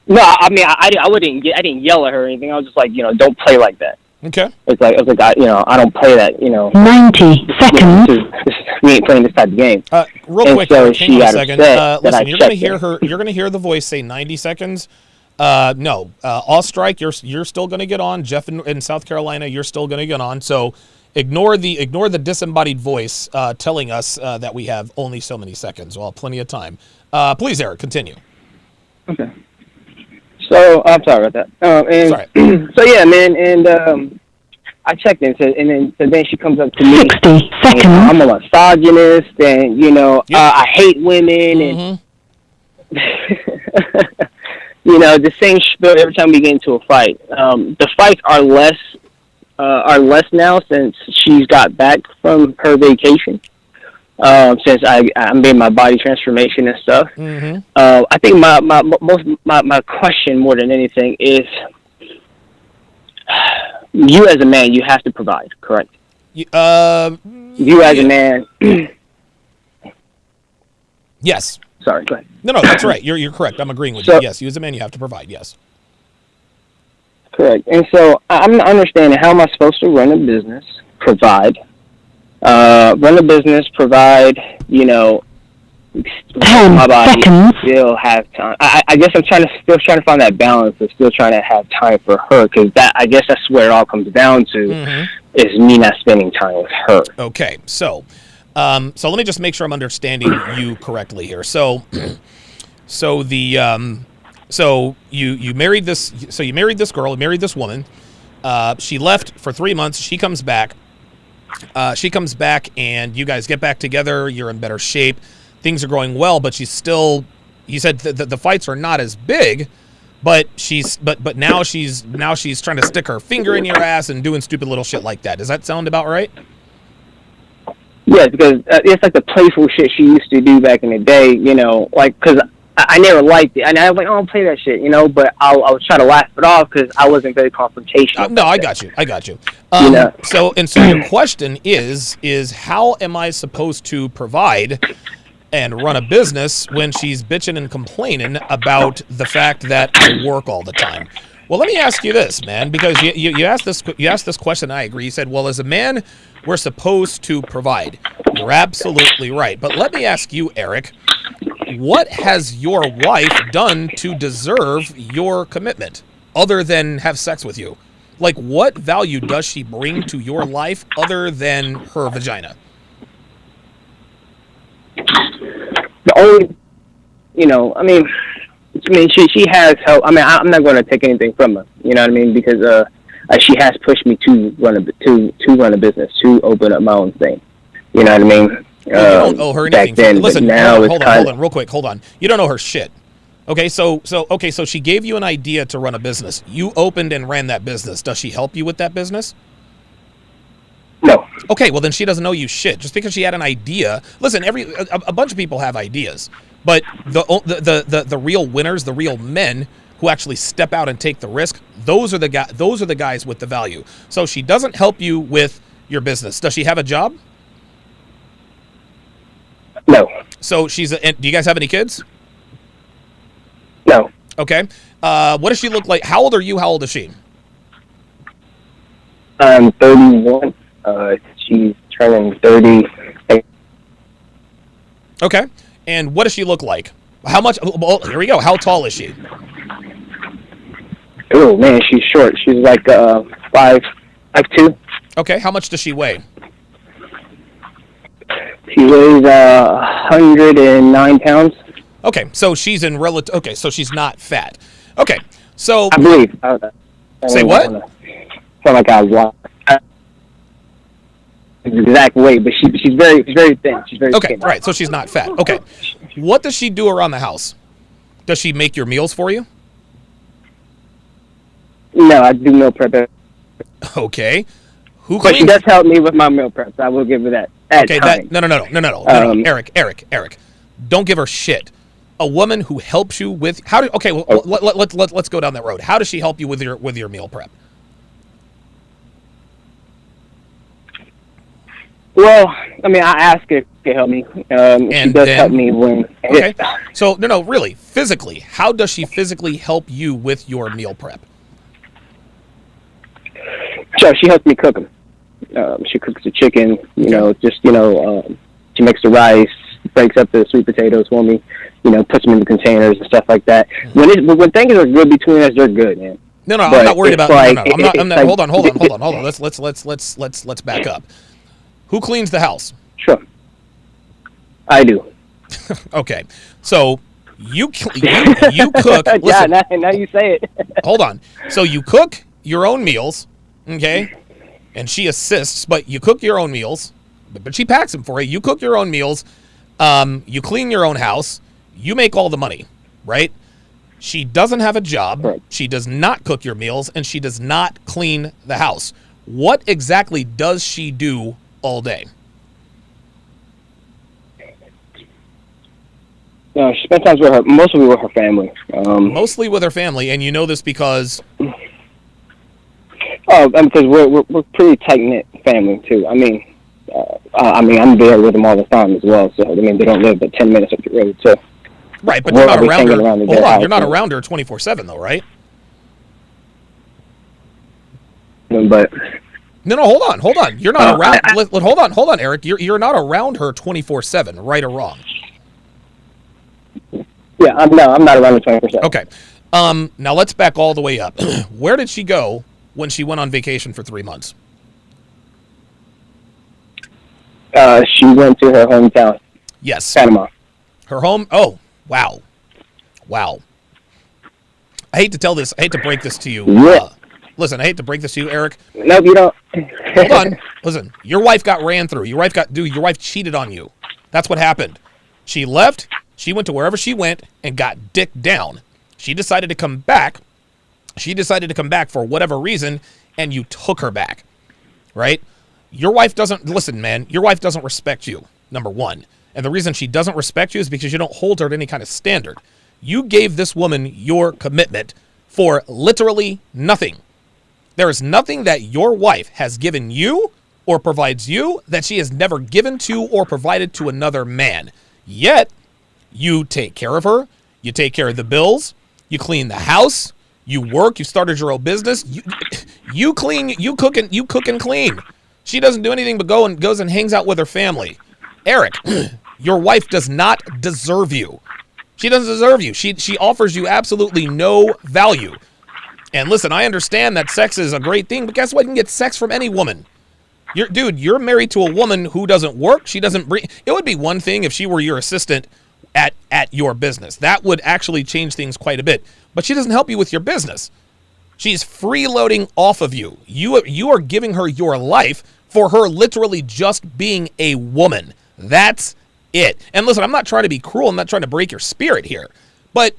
no, I mean, I didn't yell at her or anything. I was just like, you know, don't play like that. Okay. It's like, you know, I don't play that, you know. 90 seconds. We ain't playing this type of game. Real quick, so hang on a second. Listen, you're gonna hear her. You're gonna hear the voice say 90 seconds. No, I'll strike. You're still gonna get on. Jeff in South Carolina, you're still gonna get on. So ignore the disembodied voice telling us that we have only so many seconds. Well, plenty of time. Please, Eric, continue. Okay. So I'm sorry about that. Sorry. So yeah, man, and I checked in, so then she comes up to me. 60 seconds. I'm a misogynist, and you know, I hate women, and you know, the same spiel every time we get into a fight. The fights are less now since she's got back from her vacation. Since I made my body transformation and stuff. I think my question more than anything is, you as a man, you have to provide, correct? You as a man. Yes. Sorry, go ahead. No, that's right. You're correct. I'm agreeing with you. Yes, you as a man, you have to provide. Yes. Correct. And so I'm not understanding, how am I supposed to run a business, provide, provide, you know, my body, still have time. I guess I'm still trying to find that balance of still trying to have time for her, because I guess that's where it all comes down to, is me not spending time with her. Okay, so let me just make sure I'm understanding you correctly here. So you married this. So you married this girl. You married this woman. She left for 3 months. She comes back. And you guys get back together. You're in better shape. Things are going well, but she's still. You said the fights are not as big, but now she's trying to stick her finger in your ass and doing stupid little shit like that. Does that sound about right? Yeah, because it's like the playful shit she used to do back in the day. You know, like, because I never liked it, and I was like, oh, don't play that shit, you know. But I was trying to laugh it off because I wasn't very confrontational. No, I got you. You know? So your question is how am I supposed to provide and run a business when she's bitching and complaining about the fact that I work all the time? Well, let me ask you this, man, because you asked this question. I agree. You said, well, as a man, we're supposed to provide. You're absolutely right. But let me ask you, Eric, what has your wife done to deserve your commitment other than have sex with you? Like, what value does she bring to your life other than her vagina? the only, she has help. I mean, I'm not going to take anything from her. You know what I mean? Because she has pushed me to run a business, to open up my own thing. You know what I mean? You don't owe her anything. Then, listen, now hold on, real quick, hold on. You don't owe her shit. Okay, so she gave you an idea to run a business. You opened and ran that business. Does she help you with that business? No. Okay, well then she doesn't owe you shit. Just because she had an idea. Listen, a bunch of people have ideas, but the real winners, the real men who actually step out and take the risk, those are the guys with the value. So she doesn't help you with your business. Does she have a job? No. So do you guys have any kids? No. Okay. What does she look like? How old are you? How old is she? I'm 31. She's turning 30. Okay. And what does she look like? How much? Well, here we go. How tall is she? Oh man, she's short. She's like 5'2". Okay. How much does she weigh? She weighs 109 pounds. Okay, so she's in relative. Okay, so she's not fat. Okay, so I believe. Say what? Sound like I was exact weight, but she's very thin. She's very okay. thin. Right, so she's not fat. Okay, what does she do around the house? Does she make your meals for you? No, I do meal prep. Okay, But she does help me with my meal prep. I will give her that. Okay, no. Eric, don't give her shit. A woman who helps you with let's go down that road. How does she help you with your meal prep? Well, I mean, I ask her to help me. She does help me when. Okay. So no, really, physically, how does she physically help you with your meal prep? Sure, she helps me cook them. She cooks the chicken. She makes the rice, breaks up the sweet potatoes for me. Puts them in the containers and stuff like that. When things are good between us, they're good, man. No, But I'm not worried about. like- I'm not. like- Hold on. Let's back up. Who cleans the house? Sure. I do. Okay, so you cook. Yeah, Listen, now you say it. hold on. So you cook your own meals, okay? And she assists, but you cook your own meals. But she packs them for you. You cook your own meals. You clean your own house. You make all the money, right? She doesn't have a job. Right. She does not cook your meals, and she does not clean the house. What exactly does she do all day? She spends time with mostly with her family. Mostly with her family, and you know this because... Because we're pretty tight knit family too. I'm there with them all the time as well. So they don't live but 10 minutes up the road. So right, but you're not around her. Hold on, you're not around her 24/7 though, right? But no, hold on. You're not around. Hold on, Eric. You're not around her 24/7, right or wrong? Yeah, I'm not around her 24/7. Okay. Now let's back all the way up. Where did she go when she went on vacation for 3 months? She went to her hometown. Yes. Panama. Her home. Oh, wow. I hate to tell this. I hate to break this to you. Yeah. Listen, I hate to break this to you, Eric. No, you don't. Hold on. Listen, your wife got ran through. Your wife cheated on you. That's what happened. She left. She went to wherever she went and got dicked down. She decided to come back. For whatever reason, and you took her back, right? Your wife doesn't, listen, man, your wife doesn't respect you, number one. And the reason she doesn't respect you is because you don't hold her to any kind of standard. You gave this woman your commitment for literally nothing. There is nothing that your wife has given you or provides you that she has never given to or provided to another man. Yet, you take care of her, you take care of the bills, you clean the house, you work, you started your own business, you clean, you cook and clean. She doesn't do anything but goes and hangs out with her family. Eric, your wife does not deserve you. She doesn't deserve you. She offers you absolutely no value. And listen, I understand that sex is a great thing, but guess what? You can get sex from any woman. You're married to a woman who doesn't work. She doesn't bring. It would be one thing if she were your assistant at your business. That would actually change things quite a bit. But she doesn't help you with your business. She's freeloading off of you. You are giving her your life for her literally just being a woman. That's it. And listen, I'm not trying to be cruel. I'm not trying to break your spirit here. But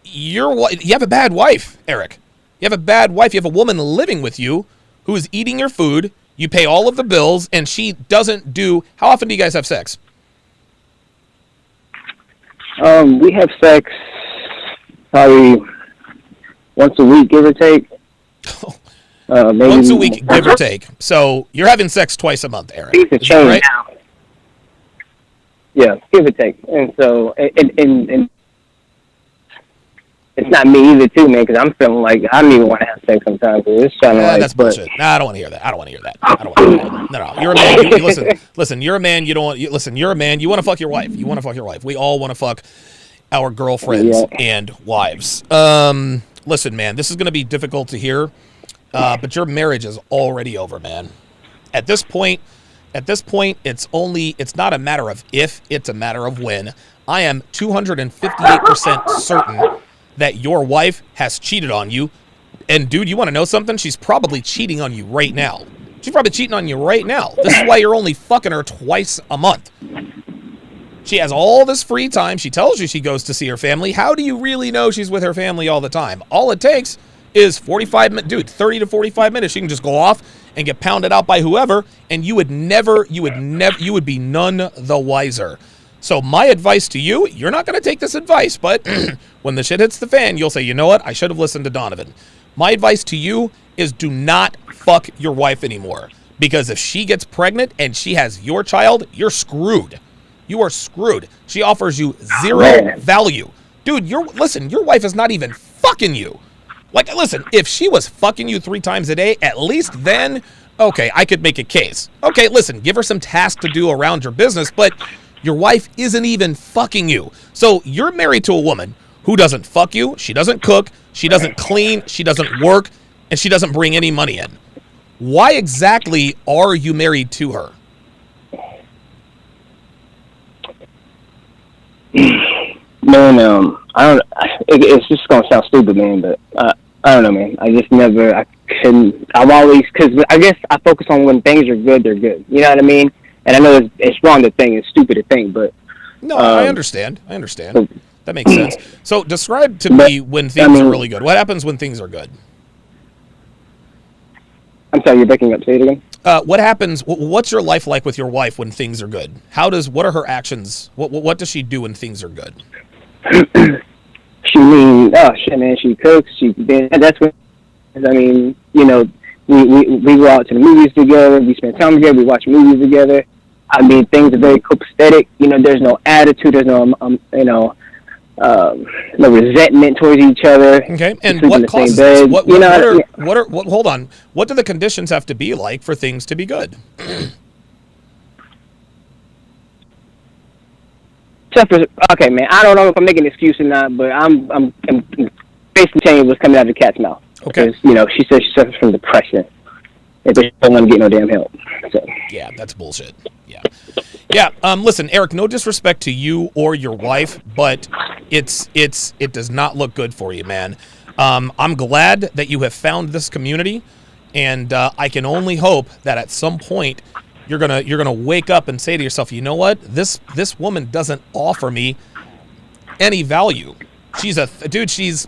you have a bad wife, Eric. You have a bad wife. You have a woman living with you who is eating your food. You pay all of the bills, and she doesn't do... How often do you guys have sex? We have sex probably once a week, give or take. Maybe Once a week, give or take. So you're having sex twice a month, Eric. It's a Is that change right? now. Yeah, give or take. And so, and it's not me either, too, man, because I'm feeling like I don't even want to have sex sometimes. It's kind of like, That's bullshit. Nah, I don't want to hear that. I don't want to hear that. No. You're a man. Listen, you're a man. You don't want. Listen, you're a man. You want to fuck your wife. You want to fuck your wife. We all want to fuck our girlfriends and wives. Listen, man, this is going to be difficult to hear, but your marriage is already over, man. At this point, it's not a matter of if, it's a matter of when. I am 258% certain that your wife has cheated on you. And dude, you want to know something? She's probably cheating on you right now. She's probably cheating on you right now. This is why you're only fucking her twice a month. She has all this free time. She tells you she goes to see her family. How do you really know she's with her family all the time? All it takes is 45 minutes, dude, 30 to 45 minutes. She can just go off and get pounded out by whoever, and you would be none the wiser. So my advice to you, you're not going to take this advice, but when the shit hits the fan, you'll say, you know what? I should have listened to Donovan. My advice to you is do not fuck your wife anymore, because if she gets pregnant and she has your child, you're screwed. You are screwed. She offers you zero value. Dude, your wife is not even fucking you. Like, listen, if she was fucking you 3 times a day, at least then, okay, I could make a case. Okay, listen, give her some tasks to do around your business, but your wife isn't even fucking you. So you're married to a woman who doesn't fuck you, she doesn't cook, she doesn't clean, she doesn't work, and she doesn't bring any money in. Why exactly are you married to her? Man, it's just gonna sound stupid, man, but I don't know, man. I've always, because I guess I focus on when things are good, they're good. You know what I mean? And I know it's wrong to think, it's stupid to think, but... No, I understand. That makes sense. So describe to me when things are really good. What happens when things are good? I'm sorry, you're breaking up. Say it again. What happens? What's your life like with your wife when things are good? What are her actions? What does she do when things are good? She cooks. That's what. I mean, you know, we go out to the movies together. We spend time together. We watch movies together. I mean, things are very copacetic. You know, there's no attitude. There's no no resentment towards each other. Okay, and what causes this? Hold on. What do the conditions have to be like for things to be good? Okay, man. I don't know if I'm making an excuse or not, but I'm basically telling you what's coming out of the cat's mouth. Okay. Because, you know, she says she suffers from depression. And they don't want to get no damn help. So. Yeah, that's bullshit. Yeah. Listen, Eric, no disrespect to you or your wife, but it does not look good for you, man. I'm glad that you have found this community, and I can only hope that at some point you're gonna wake up and say to yourself, you know what? This woman doesn't offer me any value. She doesn't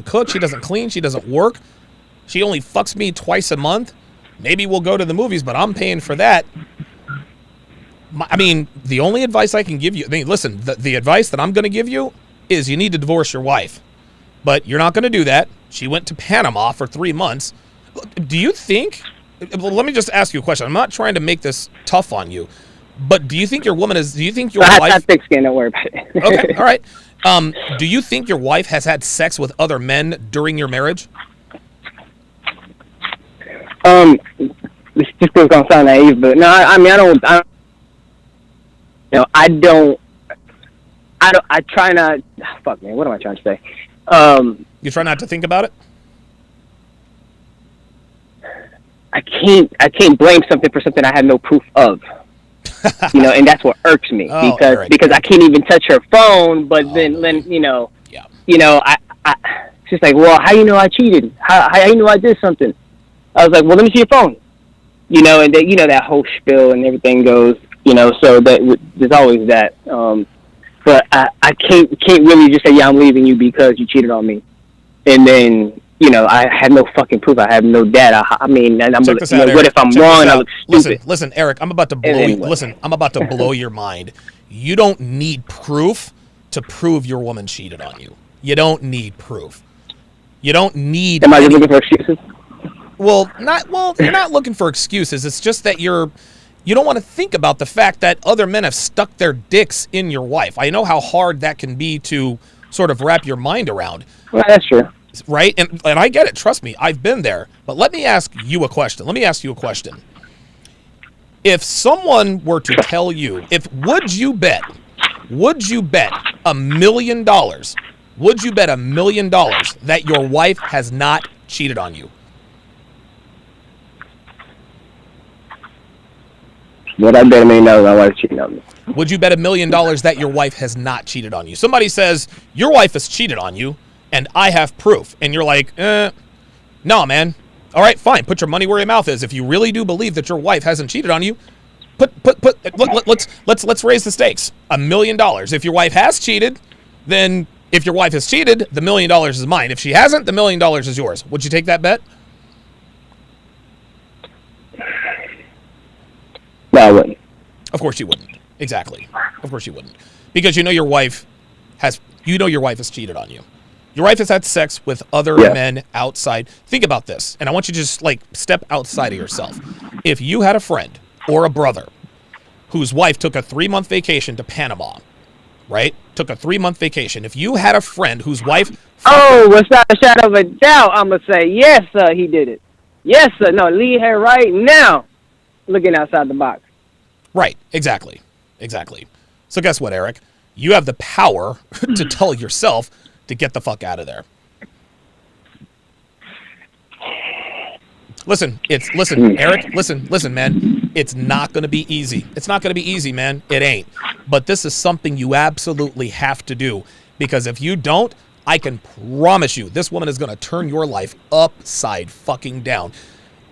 cook, she doesn't clean, she doesn't work. She only fucks me twice a month. Maybe we'll go to the movies, but I'm paying for that. I mean, the only advice I can give you, listen, the advice that I'm going to give you is you need to divorce your wife. But you're not going to do that. She went to Panama for 3 months. Do you think, let me just ask you a question. I'm not trying to make this tough on you, but do you think your wife... I have thick skin, don't worry about it. Okay, all right. Do you think your wife has had sex with other men during your marriage? This just gonna sound naive, but no, I try not. Fuck, man, what am I trying to say? You try not to think about it? I can't blame something for something I have no proof of. And that's what irks me because I can't even touch her phone. But then I she's like, well, how you know I cheated? How you know I did something? I was like, well, let me see your phone. And that whole spiel and everything goes. So that there's always that. But I can't really just say, yeah, I'm leaving you because you cheated on me, and then. I have no fucking proof. I have no data. And I'm Check this out, what if I'm wrong? I look stupid. Listen, Eric. I'm about to blow. I'm about to blow your mind. You don't need proof to prove your woman cheated on you. You don't need proof. You don't need. Am I looking for excuses? Well, you're not looking for excuses. It's just that you don't want to think about the fact that other men have stuck their dicks in your wife. I know how hard that can be to sort of wrap your mind around. Well, that's true. Right? And I get it. Trust me. I've been there. But let me ask you a question. If someone were to tell you, would you bet $1 million? Would you bet $1 million that your wife has not cheated on you? Would I bet $1 million my wife cheated on me? Would you bet $1 million that your wife has not cheated on you? Somebody says, your wife has cheated on you, and I have proof. And you're like, no, man. All right, fine. Put your money where your mouth is. If you really do believe that your wife hasn't cheated on you, let's raise the stakes. $1 million. If your wife has cheated, then if your wife has cheated, the $1 million is mine. If she hasn't, the $1 million is yours. Would you take that bet? No, I wouldn't. Of course you wouldn't. Exactly. Of course you wouldn't. Because your wife has cheated on you. Your wife has had sex with other men outside. Think about this, and I want you to just step outside of yourself. If you had a friend or a brother whose wife took a 3-month vacation to Panama, right? Took a 3-month vacation. If you had a friend whose wife... without a shadow of a doubt, I'm going to say, yes, sir, he did it. Yes, sir. No, leave her right now looking outside the box. Right, exactly. So guess what, Eric? You have the power to tell yourself to get the fuck out of there. Listen, Eric, listen, man. It's not going to be easy. It's not going to be easy, man. It ain't. But this is something you absolutely have to do, because if you don't, I can promise you this woman is going to turn your life upside fucking down.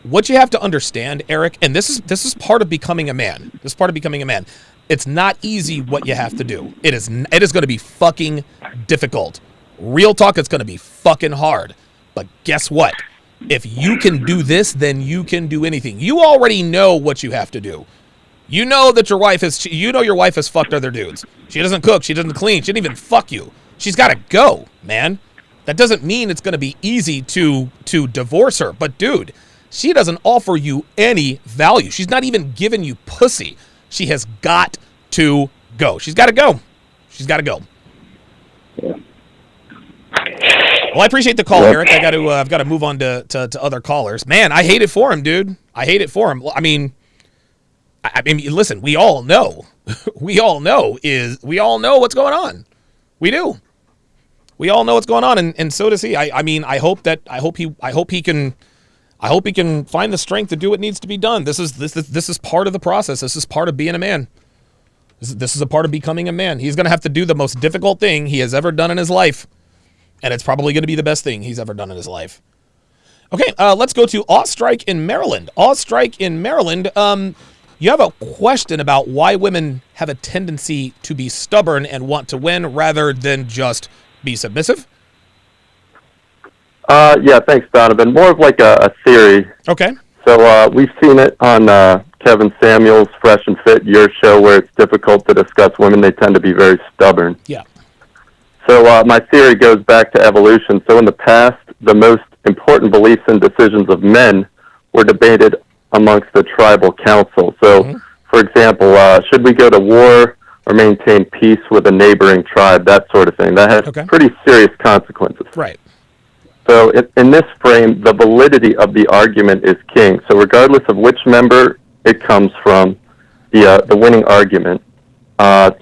What you have to understand, Eric, and this is part of becoming a man. This is part of becoming a man. It's not easy what you have to do. It is going to be fucking difficult. Real talk, it's going to be fucking hard. But guess what? If you can do this, then you can do anything. You already know what you have to do. You know that your wife has fucked other dudes. She doesn't cook. She doesn't clean. She didn't even fuck you. She's got to go, man. That doesn't mean it's going to be easy to divorce her. But dude, she doesn't offer you any value. She's not even giving you pussy. She has got to go. She's got to go. Yeah. Well, I appreciate the call, Eric. I've got to move on to other callers. Man, I hate it for him, dude. I hate it for him. I mean, listen, we all know what's going on. We do. We all know what's going on, and so does he. I hope he can find the strength to do what needs to be done. This is part of the process. This is part of being a man. This is a part of becoming a man. He's going to have to do the most difficult thing he has ever done in his life. And it's probably going to be the best thing he's ever done in his life. Okay, let's go to Ostrike in Maryland. You have a question about why women have a tendency to be stubborn and want to win rather than just be submissive? Yeah, thanks, Donovan. More of like a theory. Okay. So we've seen it on Kevin Samuels' Fresh and Fit, your show, where it's difficult to discuss women. They tend to be very stubborn. Yeah. So my theory goes back to evolution. So in the past, the most important beliefs and decisions of men were debated amongst the tribal council. So, for example, should we go to war or maintain peace with a neighboring tribe, that sort of thing. That has pretty serious consequences. Right. So in this frame, the validity of the argument is king. So regardless of which member it comes from, the winning argument,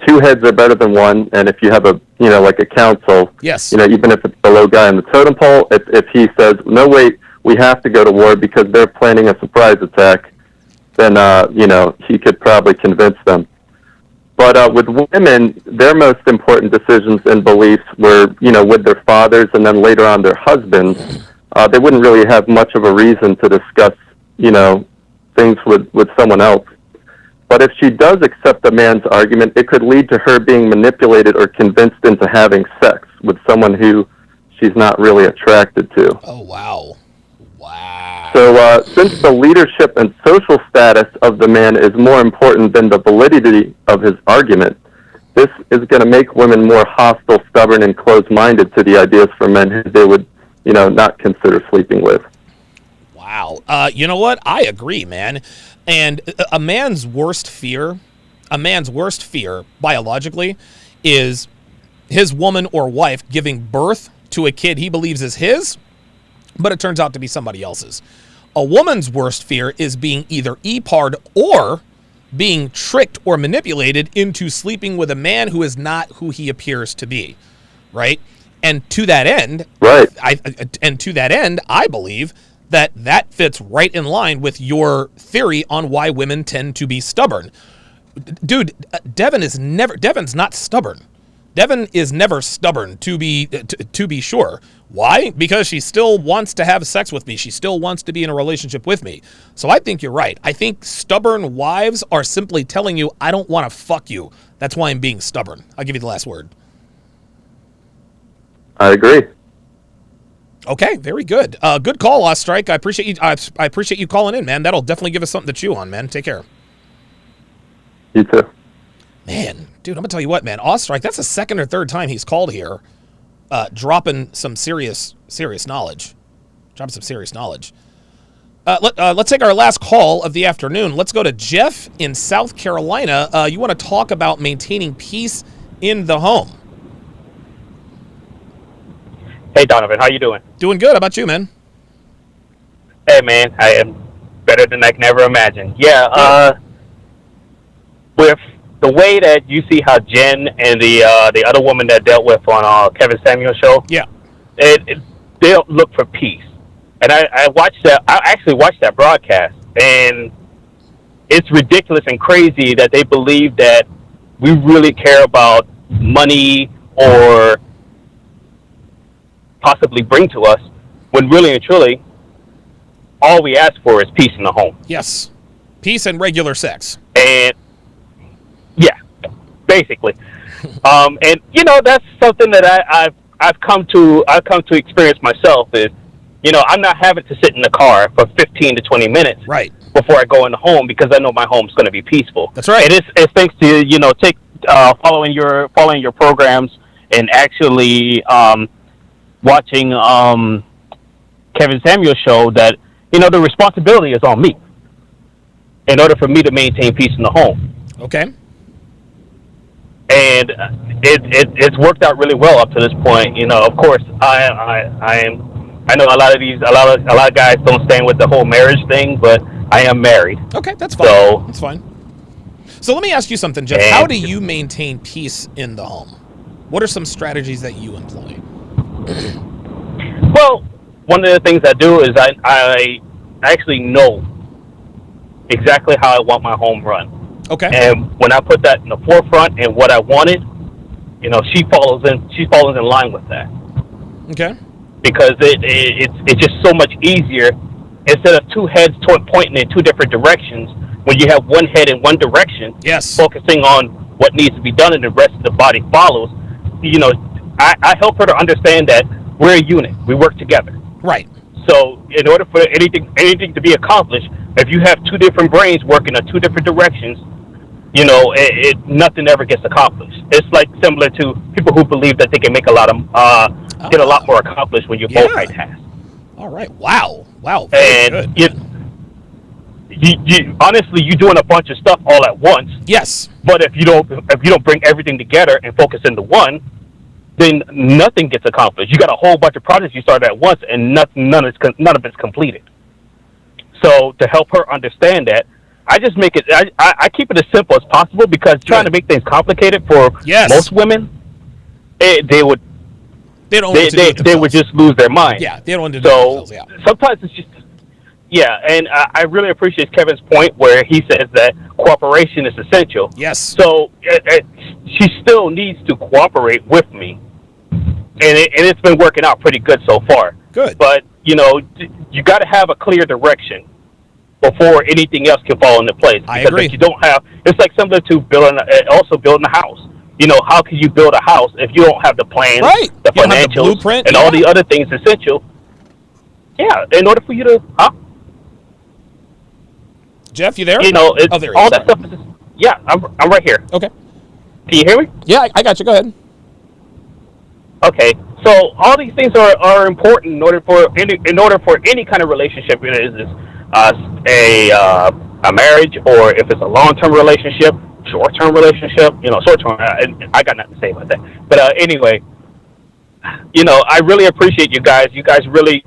two heads are better than one, and if you have like a council, yes, even if it's the low guy on the totem pole, if he says, no, wait, we have to go to war because they're planning a surprise attack, then he could probably convince them. But with women, their most important decisions and beliefs were, with their fathers and then later on their husbands. They wouldn't really have much of a reason to discuss, things with someone else. But if she does accept a man's argument, it could lead to her being manipulated or convinced into having sex with someone who she's not really attracted to. Oh, wow. So since the leadership and social status of the man is more important than the validity of his argument, this is going to make women more hostile, stubborn, and closed-minded to the ideas for men who they would, not consider sleeping with. Wow. You know what? I agree, man. And a man's worst fear biologically is his woman or wife giving birth to a kid he believes is his, but it turns out to be somebody else's. A woman's worst fear is being either EPAR'd or being tricked or manipulated into sleeping with a man who is not who he appears to be, right? And to that end, I believe that fits right in line with your theory on why women tend to be stubborn. Dude, Devin's not stubborn. Devin is never stubborn, to be sure. Why? Because she still wants to have sex with me. She still wants to be in a relationship with me. So I think you're right. I think stubborn wives are simply telling you, I don't want to fuck you. That's why I'm being stubborn. I'll give you the last word. I agree. Okay, very good. Good call, Ostrike. I appreciate you. I appreciate you calling in, man. That'll definitely give us something to chew on, man. Take care. You too. Man, dude, I'm gonna tell you what, man. Ostrike, that's the second or third time he's called here, dropping some serious knowledge. Let's take our last call of the afternoon. Let's go to Jeff in South Carolina. You want to talk about maintaining peace in the home? Hey, Donovan, how you doing? Doing good. How about you, man? Hey, man, I am better than I can ever imagine. Yeah, with the way that you see how Jen and the other woman that dealt with on Kevin Samuel's show, yeah, they look for peace. And I actually watched that broadcast, and it's ridiculous and crazy that they believe that we really care about money or possibly bring to us, when really and truly, all we ask for is peace in the home. Yes, peace and regular sex. And yeah, basically, and that's something that I've come to experience myself. Is I'm not having to sit in the car for 15 to 20 minutes right before I go in the home because I know my home's going to be peaceful. That's right. And it's thanks to following your programs and actually watching Kevin Samuel's show that the responsibility is on me in order for me to maintain peace in the home. Okay. And it's worked out really well up to this point. Of course, I know a lot of guys don't stand with the whole marriage thing, but I am married. Okay, that's fine. That's fine. So let me ask you something, Jeff. How do you maintain peace in the home? What are some strategies that you employ? Well, one of the things I do is I actually know exactly how I want my home run. Okay. And when I put that in the forefront and what I wanted, she follows in line with that. Okay. Because it's just so much easier instead of two heads pointing in two different directions. When you have one head in one direction, yes, focusing on what needs to be done, and the rest of the body follows. I help her to understand that we're a unit. We work together. Right. So in order for anything to be accomplished, if you have two different brains working in two different directions, nothing ever gets accomplished. It's like similar to people who believe that they can make get a lot more accomplished when you're multitask. All right. Wow. Very good. Honestly, you're doing a bunch of stuff all at once. Yes. But if you don't bring everything together and focus into one, then nothing gets accomplished. You got a whole bunch of projects you started at once, and none of it's completed. So to help her understand that, I just make it. I keep it as simple as possible because trying to make things complicated for most women, they would just lose their mind. Yeah, they don't want to do so themselves. Yeah. sometimes it's just Yeah, and I really appreciate Kevin's point where he says that cooperation is essential. Yes. So she still needs to cooperate with me, and it's been working out pretty good so far. Good. But you got to have a clear direction before anything else can fall into place. I Because agree. if you don't have, it's like similar to building a house. How can you build a house if you don't have the plan, right? the You don't have financials, the blueprint, and all the other things essential? Yeah, in order for you to, Jeff, you there? there all that stuff is. Yeah, I'm right here. Okay. Can you hear me? Yeah, I got you. Go ahead. Okay, so all these things are important in order for any kind of relationship. It is a marriage, or if it's a long-term relationship, short-term relationship. Short-term. I got nothing to say about that. But anyway, I really appreciate you guys. You guys really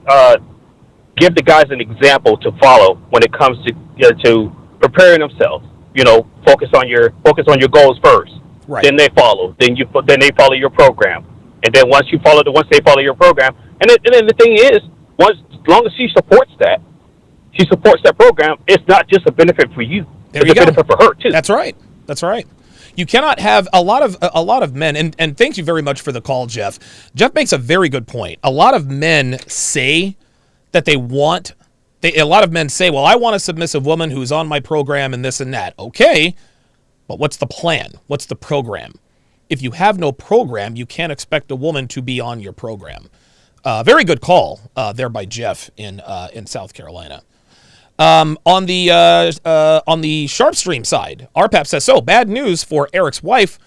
give the guys an example to follow when it comes to preparing themselves. Focus on your goals first. Right. Then they follow. Then they follow your program. And then once they follow your program, and then the thing is, as long as she supports that program, it's not just a benefit for you. There it's you a go. benefit for her too. That's right. That's right. You cannot have a lot of men, and thank you very much for the call, Jeff. Jeff makes a very good point. A lot of men say that a lot of men say, well, I want a submissive woman who's on my program and this and that. Okay, but what's the plan? What's the program? If you have no program, you can't expect a woman to be on your program. Very good call there by Jeff in South Carolina. On the Sharpe stream side, RPAP says, so bad news for Eric's wife.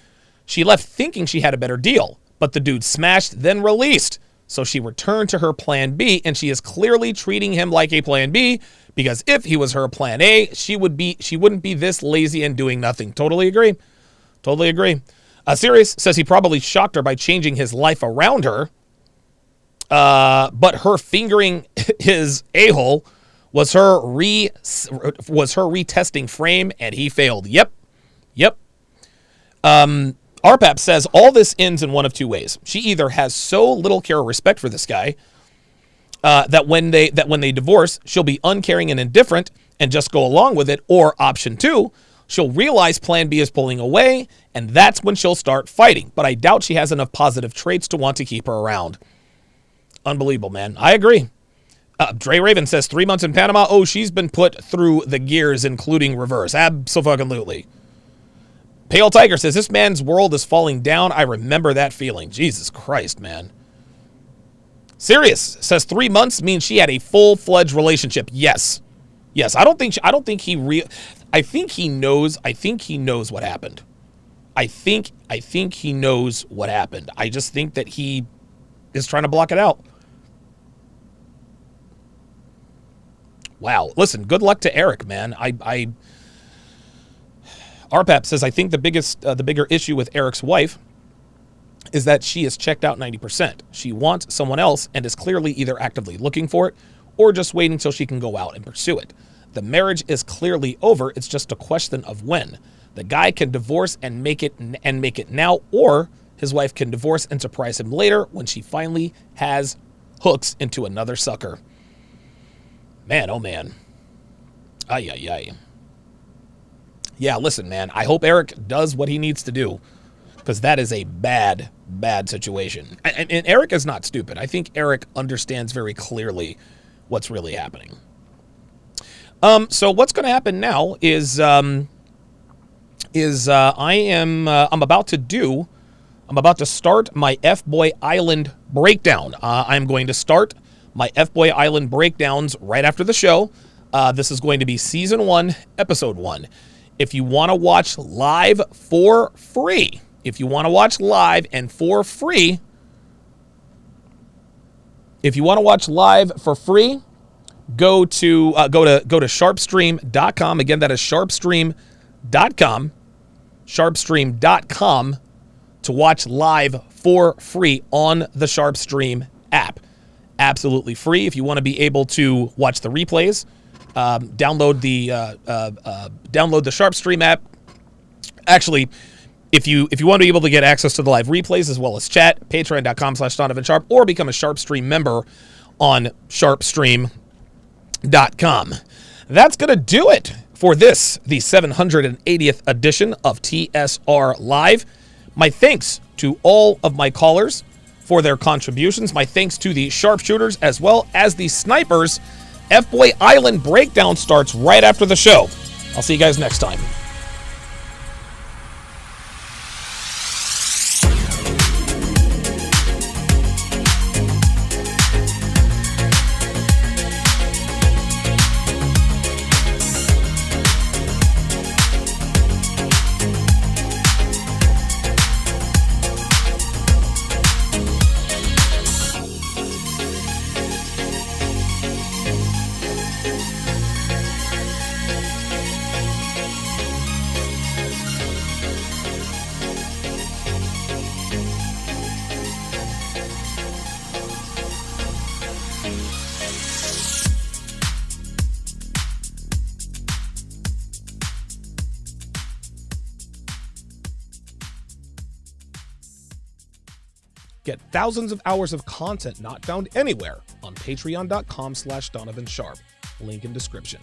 She left thinking she had a better deal, but the dude smashed, then released. So she returned to her plan B, and she is clearly treating him like a plan B, because if he was her plan A, she wouldn't be this lazy and doing nothing. Totally agree. Totally agree. Sirius says he probably shocked her by changing his life around her, but her fingering his a-hole was her retesting frame, and he failed. Yep. RPAP says all this ends in one of two ways. She either has so little care or respect for this guy that when they divorce, she'll be uncaring and indifferent and just go along with it, or option two, she'll realize plan B is pulling away, and that's when she'll start fighting. But I doubt she has enough positive traits to want to keep her around. Unbelievable, man. I agree. Dre Raven says 3 months in Panama. Oh, she's been put through the gears, including reverse. Abso-fucking-lutely. Pale Tiger says this man's world is falling down. I remember that feeling. Jesus Christ, man. Sirius says 3 months means she had a full-fledged relationship. Yes. I think he knows what happened. I think he knows what happened. I just think that he is trying to block it out. Wow. Listen, good luck to Eric, man. RPAP says, I think the bigger issue with Eric's wife is that she is checked out 90%. She wants someone else and is clearly either actively looking for it or just waiting till she can go out and pursue it. The marriage is clearly over. It's just a question of when. The guy can divorce and make it now, or his wife can divorce and surprise him later when she finally has hooks into another sucker. Man, oh man. Ay. Yeah, listen, man. I hope Eric does what he needs to do, because that is a bad situation. And Eric is not stupid. I think Eric understands very clearly what's really happening. So what's going to happen now is I'm about to start my F-Boy Island breakdown. I'm going to start my F-Boy Island breakdowns right after the show. This is going to be season 1, episode 1. If you want to watch live for free, go to sharpestream.com. Again, that is sharpestream.com. Sharpestream.com to watch live for free on the Sharpestream app. Absolutely free. If you want to be able to watch the replays, download the Sharpestream app. Actually, if you want to be able to get access to the live replays as well as chat, patreon.com/DonovanSharpe, or become a Sharpestream member on Sharpestream.com. That's going to do it for this, the 780th edition of TSR Live. My thanks to all of my callers for their contributions. My thanks to the sharpshooters as well as the snipers. F-Boy Island Breakdown starts right after the show. I'll see you guys next time. Get thousands of hours of content not found anywhere on patreon.com/Donovan Sharpe. Link in description.